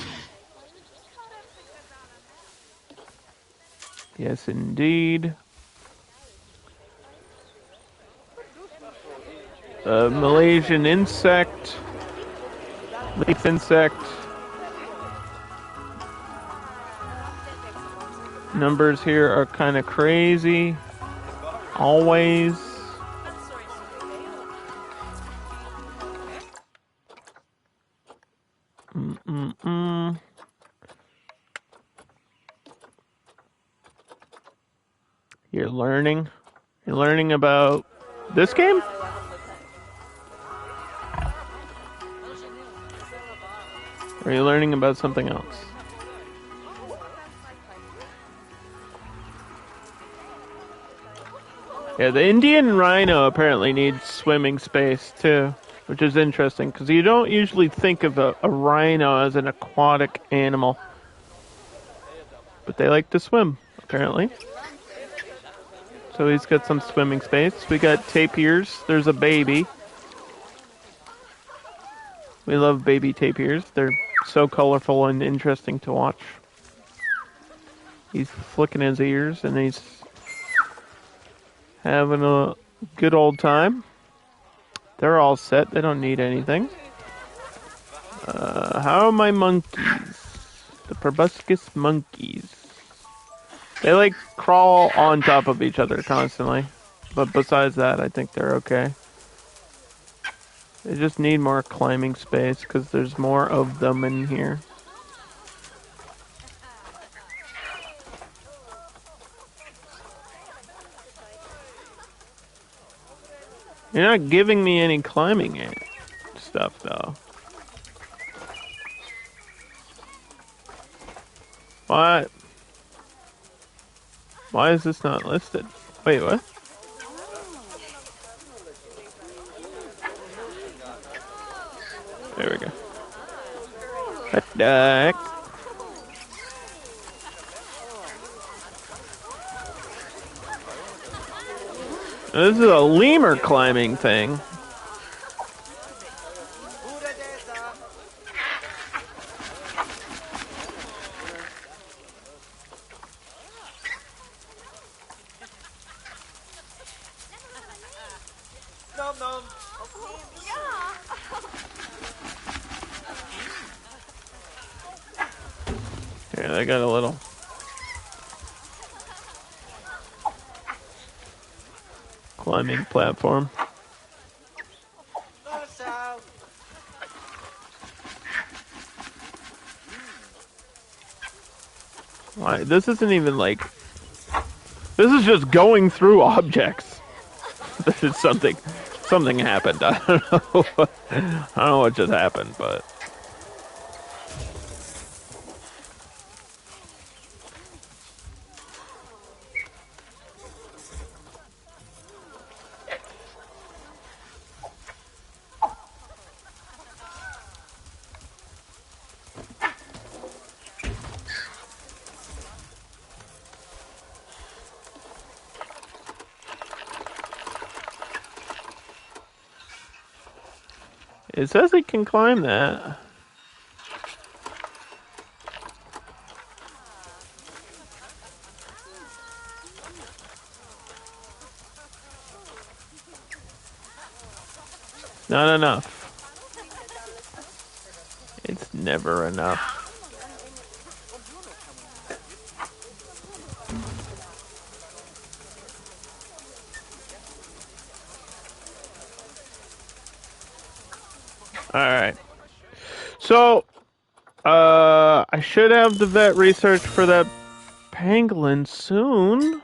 Yes, indeed. Malaysian insect, leaf insect. Numbers here are kind of crazy. Always. You're learning? You're learning about this game? Or are you learning about something else? Yeah, the Indian rhino apparently needs swimming space too, which is interesting because you don't usually think of a rhino as an aquatic animal. But they like to swim, apparently. So he's got some swimming space. We got tapirs. There's a baby. We love baby tapirs. They're so colorful and interesting to watch. He's flicking his ears and he's having a good old time. They're all set. They don't need anything. How are my monkeys? The proboscis monkeys. They like crawl on top of each other constantly. But besides that, I think they're okay. They just need more climbing space because there's more of them in here. You're not giving me any climbing stuff though. What? Why is this not listed? Wait, what? There we go. What the heck? This is a lemur climbing thing. Here, I got a little climbing platform. Why? This isn't even like... This is just going through objects. This is something happened. I don't know. I don't know what just happened, but... It says he can climb that. Not enough. It's never enough. Alright. So, I should have the vet research for that pangolin soon.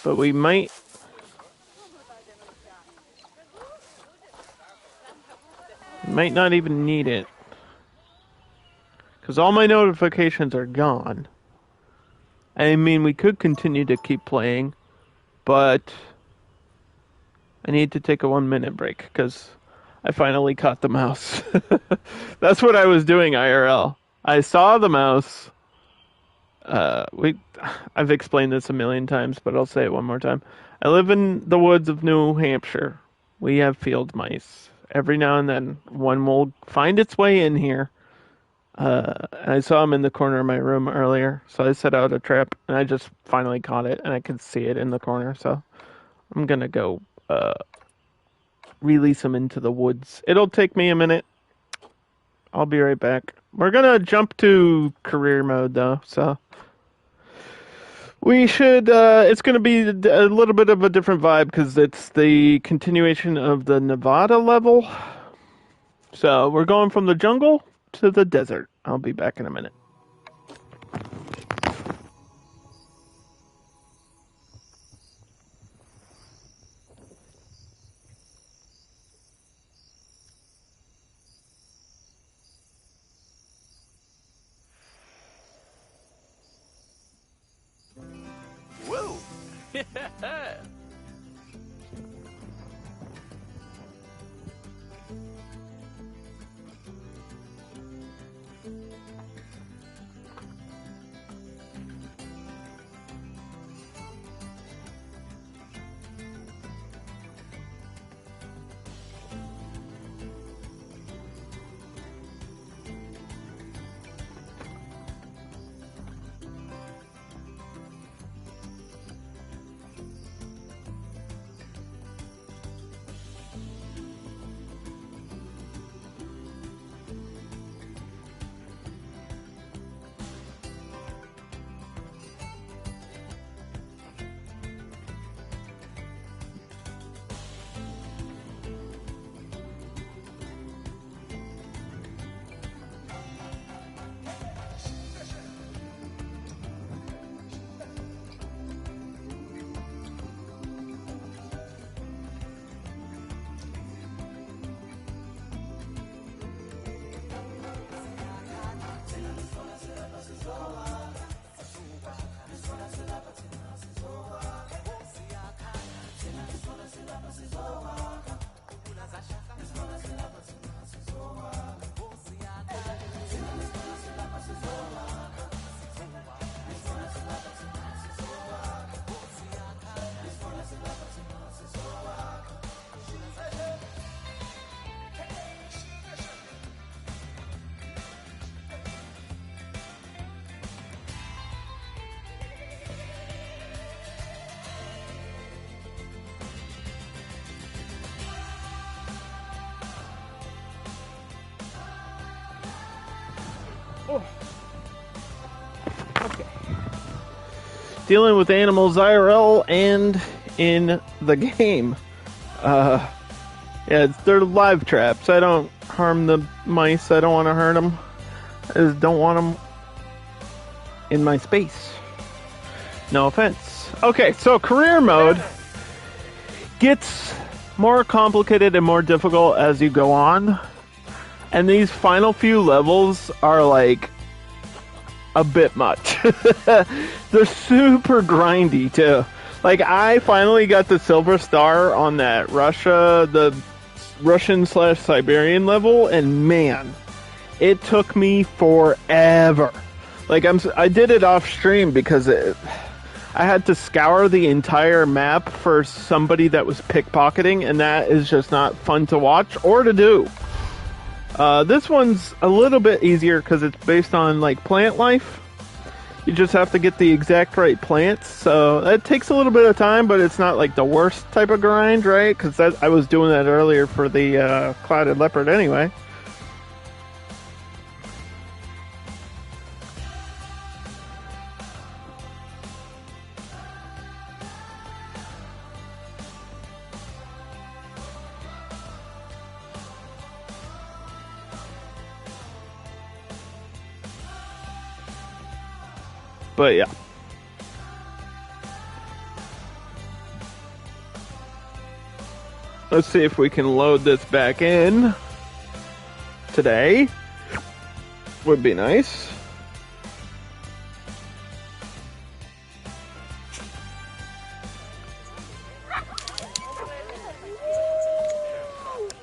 But we might not even need it. Because all my notifications are gone. I mean, we could continue to keep playing, but I need to take a 1-minute break because I finally caught the mouse. That's what I was doing IRL. I saw the mouse. I've explained this a million times, but I'll say it one more time. I live in the woods of New Hampshire. We have field mice. Every now and then, one will find its way in here. I saw him in the corner of my room earlier, so I set out a trap, and I just finally caught it, and I could see it in the corner, so I'm gonna go release him into the woods. It'll take me a minute. I'll be right back. We're gonna jump to career mode, though, so we should, it's gonna be a little bit of a different vibe, because it's the continuation of the Nevada level. So, we're going from the jungle to the desert. I'll be back in a minute. Whoa! Okay. Dealing with animals IRL and in the game. Yeah, they're live traps. I don't harm the mice. I don't want to hurt them. I just don't want them in my space. No offense. Okay, so career mode gets more complicated and more difficult as you go on. And these final few levels are like a bit much. They're super grindy too. Like, I finally got the silver star on that the Russian/Siberian level, and man, it took me forever. Like, I did it off stream because I had to scour the entire map for somebody that was pickpocketing, and that is just not fun to watch or to do. This one's a little bit easier because it's based on, like, plant life. You just have to get the exact right plants, so that takes a little bit of time, but it's not like the worst type of grind, right? Because I was doing that earlier for the clouded leopard anyway. But yeah. Let's see if we can load this back in today. Would be nice.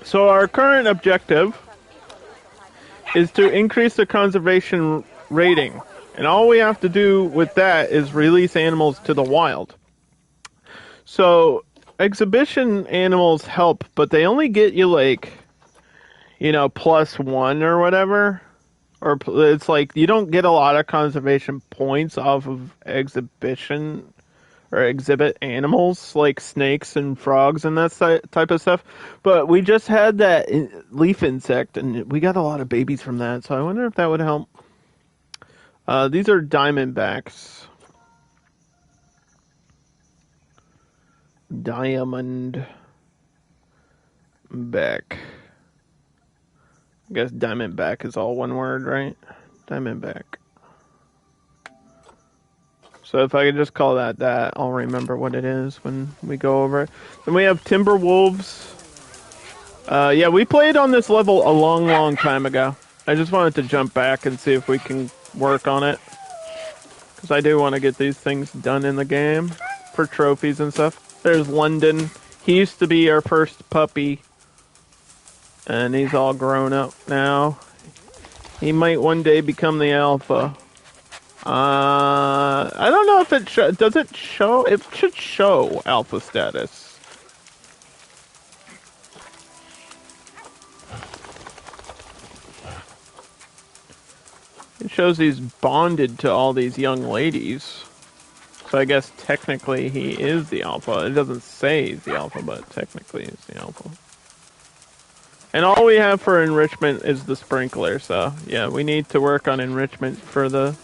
So our current objective is to increase the conservation rating. And all we have to do with that is release animals to the wild. So, exhibition animals help, but they only get you, like, +1 or whatever. Or it's like, you don't get a lot of conservation points off of exhibition or exhibit animals, like snakes and frogs and that type of stuff. But we just had that leaf insect, and we got a lot of babies from that, so I wonder if that would help. These are diamondbacks. Diamondback. I guess diamondback is all one word, right? Diamondback. So if I could just call that, I'll remember what it is when we go over it. Then we have timber wolves. Yeah, we played on this level a long time ago. I just wanted to jump back and see if we can work on it, because I do want to get these things done in the game for trophies and stuff. There's London. He used to be our first puppy, and he's all grown up now. He might one day become the alpha. I don't know if it does it show. It should show alpha status. It shows he's bonded to all these young ladies. So I guess technically he is the alpha. It doesn't say he's the alpha, but technically he's the alpha. And all we have for enrichment is the sprinkler, so yeah, we need to work on enrichment for the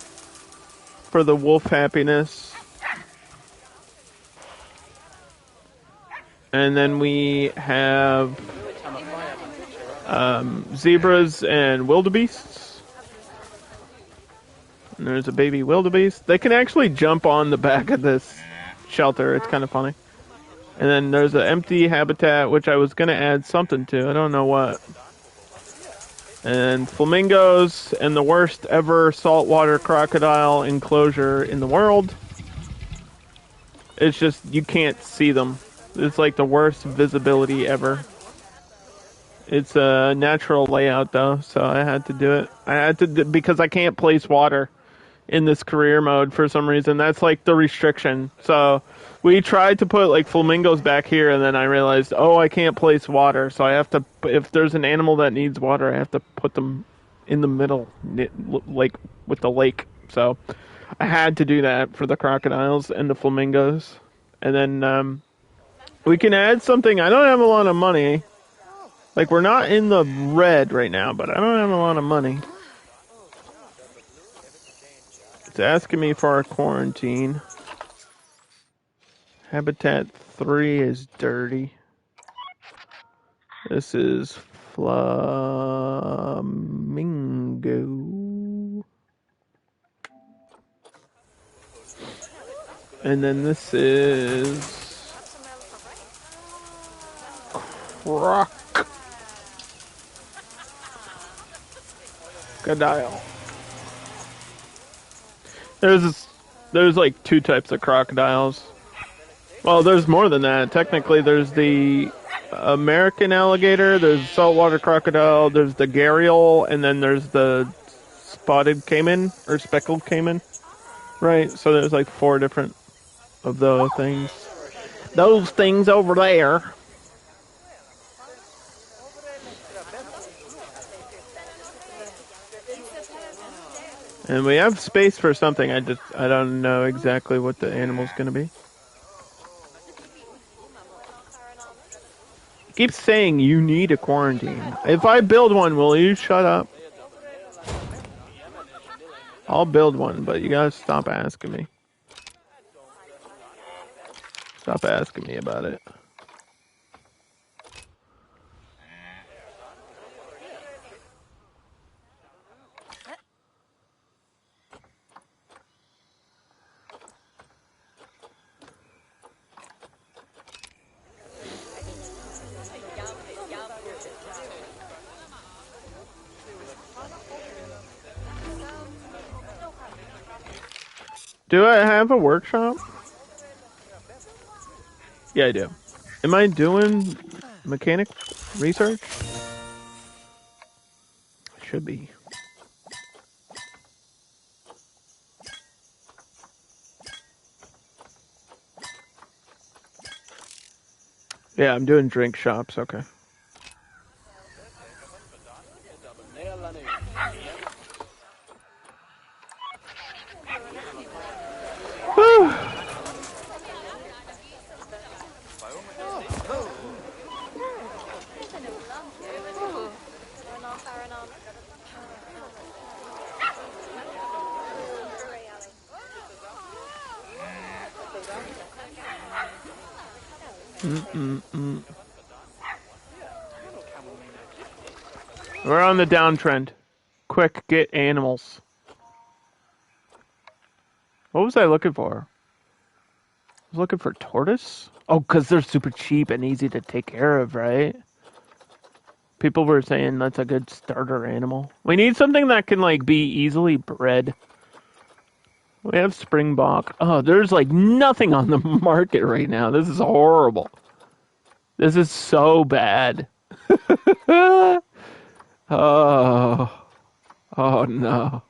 wolf happiness. And then we have zebras and wildebeests. And there's a baby wildebeest. They can actually jump on the back of this shelter. It's kind of funny. And then there's an empty habitat, which I was going to add something to. I don't know what. And flamingos and the worst ever saltwater crocodile enclosure in the world. It's just, you can't see them. It's like the worst visibility ever. It's a natural layout, though, so I had to do it. I had to because I can't place water in this career mode for some reason. That's like the restriction. So we tried to put like flamingos back here, and then I realized, oh, I can't place water. So I have to, if there's an animal that needs water, I have to put them in the middle, like with the lake. So I had to do that for the crocodiles and the flamingos. And then we can add something. I don't have a lot of money. Like, we're not in the red right now, but I don't have a lot of money. It's asking me for a quarantine. Habitat 3 is dirty. This is flamingo. And then this is crocodile. There's like 2 types of crocodiles. Well, there's more than that. Technically, there's the American alligator, there's saltwater crocodile, there's the gharial, and then there's the spotted caiman or speckled caiman. Right? So there's like 4 different of those things. Those things over there. And we have space for something. I don't know exactly what the animal's gonna be. It keeps saying you need a quarantine. If I build one, will you shut up? I'll build one, but you gotta stop asking me. Stop asking me about it. Do I have a workshop? Yeah, I do. Am I doing mechanic research? Should be. Yeah, I'm doing drink shops, okay. Whew. We're on the downtrend. Quick, get animals. What was I looking for? I was looking for tortoise? Oh, because they're super cheap and easy to take care of, right? People were saying that's a good starter animal. We need something that can, like, be easily bred. We have Springbok. Oh, there's, like, nothing on the market right now. This is horrible. This is so bad. Oh no.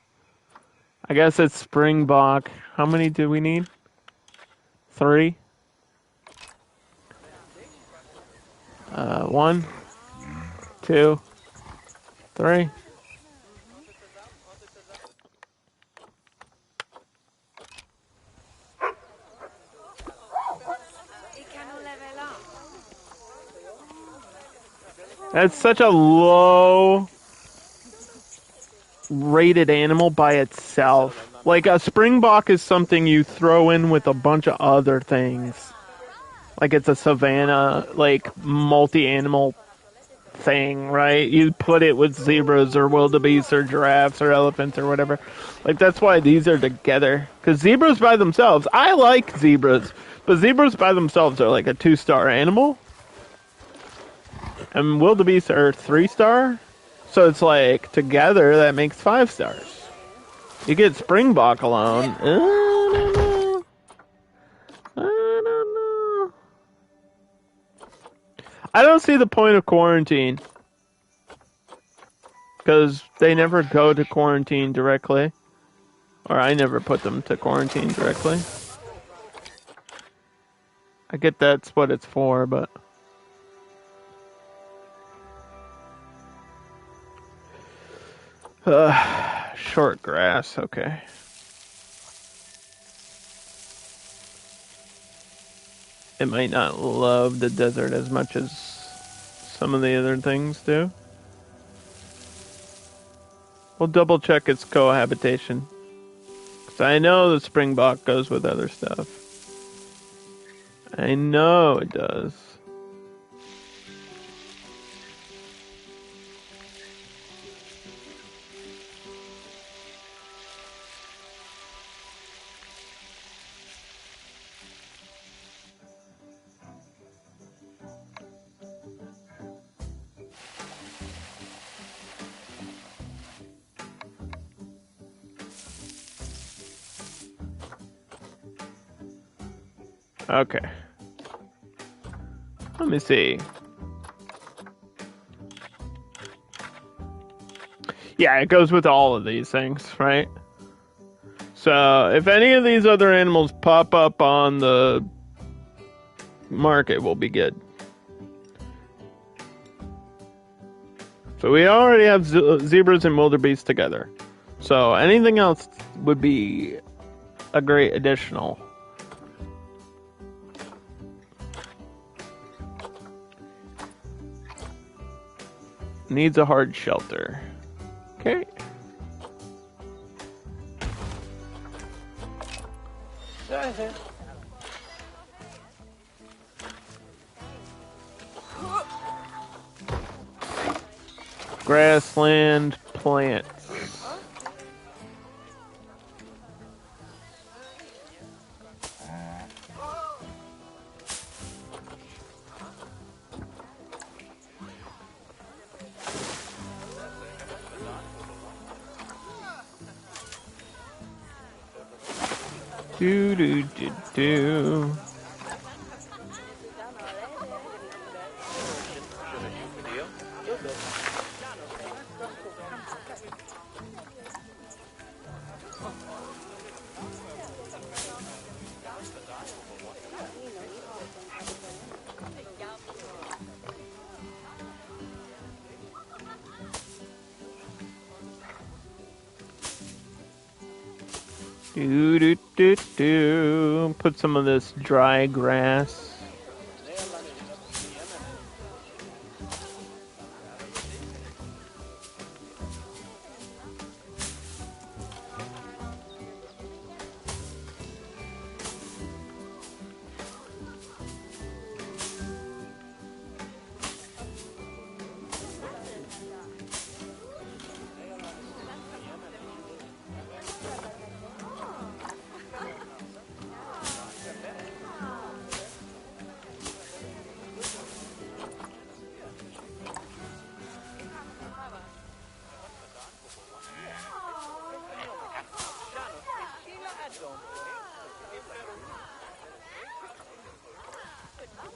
I guess it's Springbok. How many do we need? 3? 1, 2, 3. That's such a low rated animal by itself. Like a Springbok is something you throw in with a bunch of other things. Like it's a savanna, like multi-animal thing, right? You put it with zebras or wildebeest or giraffes or elephants or whatever. Like that's why these are together. Because zebras by themselves, I like zebras, but zebras by themselves are like a 2-star animal. And wildebeest are 3-star. So it's like together that makes 5 stars. You get Springbok alone. I don't know. I don't see the point of quarantine. Because they never go to quarantine directly. Or I never put them to quarantine directly. I get that's what it's for, but... short grass, okay. It might not love the desert as much as some of the other things do. We'll double check its cohabitation. So I know the springbok goes with other stuff. I know it does. Okay. Let me see. Yeah, it goes with all of these things, right? So if any of these other animals pop up on the market, we'll be good. So we already have zebras and wildebeest together. So anything else would be a great additional. Needs a hard shelter. Okay. Grassland plants. Do do do do. Do do do do. Put some of this dry grass.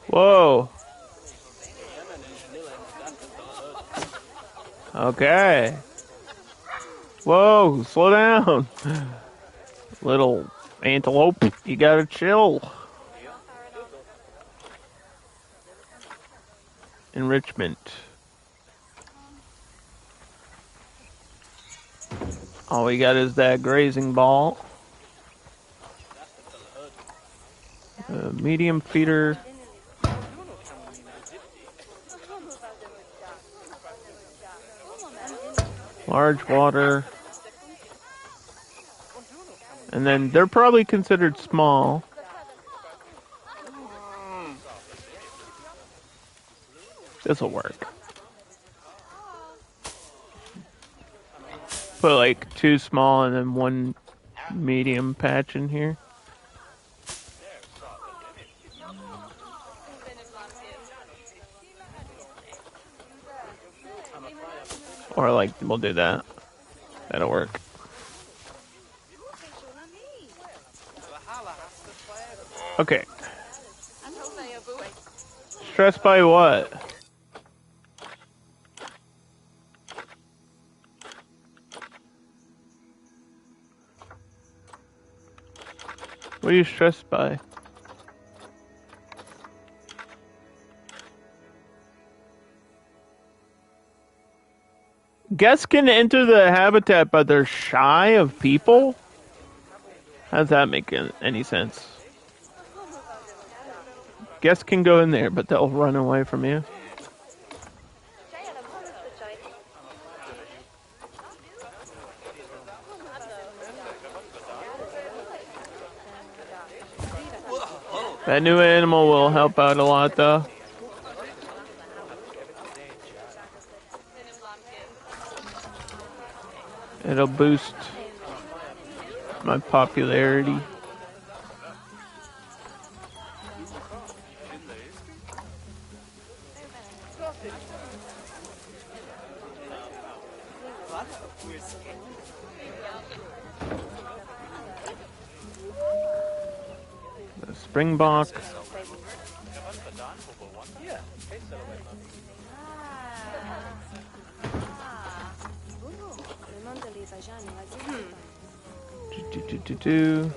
Whoa. Okay. Whoa, slow down. Little antelope, you gotta chill. Enrichment. All we got is that grazing ball. Medium feeder. Large water. And then they're probably considered small. This'll work. Put like 2 small and then 1 medium patch in here. Or like, we'll do that. That'll work. Okay. Stressed by what? What are you stressed by? Guests can enter the habitat, but they're shy of people? How does that make any sense? Guests can go in there, but they'll run away from you. That new animal will help out a lot, though. It'll boost my popularity. The Springbok. Do.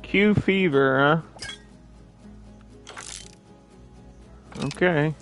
Q fever, huh? Okay.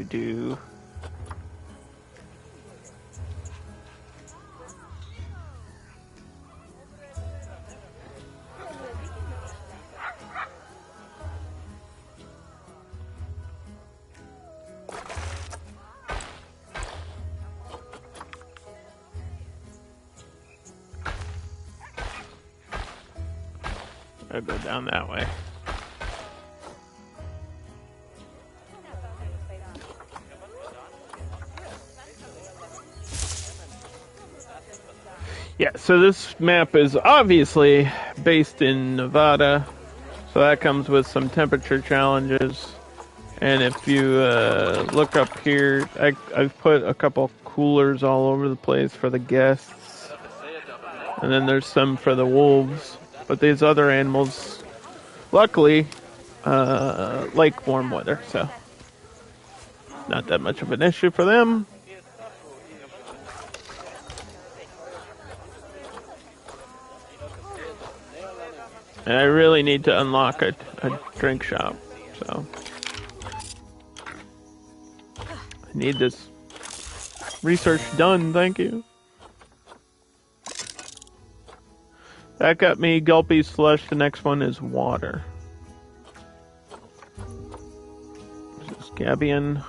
Do. I'll go down that way. Yeah, so this map is obviously based in Nevada, so that comes with some temperature challenges. And if you look up here, I've put a couple coolers all over the place for the guests, and then there's some for the wolves. But these other animals, luckily, like warm weather, so not that much of an issue for them. And I really need to unlock a drink shop, so I need this research done, thank you. That got me Gulpy Slush, the next one is water. This is Gabion.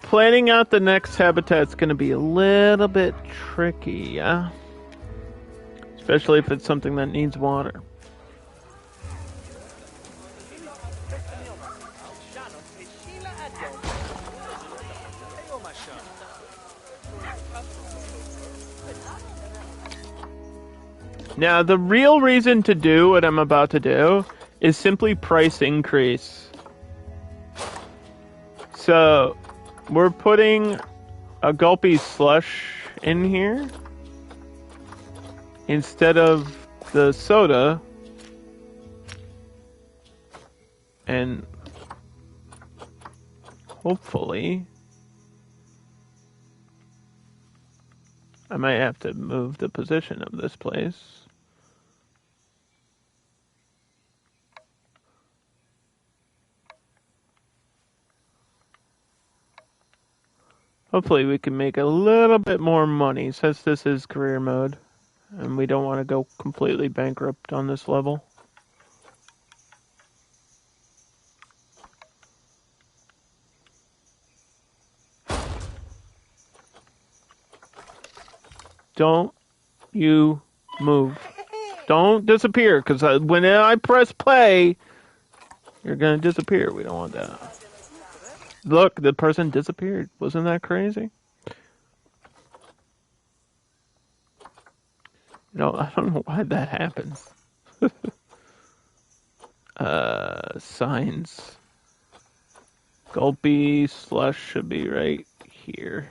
Planning out the next habitat's going to be a little bit tricky, yeah? Especially if it's something that needs water. Now, the real reason to do what I'm about to do is simply price increase. So, we're putting a gulpy slush in here instead of the soda, and hopefully I might have to move the position of this place. Hopefully we can make a little bit more money since this is career mode and we don't want to go completely bankrupt on this level. Don't you move. Don't disappear, because when I press play, you're going to disappear. We don't want that. Look, the person disappeared. Wasn't that crazy? I don't know why that happens. Signs. Gulpy slush should be right here.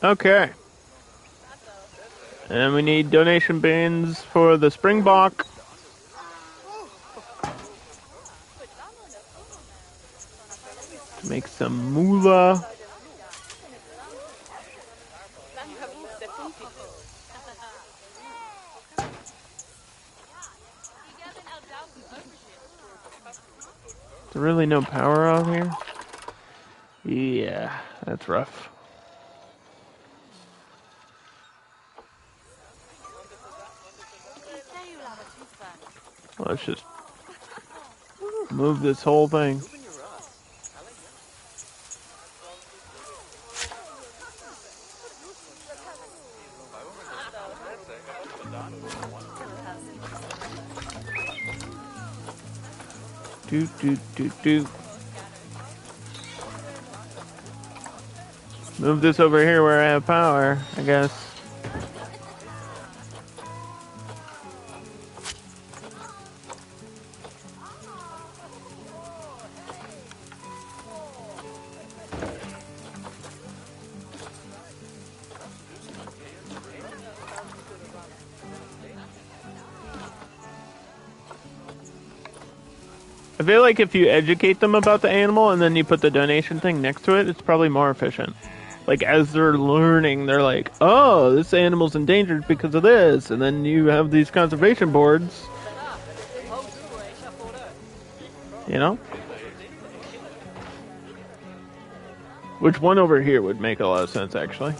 Okay. And we need donation bins for the Springbok. To make some moolah. Is there really no power out here? Yeah, that's rough. Let's just move this whole thing. Do. Move this over here where I have power, I guess. I feel like if you educate them about the animal and then you put the donation thing next to it, it's probably more efficient. Like, as they're learning, they're like, oh, this animal's endangered because of this. And then you have these conservation boards. You know? Which one over here would make a lot of sense, actually.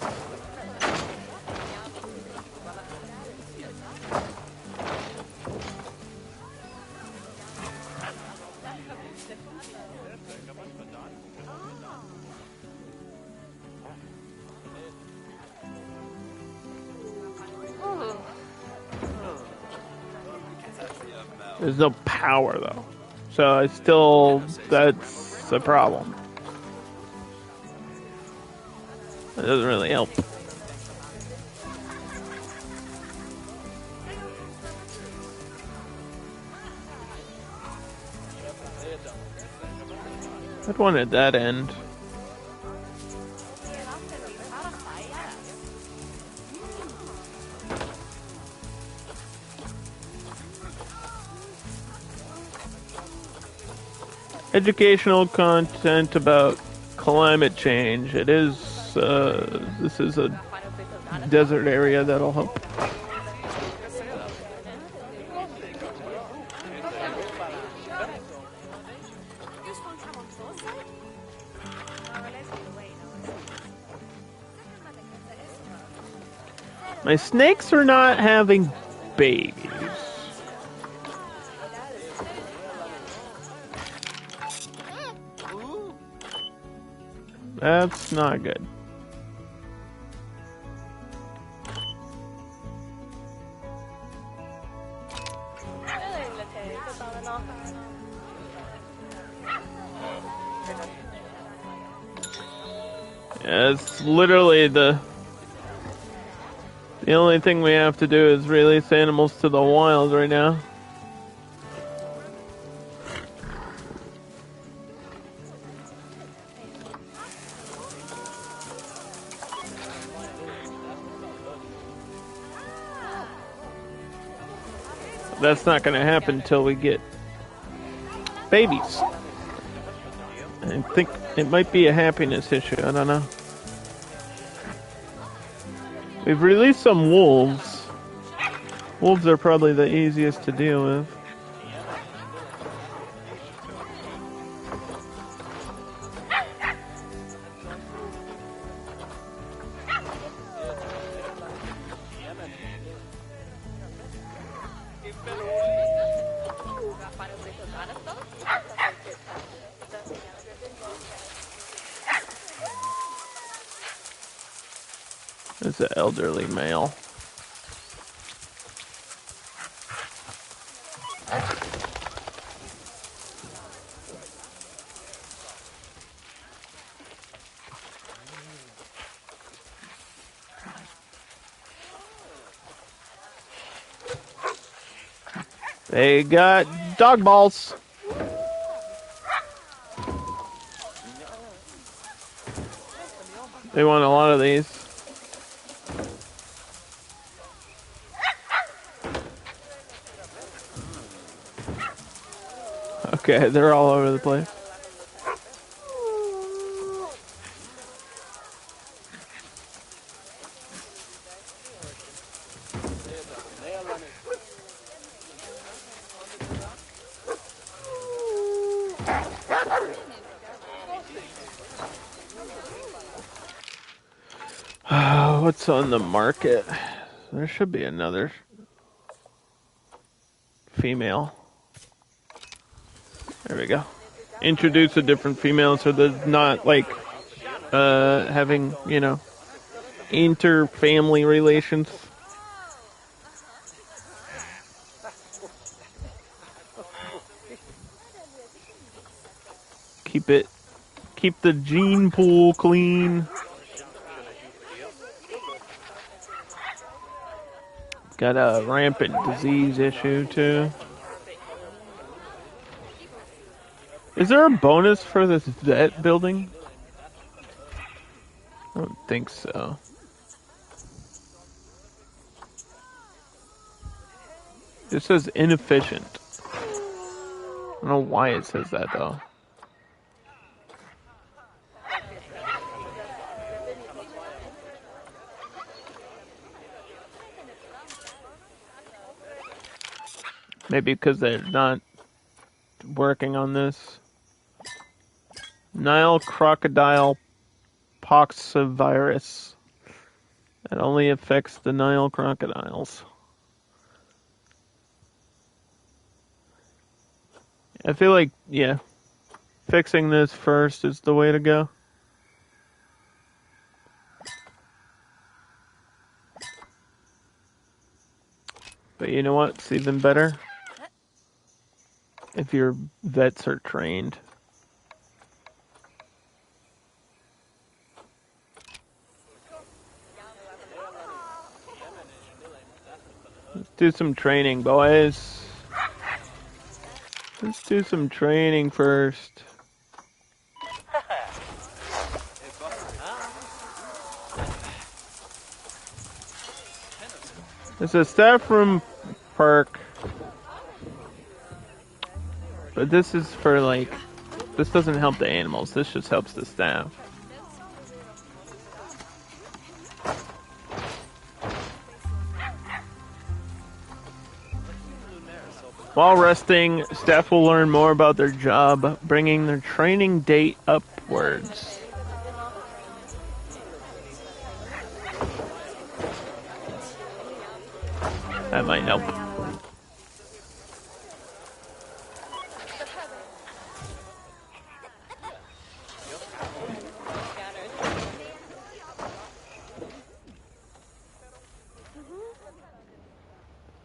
There's no power, though. So it's still, that's a problem. It doesn't really help. I'd want it at that end. Educational content about climate change. It is, this is a desert area that'll help. My snakes are not having babies. That's not good. Yeah, it's literally the only thing we have to do is release animals to the wild right now. That's not going to happen until we get babies. I think it might be a happiness issue. I don't know. We've released some wolves. Wolves are probably the easiest to deal with. It's an elderly male. They got dog balls. They want a lot of these. Okay, they're all over the place. What's on the market? There should be another female. There we go. Introduce a different female so they're not like having, you know, inter-family relations. Keep the gene pool clean. Got a rampant disease issue too. Is there a bonus for this vet building? I don't think so. It says inefficient. I don't know why it says that though. Maybe because they're not working on this. Nile crocodile poxvirus. That only affects the Nile crocodiles. I feel like, yeah, fixing this first is the way to go. But you know what? It's even better if your vets are trained. Let's do some training, boys. Let's do some training first. It's a staff room perk. But this is for like, this doesn't help the animals, this just helps the staff. While resting, staff will learn more about their job, bringing their training date upwards. I might help.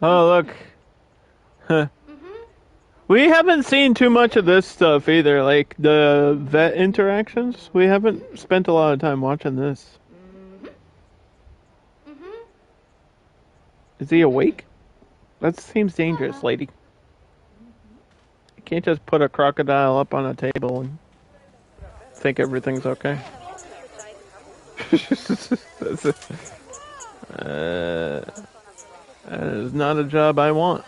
Oh, look. Huh. We haven't seen too much of this stuff either, like the vet interactions. We haven't spent a lot of time watching this. Is he awake? That seems dangerous, lady. You can't just put a crocodile up on a table and think everything's okay. That is not a job I want.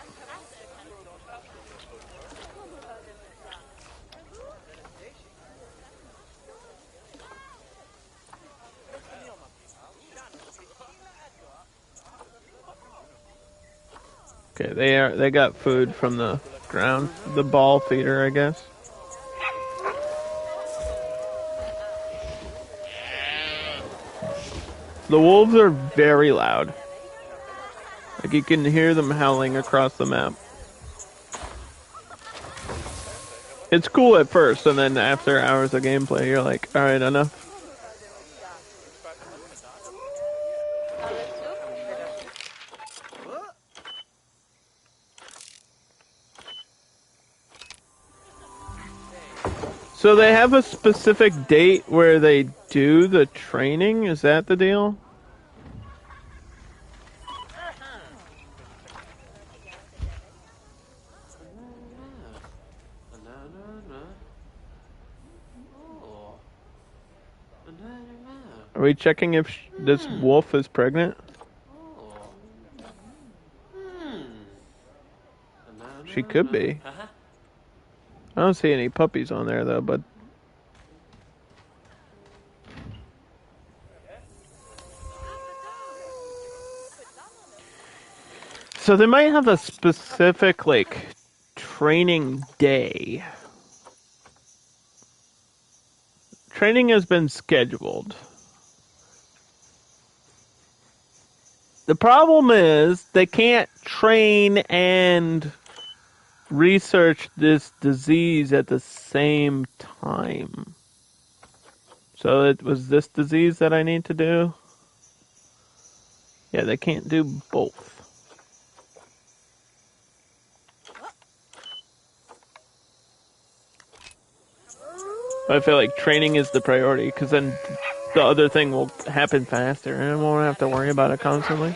Okay, they got food from the ground, the ball feeder, I guess. The wolves are very loud. Like you can hear them howling across the map. It's cool at first, and then after hours of gameplay, you're like, alright, enough. So they have a specific date where they do the training? Is that the deal? Are we checking if this wolf is pregnant? She could be. I don't see any puppies on there though, but... So they might have a specific, like, training day. Training has been scheduled. The problem is they can't train and research this disease at the same time. So it was this disease that I need to do? Yeah, they can't do both. I feel like training is the priority, because then the other thing will happen faster, and I won't have to worry about it constantly.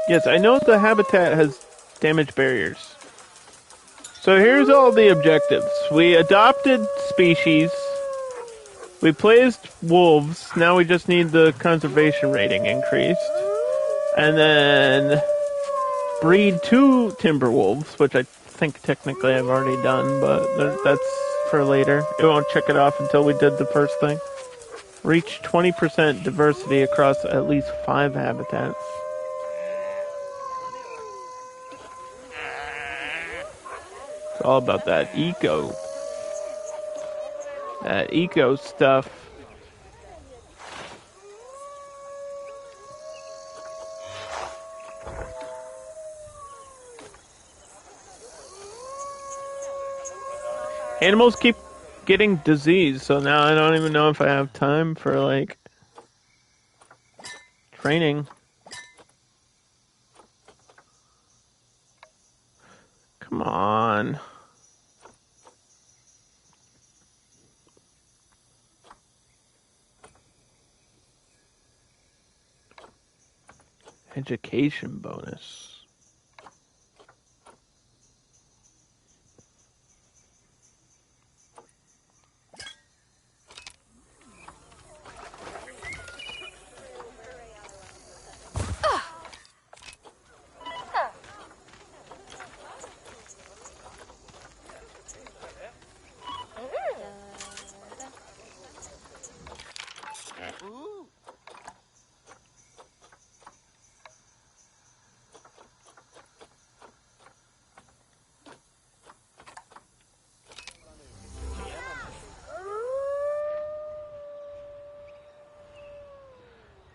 Yes, I know the habitat has damaged barriers. So here's all the objectives. We adopted species. We placed wolves. Now we just need the conservation rating increased. And then breed 2 timber wolves, which I think technically I've already done, but that's for later. It won't check it off until we did the first thing. Reach 20% diversity across at least 5 habitats. It's all about that eco. That eco stuff. Animals keep getting disease, so now I don't even know if I have time for, like, training. Come on. Education bonus.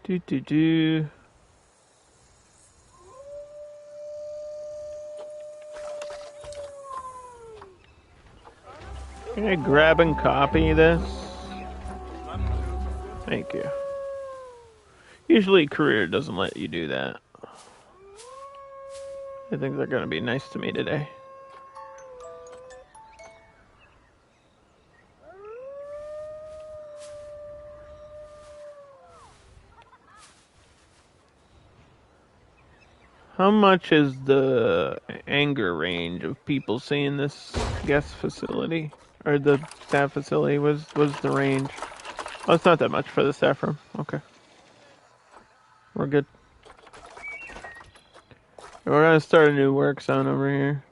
Do do do. Can I grab and copy this? Thank you. Usually career doesn't let you do that. I think they're gonna be nice to me today. How much is the anger range of people seeing this guest facility? Or the staff facility was the range? Oh, it's not that much for the staff room. Okay. We're good. We're gonna start a new work zone over here.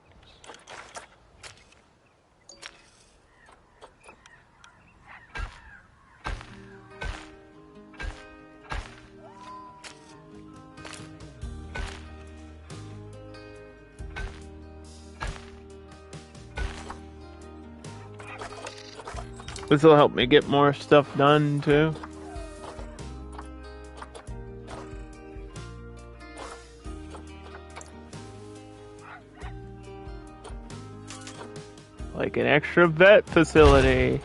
This will help me get more stuff done too. Like an extra vet facility.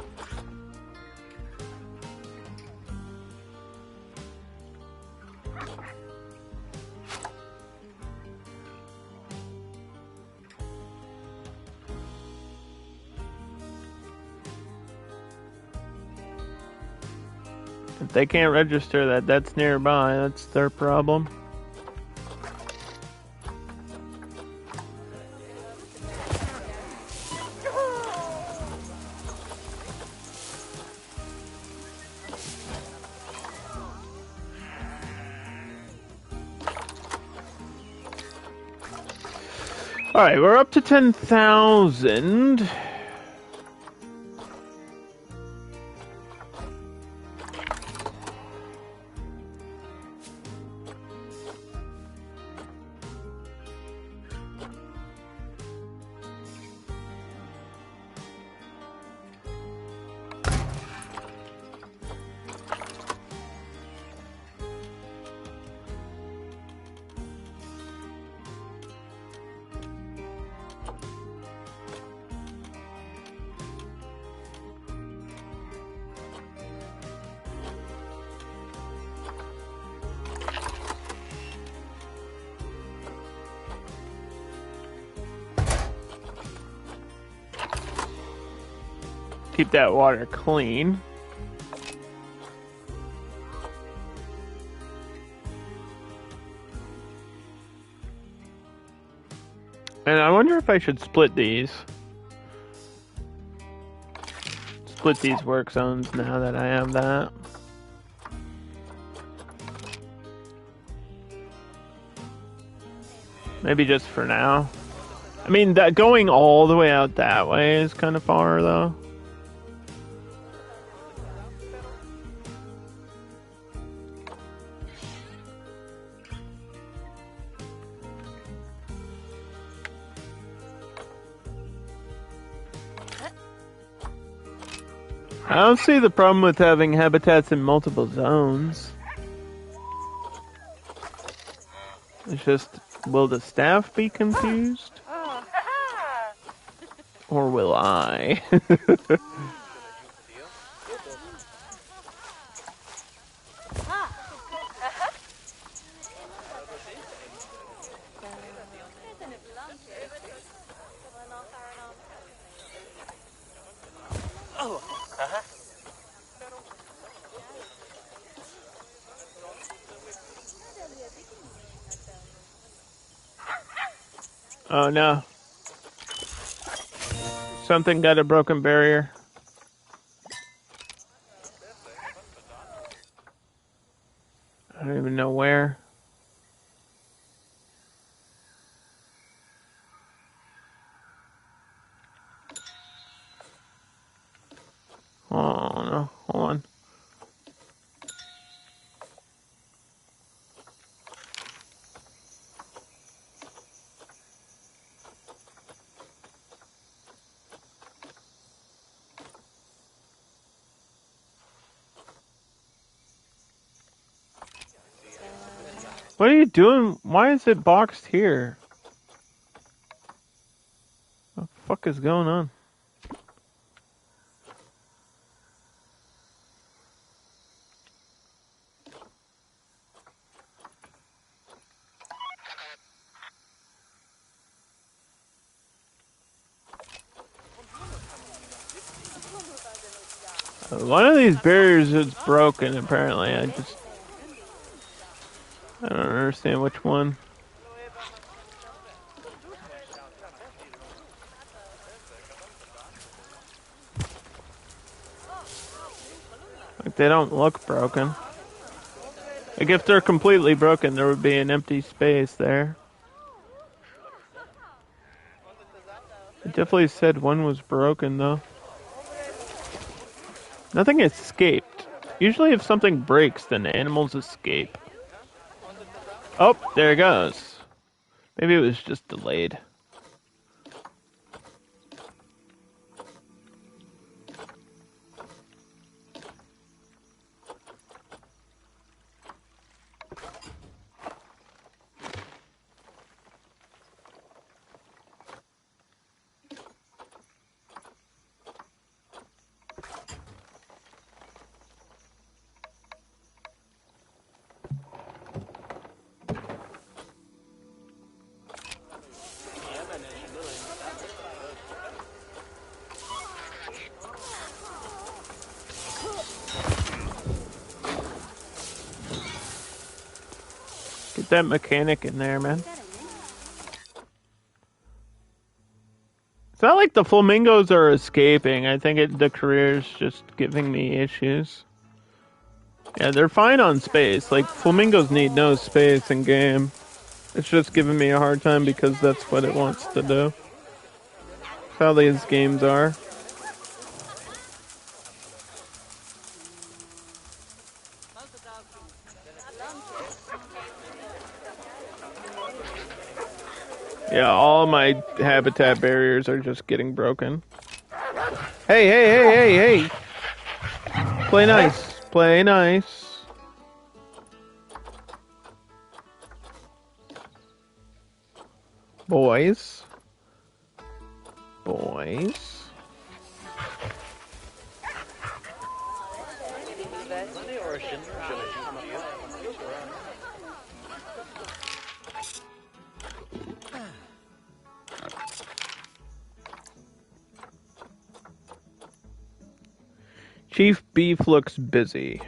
If they can't register that's nearby, that's their problem. Alright, we're up to 10,000. Keep that water clean. And I wonder if I should split these. Split these work zones now that I have that. Maybe just for now. I mean, that going all the way out that way is kind of far, though. I don't see the problem with having habitats in multiple zones. It's just, will the staff be confused? Or will I? Oh no. Something got a broken barrier. I don't even know where. Oh no, hold on. What are you doing? Why is it boxed here? What the fuck is going on? One of these barriers is broken, apparently. I don't understand which one. Like, they don't look broken. Like, if they're completely broken, there would be an empty space there. It definitely said one was broken, though. Nothing escaped. Usually if something breaks, then animals escape. Oh, there it goes. Maybe it was just delayed. Get that mechanic in there, man. It's not like the flamingos are escaping. I think the career's just giving me issues. Yeah, they're fine on space. Like, flamingos need no space in game. It's just giving me a hard time because that's what it wants to do. That's how these games are. Yeah, all my habitat barriers are just getting broken. Hey, hey, hey, hey, hey! Play nice. Play nice. Boys. Boys. Chief Beef looks busy.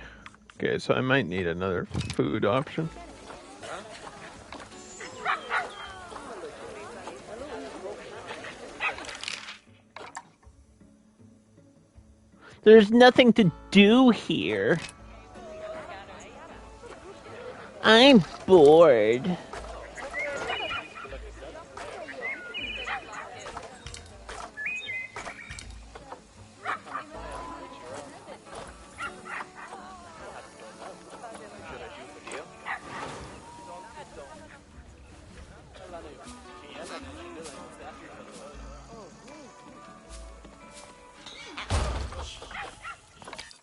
Okay, so I might need another food option. There's nothing to do here. I'm bored.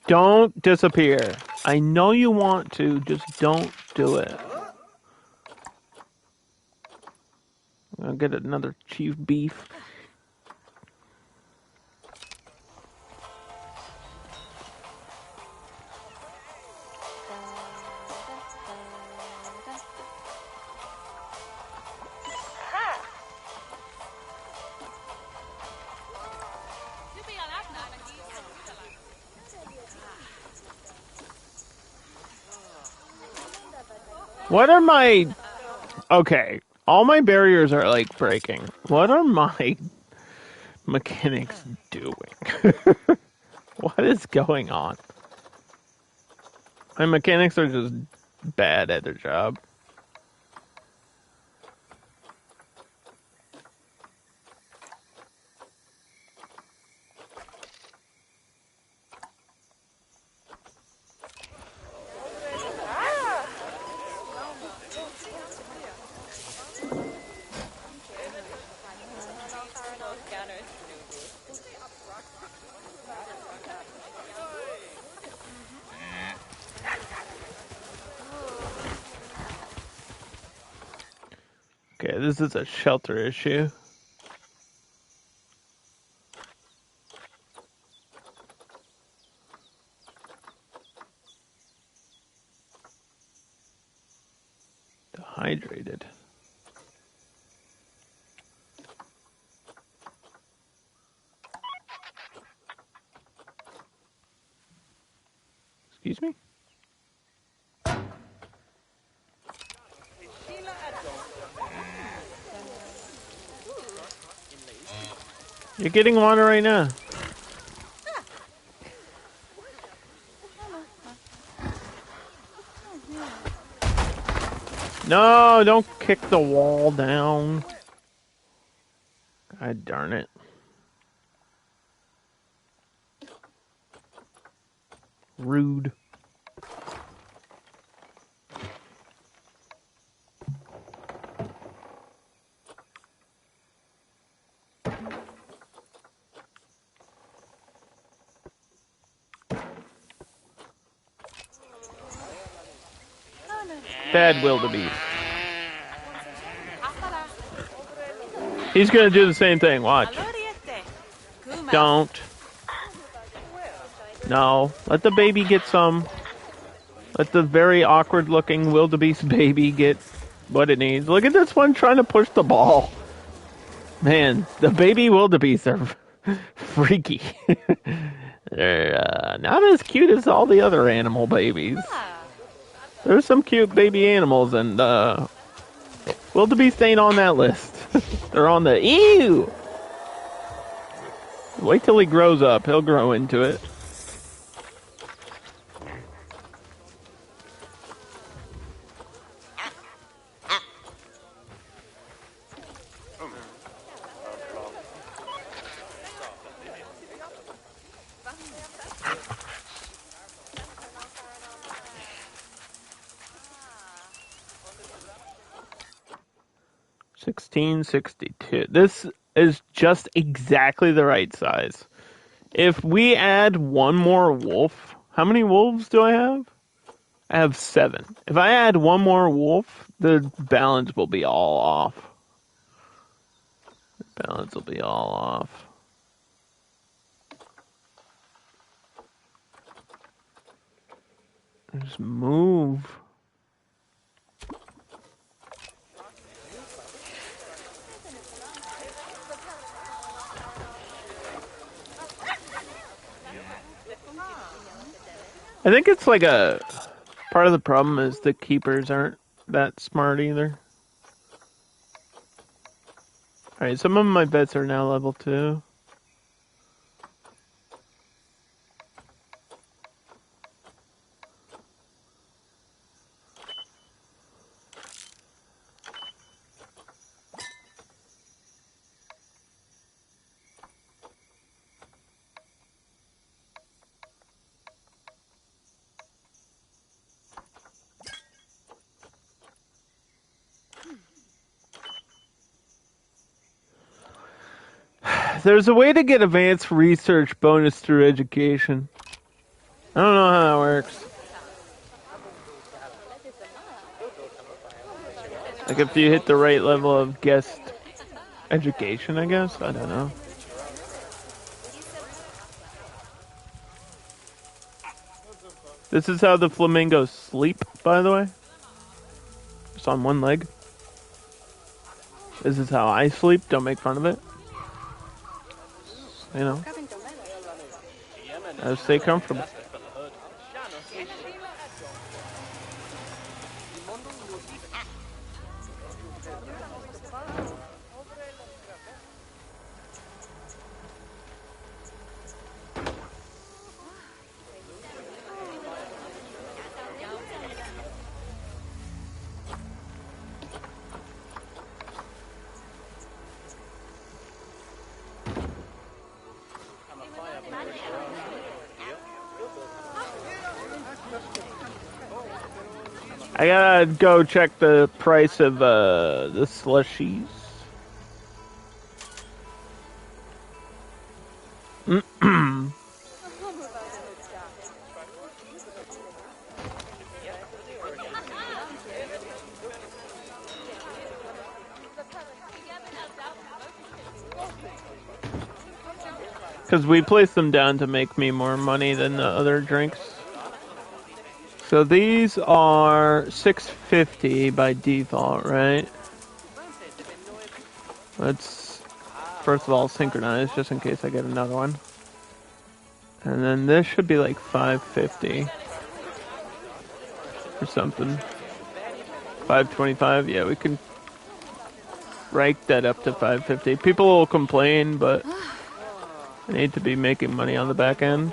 Don't disappear. I know you want to, just don't do it. I'll get another Chief Beef. What are my... Okay, all my barriers are, like, breaking. What are my mechanics doing? What is going on? My mechanics are just bad at their job. Okay, this is a shelter issue. Dehydrated. Excuse me? You're getting water right now. No, don't kick the wall down. God darn it. Rude. Bad wildebeest. He's gonna do the same thing, watch. Don't. No, let the baby get some. Let the very awkward looking wildebeest baby get what it needs. Look at this one trying to push the ball. Man, the baby wildebeest are freaky. They're not as cute as all the other animal babies. There's some cute baby animals, and wildebeest ain't on that list. They're on the ew. Wait till he grows up. He'll grow into it. $16.62. This is just exactly the right size. If we add one more wolf, how many wolves do I have? I have 7. If I add one more wolf, the balance will be all off. The balance will be all off. Just move. I think it's like a part of the problem is the keepers aren't that smart either. Alright, some of my vets are now level 2. There's a way to get advanced research bonus through education. I don't know how that works. Like if you hit the right level of guest education, I guess? I don't know. This is how the flamingos sleep, by the way. Just on one leg. This is how I sleep. Don't make fun of it. You know. Gotta stay comfortable. I gotta go check the price of the slushies. Because we placed them down to make me more money than the other drinks. So these are $6.50 by default, right? Let's first of all synchronize just in case I get another one. And then this should be like $5.50 or something. $5.25. Yeah, we can rank that up to $5.50. People will complain, but I need to be making money on the back end.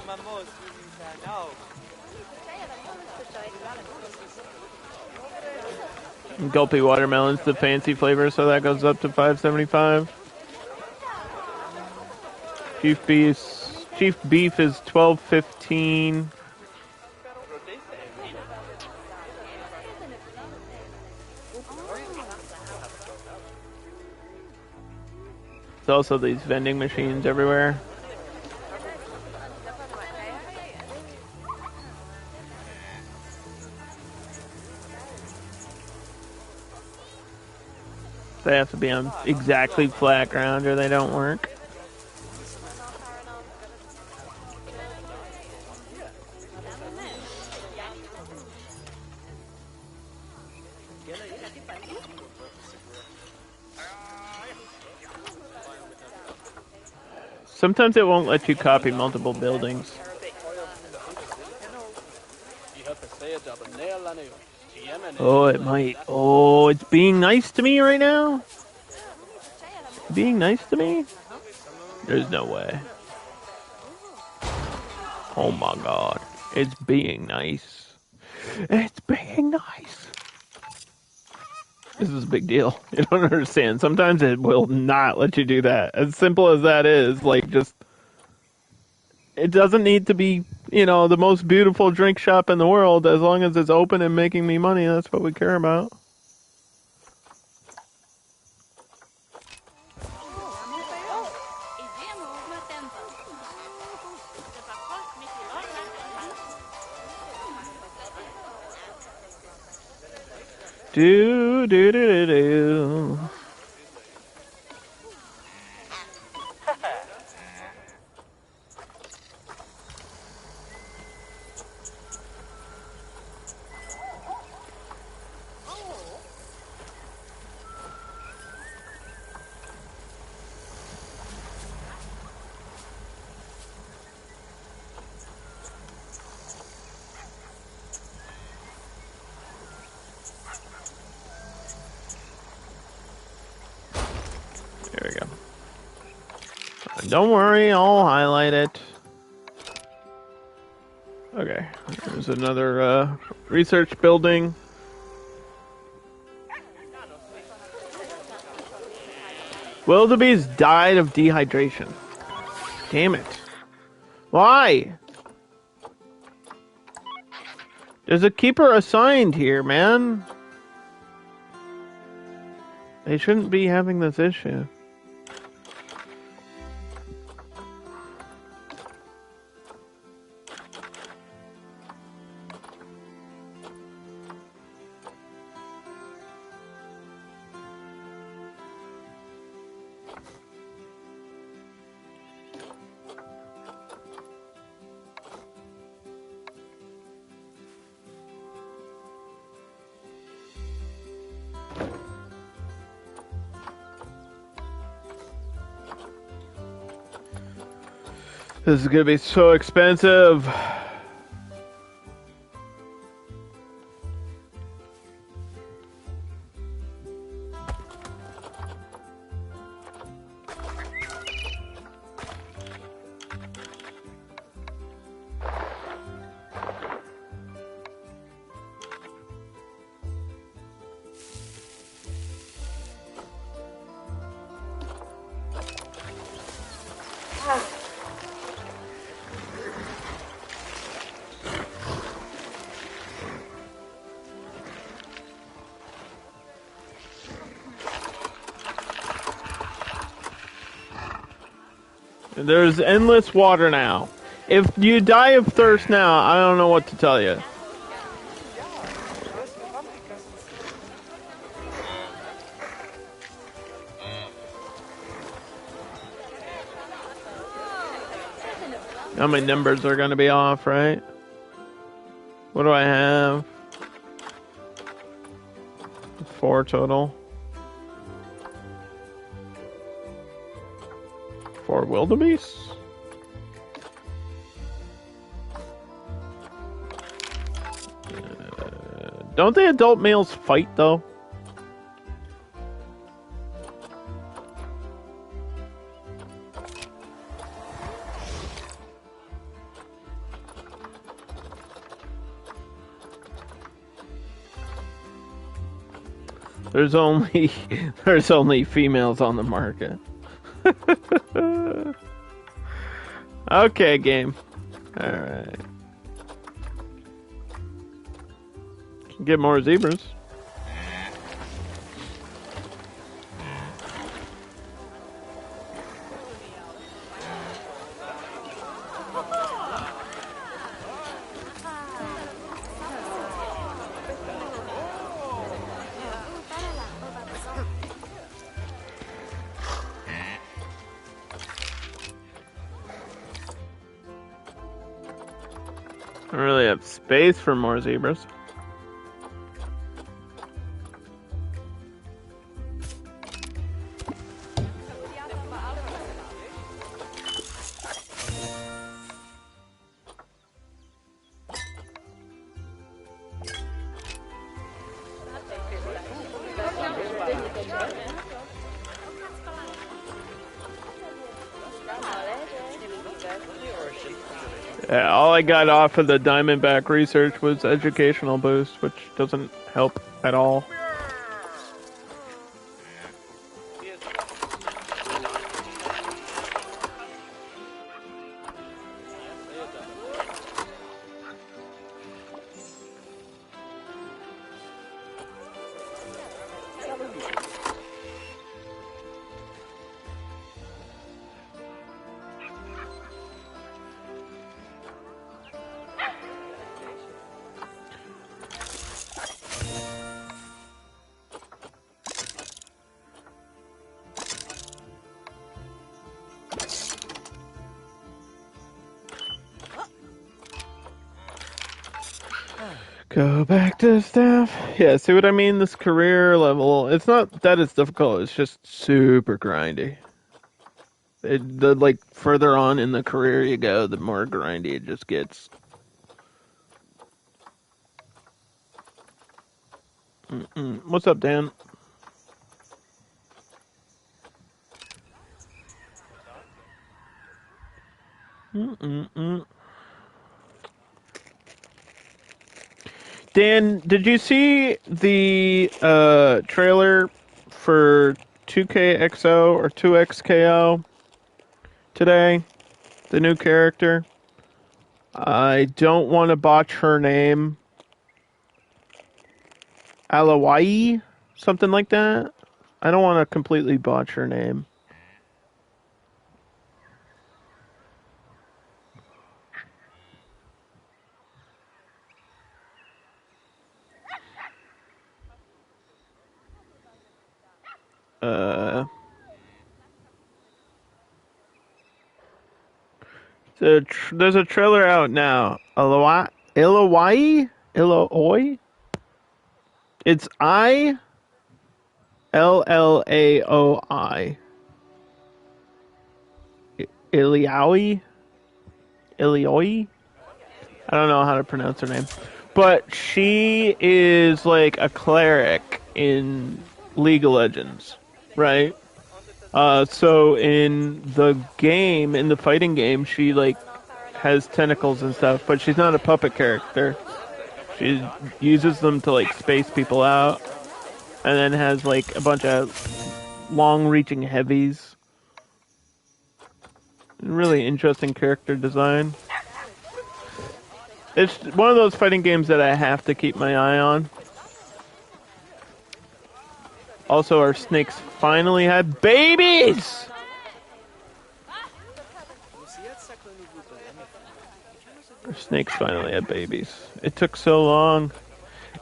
Gulpy watermelon's the fancy flavor, so that goes up to $5.75. Chief beef is $12.15. There's also these vending machines everywhere. They have to be on exactly flat ground or they don't work. Sometimes it won't let you copy multiple buildings. Oh, it might. Oh, it's being nice to me right now? Being nice to me? There's no way. Oh my god. It's being nice. It's being nice. This is a big deal. You don't understand. Sometimes it will not let you do that. As simple as that is, like, just... It doesn't need to be, you know, the most beautiful drink shop in the world. As long as it's open and making me money, that's what we care about. Do, do, do, do, do. There we go. Don't worry, I'll highlight it. Okay, there's another research building. Wildebeest died of dehydration. Damn it. Why? There's a keeper assigned here, man. They shouldn't be having this issue. This is gonna be so expensive. There's endless water now. If you die of thirst now, I don't know what to tell you. Now my numbers are gonna be off, right? What do I have? 4 total. 4 wildebeests? Don't the adult males fight, though? There's only females on the market. Okay, game. Alright. Get more zebras. I don't really have space for more zebras. Yeah, all I got off of the Diamondback research was educational boost, which doesn't help at all. Go back to staff. Yeah, see what I mean? This career level, it's not that it's difficult, it's just super grindy. The like further on in the career you go, the more grindy it just gets. What's up, Dan? Dan, did you see the trailer for 2KXO or 2XKO today? The new character? I don't want to botch her name. Alawai? Something like that? I don't want to completely botch her name. There's a trailer out now. Ilawai? Illoi? It's Illaoi. Iliaoi? Ilioi? I don't know how to pronounce her name. But she is like a cleric in League of Legends, right? So in the game, in the fighting game, she like has tentacles and stuff, but she's not a puppet character. She uses them to like space people out, and then has like a bunch of long-reaching heavies. Really interesting character design. It's one of those fighting games that I have to keep my eye on. Also, our snakes finally had babies! Our snakes finally had babies. It took so long.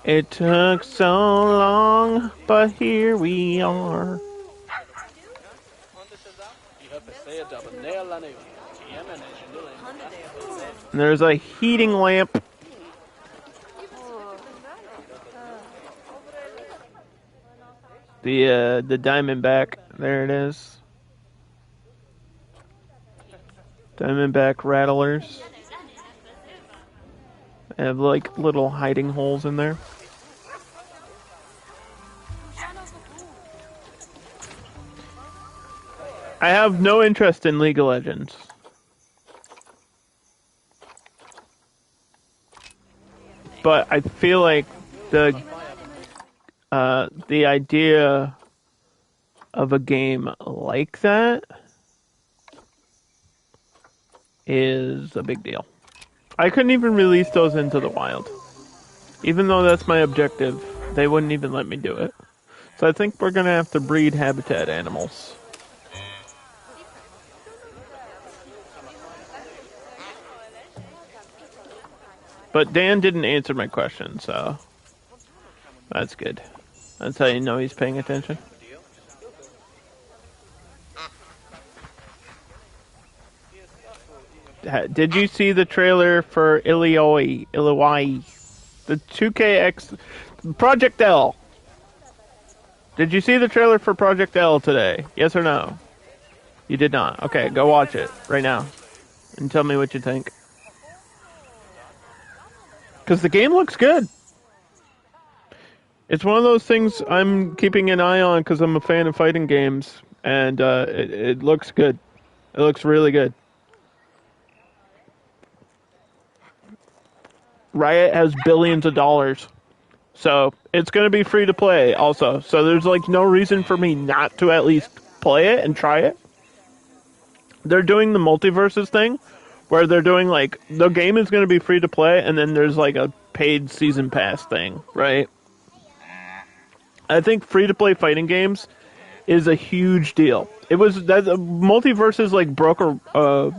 It took so long, but here we are. And there's a heating lamp. The Diamondback. There it is. Diamondback rattlers. They have like little hiding holes in there. I have no interest in League of Legends. But I feel like the idea of a game like that is a big deal. I couldn't even release those into the wild. Even though that's my objective, they wouldn't even let me do it. So I think we're going to have to breed habitat animals. But Dan didn't answer my question, so that's good. That's how you know he's paying attention. Did you see the trailer for Illinois? The 2KX Project L. Did you see the trailer for Project L today? Yes or no? You did not. Okay, go watch it right now and tell me what you think. Because the game looks good. It's one of those things I'm keeping an eye on because I'm a fan of fighting games, and it looks good. It looks really good. Riot has billions of dollars, so it's going to be free to play also. So there's like no reason for me not to at least play it and try it. They're doing the multiverses thing, where they're doing like the game is going to be free to play, and then there's like a paid season pass thing, right? I think free to play fighting games is a huge deal. It was that multiverses like broke a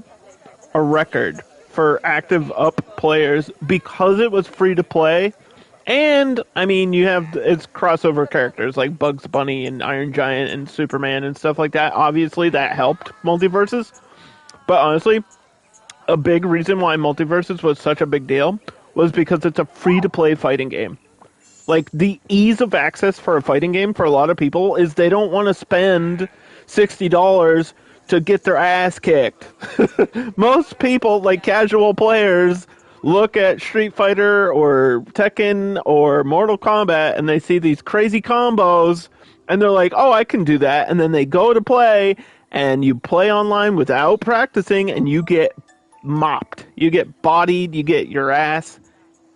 record for active up players because it was free to play. And I mean, you have it's crossover characters like Bugs Bunny and Iron Giant and Superman and stuff like that. Obviously, that helped multiverses. But honestly, a big reason why multiverses was such a big deal was because it's a free to play fighting game. Like, the ease of access for a fighting game for a lot of people is they don't want to spend $60 to get their ass kicked. Most people, like casual players, look at Street Fighter or Tekken or Mortal Kombat and they see these crazy combos and they're like, oh, I can do that. And then they go to play and you play online without practicing and you get mopped. You get bodied, you get your ass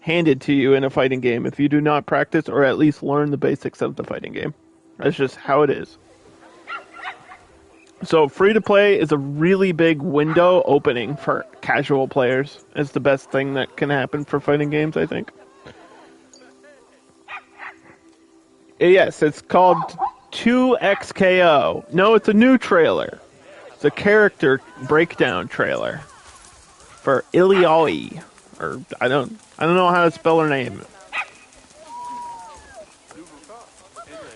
handed to you in a fighting game if you do not practice or at least learn the basics of the fighting game. That's just how it is. So free to play is a really big window opening for casual players. It's the best thing that can happen for fighting games, I think. Yes, it's called 2XKO. No, it's a new trailer. It's a character breakdown trailer for Illinois. Or I don't know how to spell her name.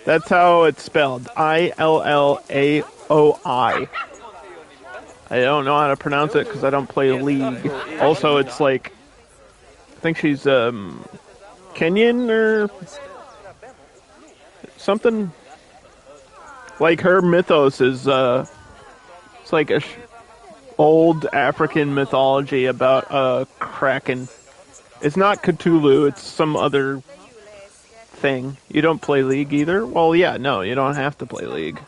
That's how it's spelled. Illaoi. I don't know how to pronounce it because I don't play League. Also, it's like I think she's Kenyan or something. Like her mythos is it's like a old African mythology about a kraken. It's not Cthulhu, it's some other thing. You don't play League either? Well, yeah, no, you don't have to play League.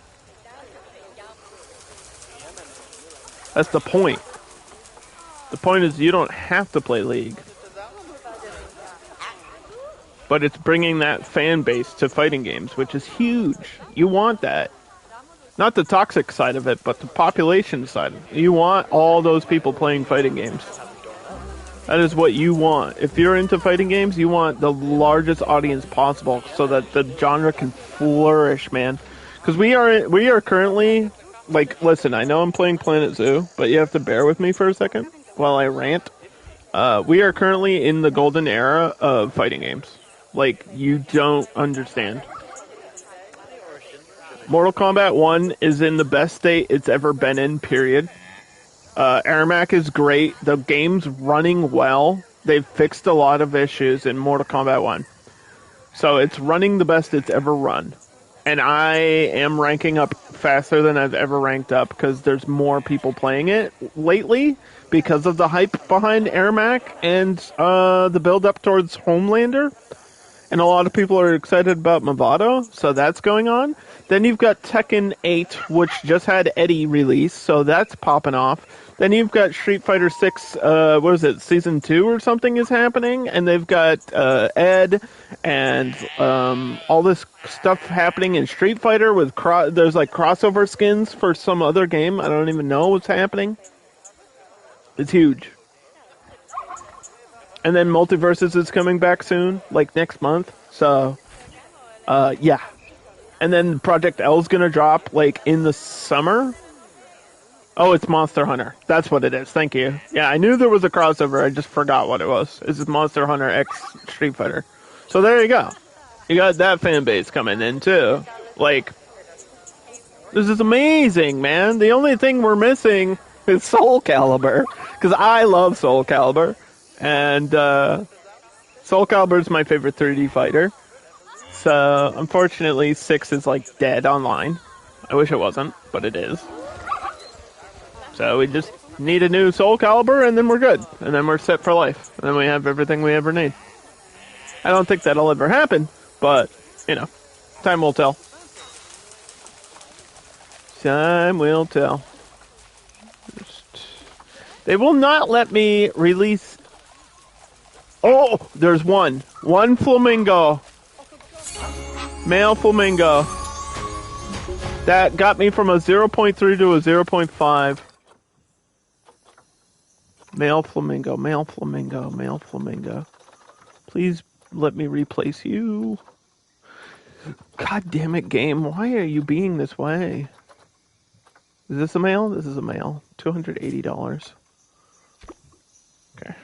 That's the point. The point is you don't have to play League. But it's bringing that fan base to fighting games, which is huge. You want that. Not the toxic side of it, but the population side. You want all those people playing fighting games. That is what you want. If you're into fighting games, you want the largest audience possible so that the genre can flourish, man. Because we are currently, like, listen, I know I'm playing Planet Zoo, but you have to bear with me for a second while I rant. We are currently in the golden era of fighting games. Like, you don't understand. Mortal Kombat 1 is in the best state it's ever been in, period. Ermac is great. The game's running well. They've fixed a lot of issues in Mortal Kombat 1. So it's running the best it's ever run. And I am ranking up faster than I've ever ranked up because there's more people playing it lately because of the hype behind Ermac and the build up towards Homelander. And a lot of people are excited about Movado, so that's going on. Then you've got Tekken 8, which just had Eddie release, so that's popping off. Then you've got Street Fighter 6, what is it, Season 2 or something is happening, and they've got Ed and all this stuff happening in Street Fighter with there's like crossover skins for some other game. I don't even know what's happening. It's huge. And then Multiverses is coming back soon, like next month. So, yeah. And then Project L's gonna drop, like, in the summer. Oh, it's Monster Hunter. That's what it is. Thank you. Yeah, I knew there was a crossover. I just forgot what it was. It's Monster Hunter X Street Fighter. So there you go. You got that fan base coming in, too. Like, this is amazing, man. The only thing we're missing is Soul Calibur. Because I love Soul Calibur. And Soul Calibur is my favorite 3D fighter. So, unfortunately, 6 is, like, dead online. I wish it wasn't, but it is. So, we just need a new Soul Calibur, and then we're good. And then we're set for life. And then we have everything we ever need. I don't think that'll ever happen, but, you know, time will tell. Time will tell. They will not let me release... Oh, there's one. One flamingo. Male flamingo. That got me from a 0.3 to a 0.5. Male flamingo, male flamingo, male flamingo. Please let me replace you. God damn it, game. Why are you being this way? Is this a male? This is a male. $280. Okay.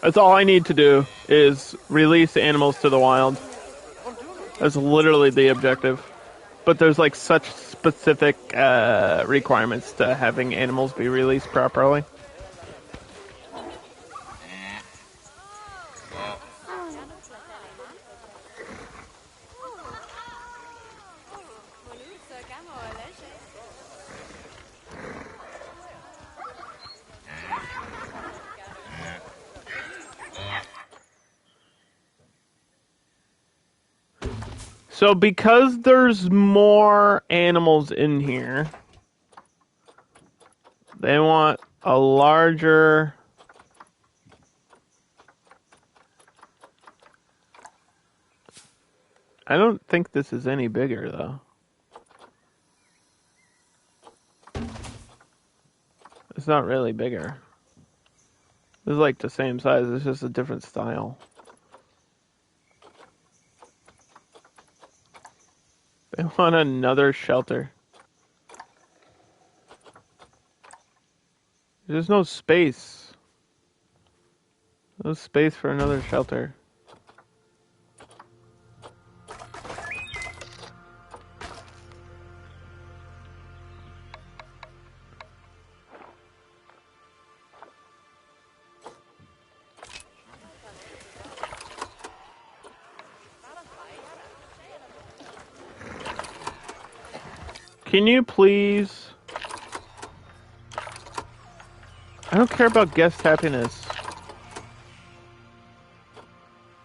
That's all I need to do is release animals to the wild. That's literally the objective. But there's like such specific requirements to having animals be released properly. So because there's more animals in here, they want a larger... I don't think this is any bigger, though. It's not really bigger. It's like the same size, it's just a different style. They want another shelter. There's no space. No space for another shelter. Can you please... I don't care about guest happiness.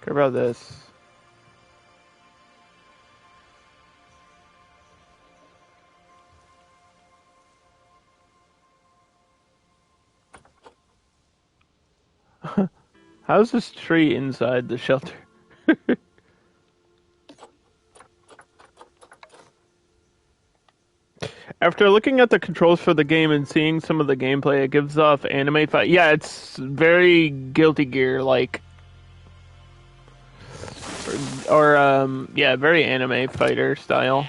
I care about this. How's this tree inside the shelter? After looking at the controls for the game and seeing some of the gameplay, it gives off anime fight. Yeah, it's very Guilty Gear like, or yeah, very anime fighter style.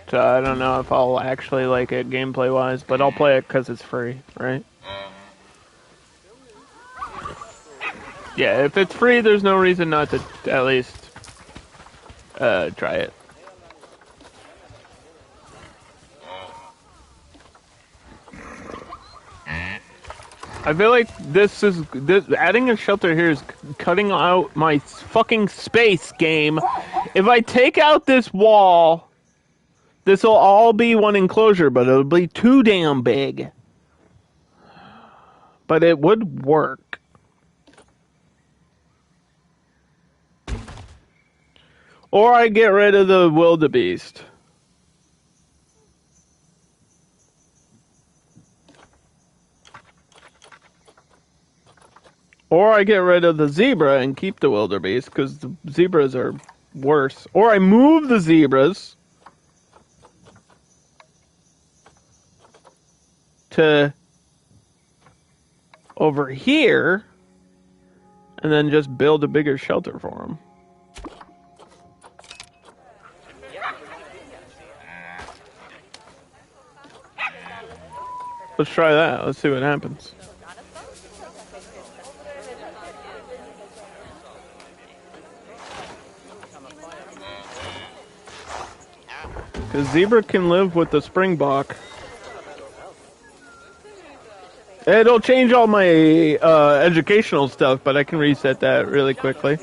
So I don't know if I'll actually like it gameplay wise, but I'll play it because it's free, right? Yeah, if it's free, there's no reason not to at least try it. I feel like this adding a shelter here is cutting out my fucking space game. If I take out this wall, this will all be one enclosure, but it'll be too damn big. But it would work. Or I get rid of the wildebeest. Or I get rid of the zebra and keep the wildebeest, because the zebras are worse. Or I move the zebras to over here, and then just build a bigger shelter for them. Let's try that. Let's see what happens. Because zebra can live with the springbok. It'll change all my educational stuff, but I can reset that really quickly.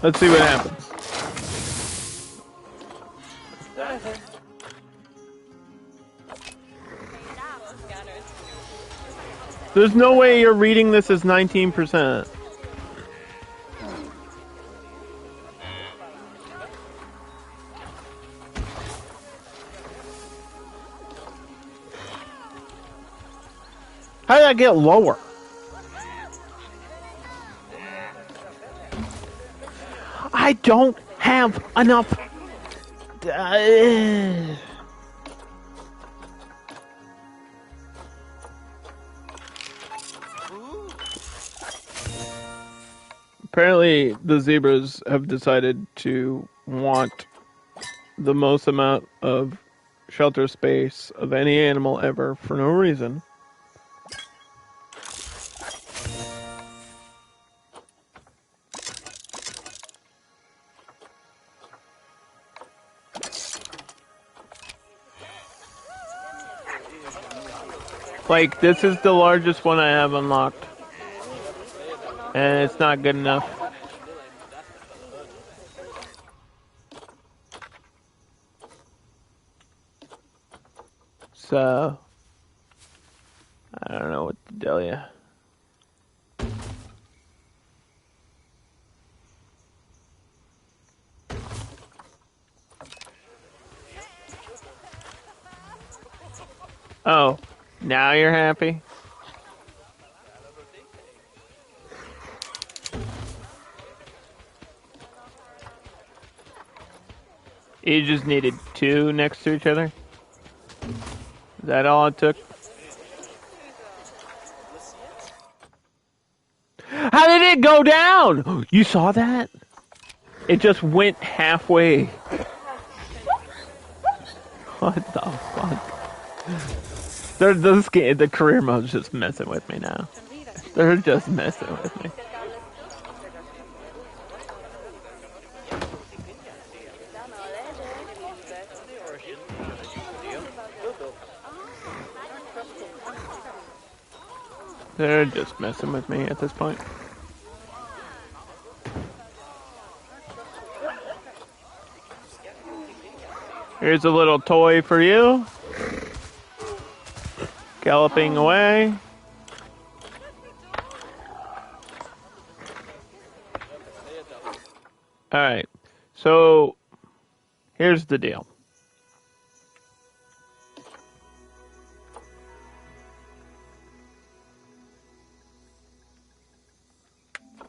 Let's see what happens. There's no way you're reading this as 19%. How did I get lower? I don't have enough. Apparently, the zebras have decided to want the most amount of shelter space of any animal ever for no reason. Like, this is the largest one I have unlocked. And it's not good enough. So, I don't know what to tell you. Oh, now you're happy? You just needed two next to each other? Is that all it took? How did it go down? You saw that? It just went halfway. What the fuck? The career mode's just messing with me now. They're just messing with me. They're just messing with me at this point. Here's a little toy for you. Galloping away. Alright, so here's the deal.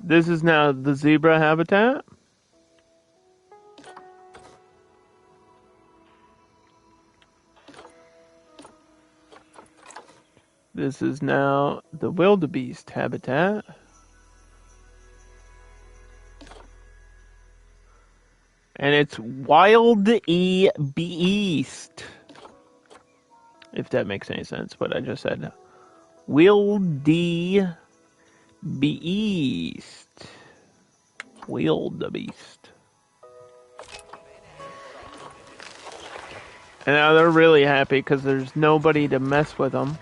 This is now the zebra habitat. This is now the wildebeest habitat. And it's Wild E Beast. If that makes any sense, what I just said. Wildebeest. Wildebeest. And now they're really happy because there's nobody to mess with them.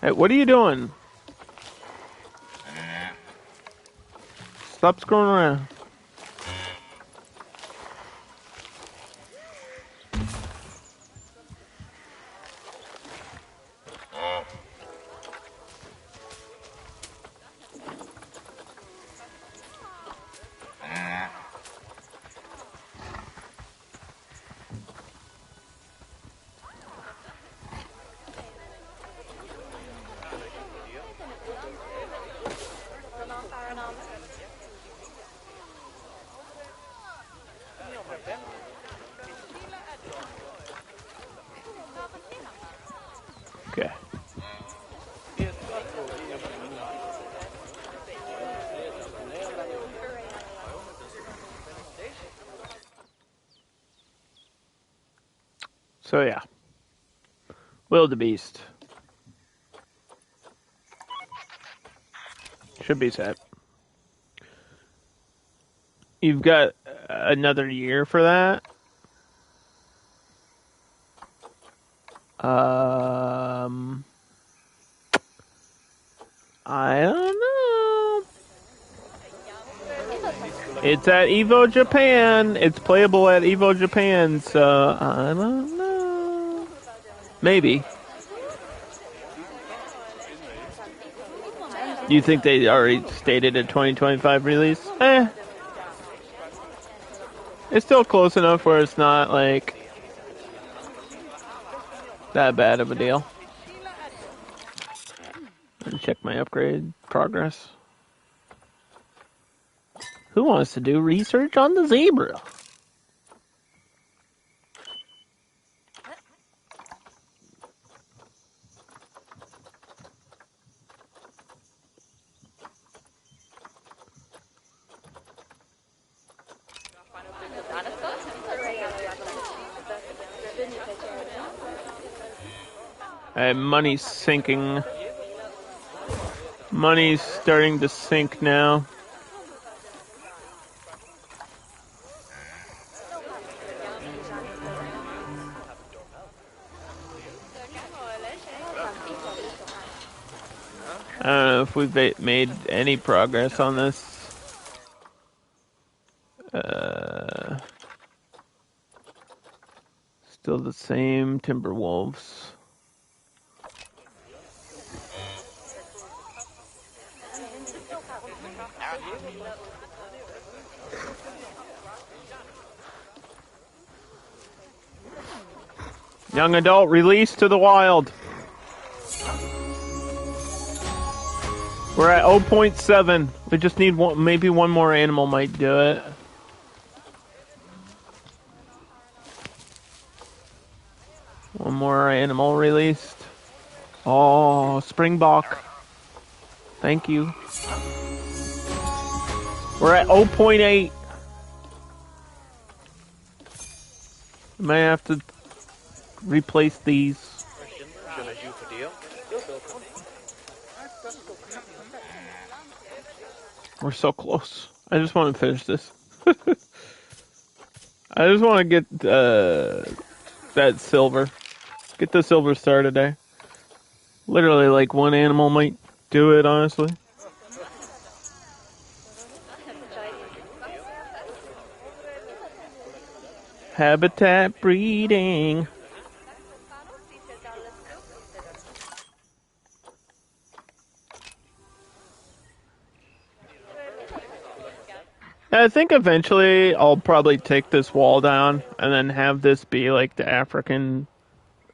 Hey, what are you doing? Stop screwing around. Okay. So yeah. Wildebeest. Should be set. You've got another year for that. I don't know. It's at Evo Japan. It's playable at Evo Japan, so I don't know. Maybe. Do you think they already stated a 2025 release? It's still close enough where it's not, like, that bad of a deal. Let me check my upgrade progress. Who wants to do research on the zebra? Money's sinking. Money's starting to sink now. I don't know if we've made any progress on this. Still the same Timberwolves. Young adult released to the wild. We're at 0.7. We just need one, maybe one more animal might do it. One more animal released. Oh, Springbok. Thank you. We're at 0.8. I might have to replace these. We're so close. I just want to finish this. I just want to get that silver. Get the silver star today. Literally, like, one animal might do it, honestly. Habitat breeding. I think eventually I'll probably take this wall down and then have this be like the African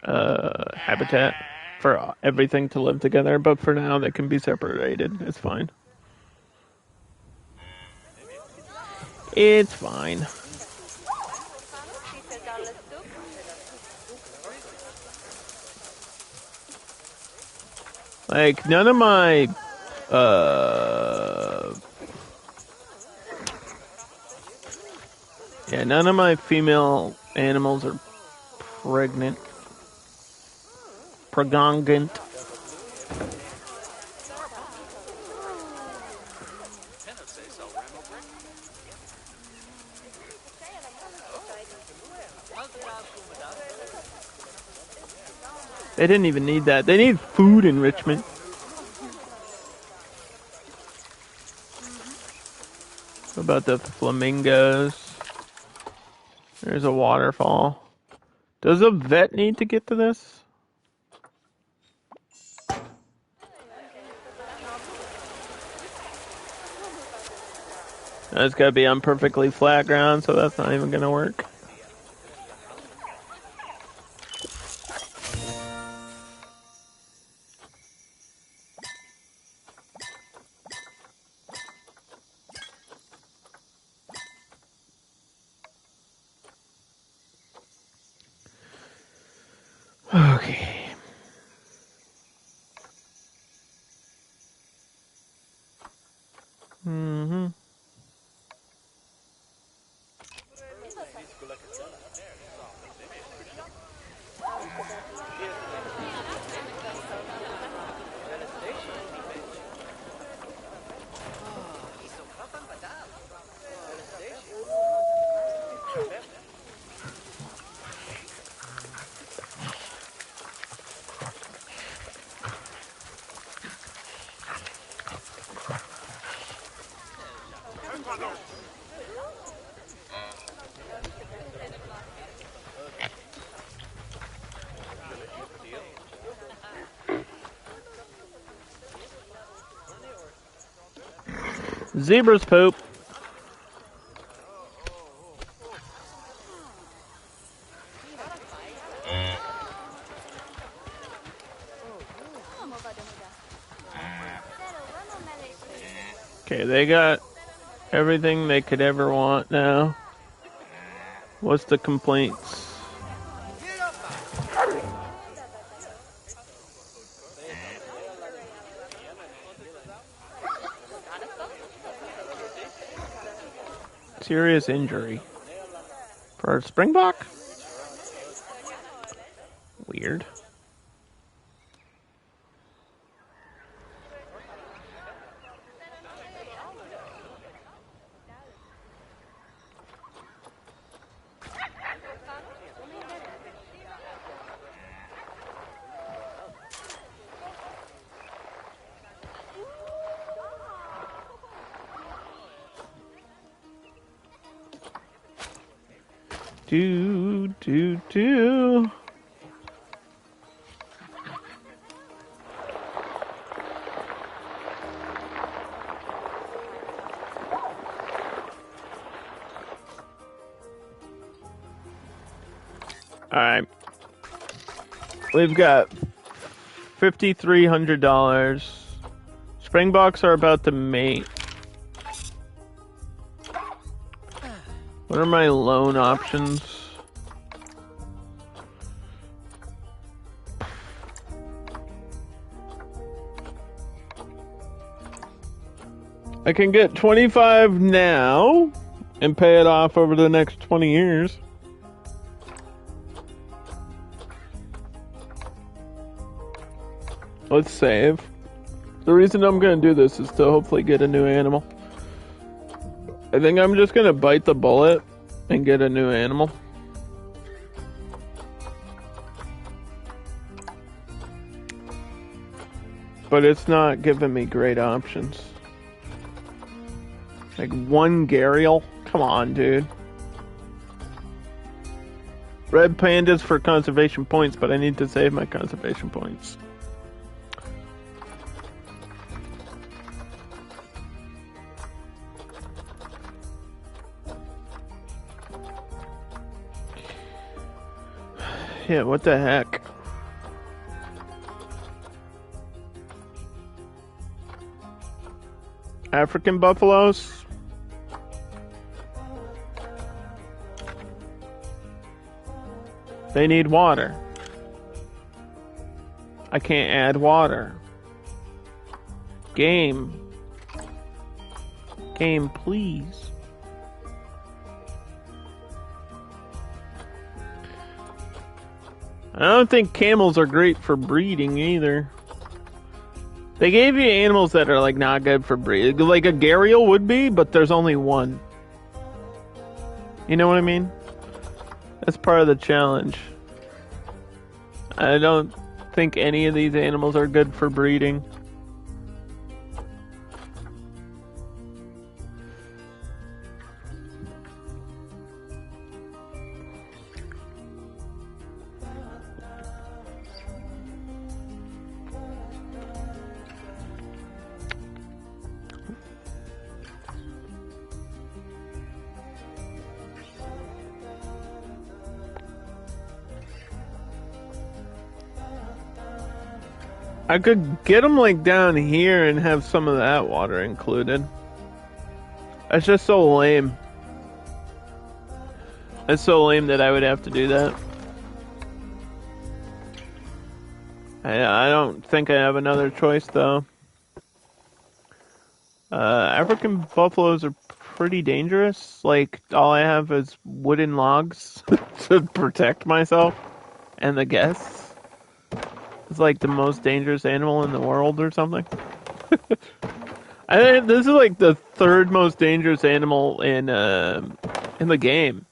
habitat for everything to live together. But for now, they can be separated. It's fine. It's fine. Like, none of my, yeah, none of my female animals are pregnant. Pregongant. They didn't even need that. They need food enrichment. What about the flamingos? There's a waterfall. Does a vet need to get to this? It's gotta be on perfectly flat ground, so that's not even gonna work. Okay. Mm-hmm. Zebra's poop. Okay, they got everything they could ever want now. What's the complaints? Serious injury. For a springbok? Weird. Do. Alright. We've got $5,300. Springboks are about to mate. What are my loan options? I can get 25 now and pay it off over the next 20 years. Let's save. The reason I'm going to do this is to hopefully get a new animal. I think I'm just going to bite the bullet and get a new animal. But it's not giving me great options. Like one Gharial? Come on, dude. Red pandas for conservation points, but I need to save my conservation points. Yeah, what the heck? African buffaloes? They need water. I can't add water. Game. Game, please. I don't think camels are great for breeding either. They gave you animals that are like not good for breeding. Like a gharial would be, but there's only one. You know what I mean? That's part of the challenge. I don't think any of these animals are good for breeding. I could get them like down here and have some of that water included. That's just so lame. It's so lame that I would have to do that. I don't think I have another choice though. African buffaloes are pretty dangerous. Like, all I have is wooden logs to protect myself and the guests. It's like the most dangerous animal in the world or something. I think this is like the third most dangerous animal in the game.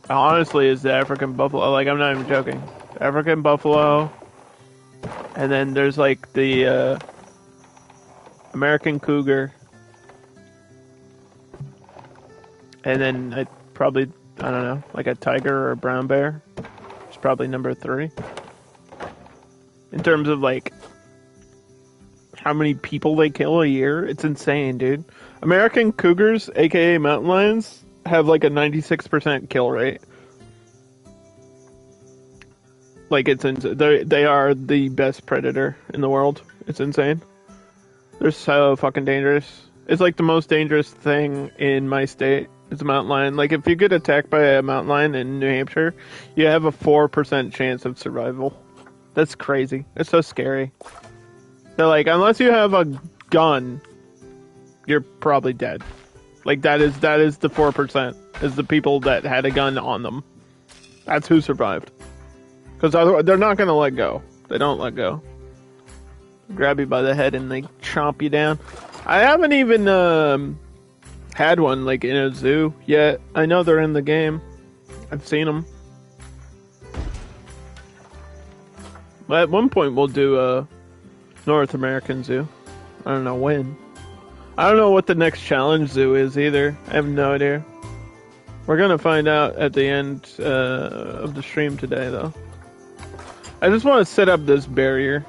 Honestly, is the African buffalo. Like, I'm not even joking. African buffalo, and then there's like the American cougar, and then I don't know, like a tiger or a brown bear. It's probably number 3. In terms of, like, how many people they kill a year, it's insane, dude. American cougars, aka mountain lions, have, like, a 96% kill rate. Like, it's they are the best predator in the world. It's insane. They're so fucking dangerous. It's, like, the most dangerous thing in my state. It's a mountain lion. Like, if you get attacked by a mountain lion in New Hampshire, you have a 4% chance of survival. That's crazy. It's so scary. They're like, unless you have a gun, you're probably dead. Like, that is the 4%, is the people that had a gun on them. That's who survived. Because otherwise, they're not going to let go. They don't let go. Grab you by the head and they chomp you down. I haven't even had one, like, in a zoo yet. I know they're in the game. I've seen them. At one point, we'll do a North American zoo. I don't know when. I don't know what the next challenge zoo is either. I have no idea. We're gonna find out at the end of the stream today, though. I just want to set up this barrier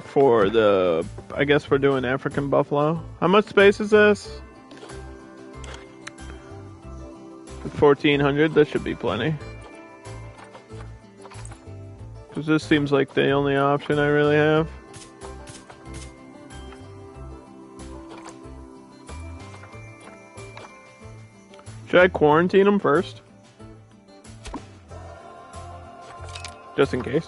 for the... I guess we're doing African buffalo. How much space is this? 1,400. That should be plenty. Because this seems like the only option I really have. Should I quarantine them first? Just in case.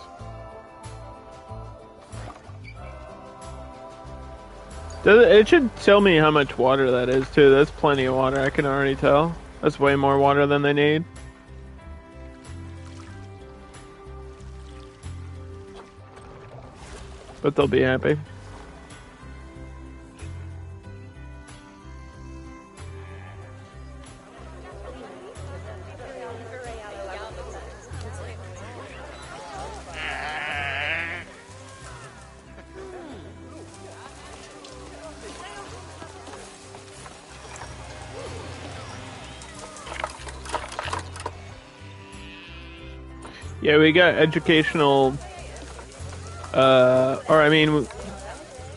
It should tell me how much water that is, too. That's plenty of water, I can already tell. That's way more water than they need. But they'll be happy. Yeah, we got educational... or I mean,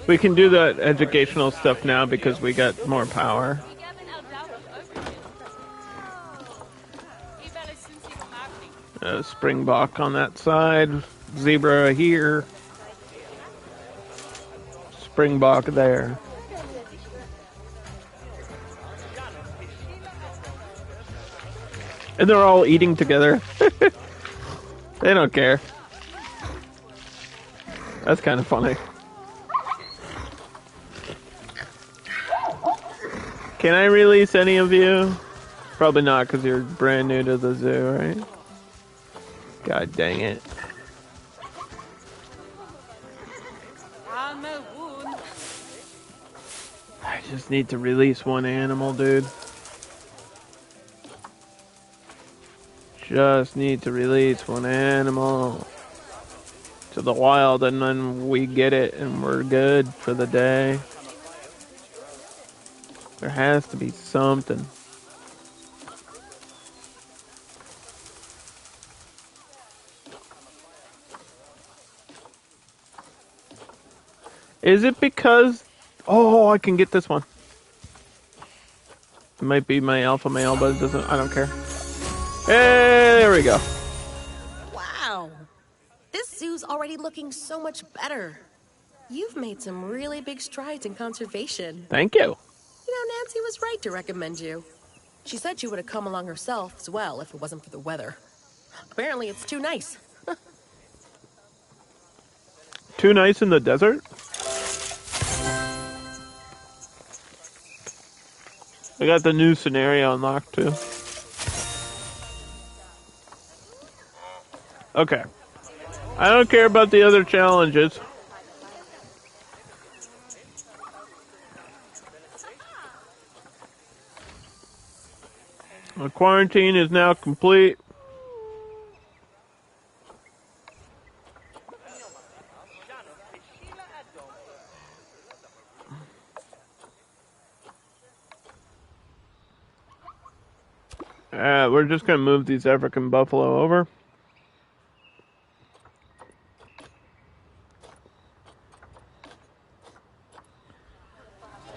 we can do that educational stuff now because we got more power. Springbok on that side, zebra here, Springbok there. And they're all eating together. They don't care. That's kind of funny. Can I release any of you? Probably not, because you're brand new to the zoo, right? God dang it. I just need to release one animal, dude. Just need to release one animal to the wild, and then we get it, and we're good for the day. There has to be something. Is it because... Oh, I can get this one. It might be my alpha male, but it doesn't... I don't care. Hey, there we go. Wow. This zoo's already looking so much better. You've made some really big strides in conservation. Thank you. You know, Nancy was right to recommend you. She said she would have come along herself as well if it wasn't for the weather. Apparently it's too nice. Too nice in the desert? I got the new scenario unlocked too. Okay. I don't care about the other challenges. The quarantine is now complete. We're just gonna move these African buffalo over.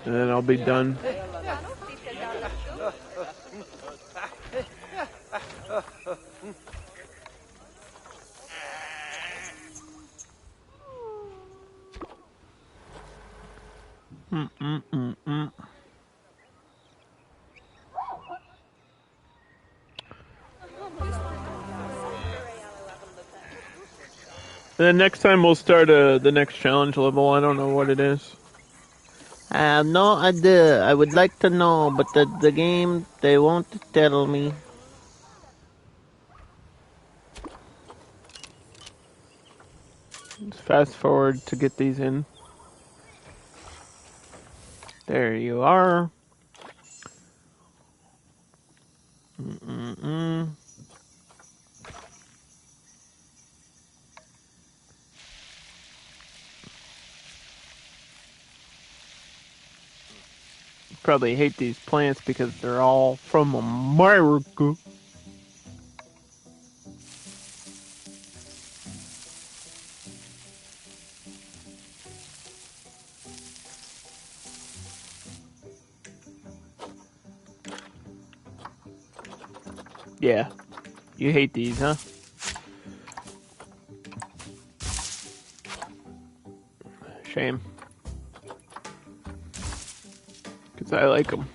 And then I'll be done. And then next time we'll start the next challenge level. I don't know what it is. I have no idea. I would like to know, but the game, they won't tell me. Let's fast forward to get these in. There you are. Probably hate these plants because they're all from America. Yeah, you hate these, huh? Shame. Because I like them.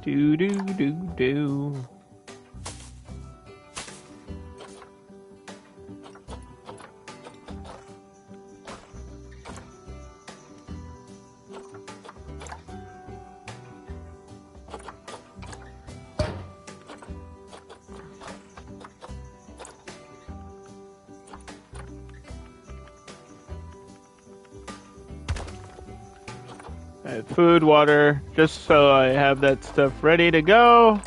Do do do do. I have food, water, just so I have that stuff ready to go.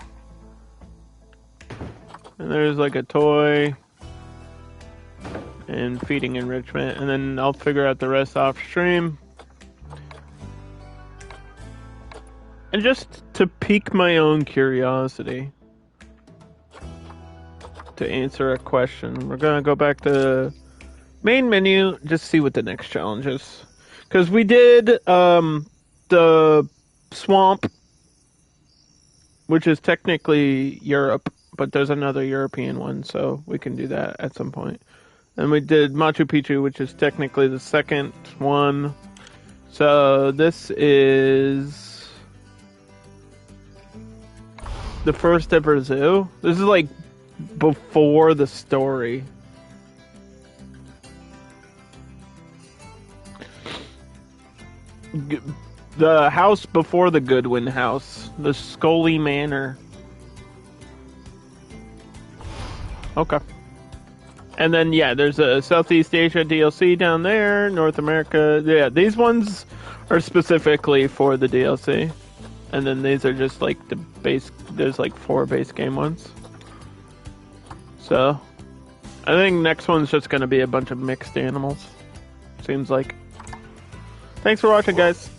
And there's like a toy and feeding enrichment, and then I'll figure out the rest off stream. And just to pique my own curiosity, to answer a question, we're gonna go back to main menu, just see what the next challenge is. Because we did the swamp, which is technically Europe, but there's another European one, so we can do that at some point. And we did Machu Picchu, which is technically the second one. So this is the first ever zoo. This is like before the story. The house before the Goodwin house. The Scully Manor. Okay. And then, yeah, there's a Southeast Asia DLC down there, North America. Yeah, these ones are specifically for the DLC. And then these are just like the base, there's like 4 base game ones. So, I think next one's just going to be a bunch of mixed animals. Seems like. Thanks for watching, guys.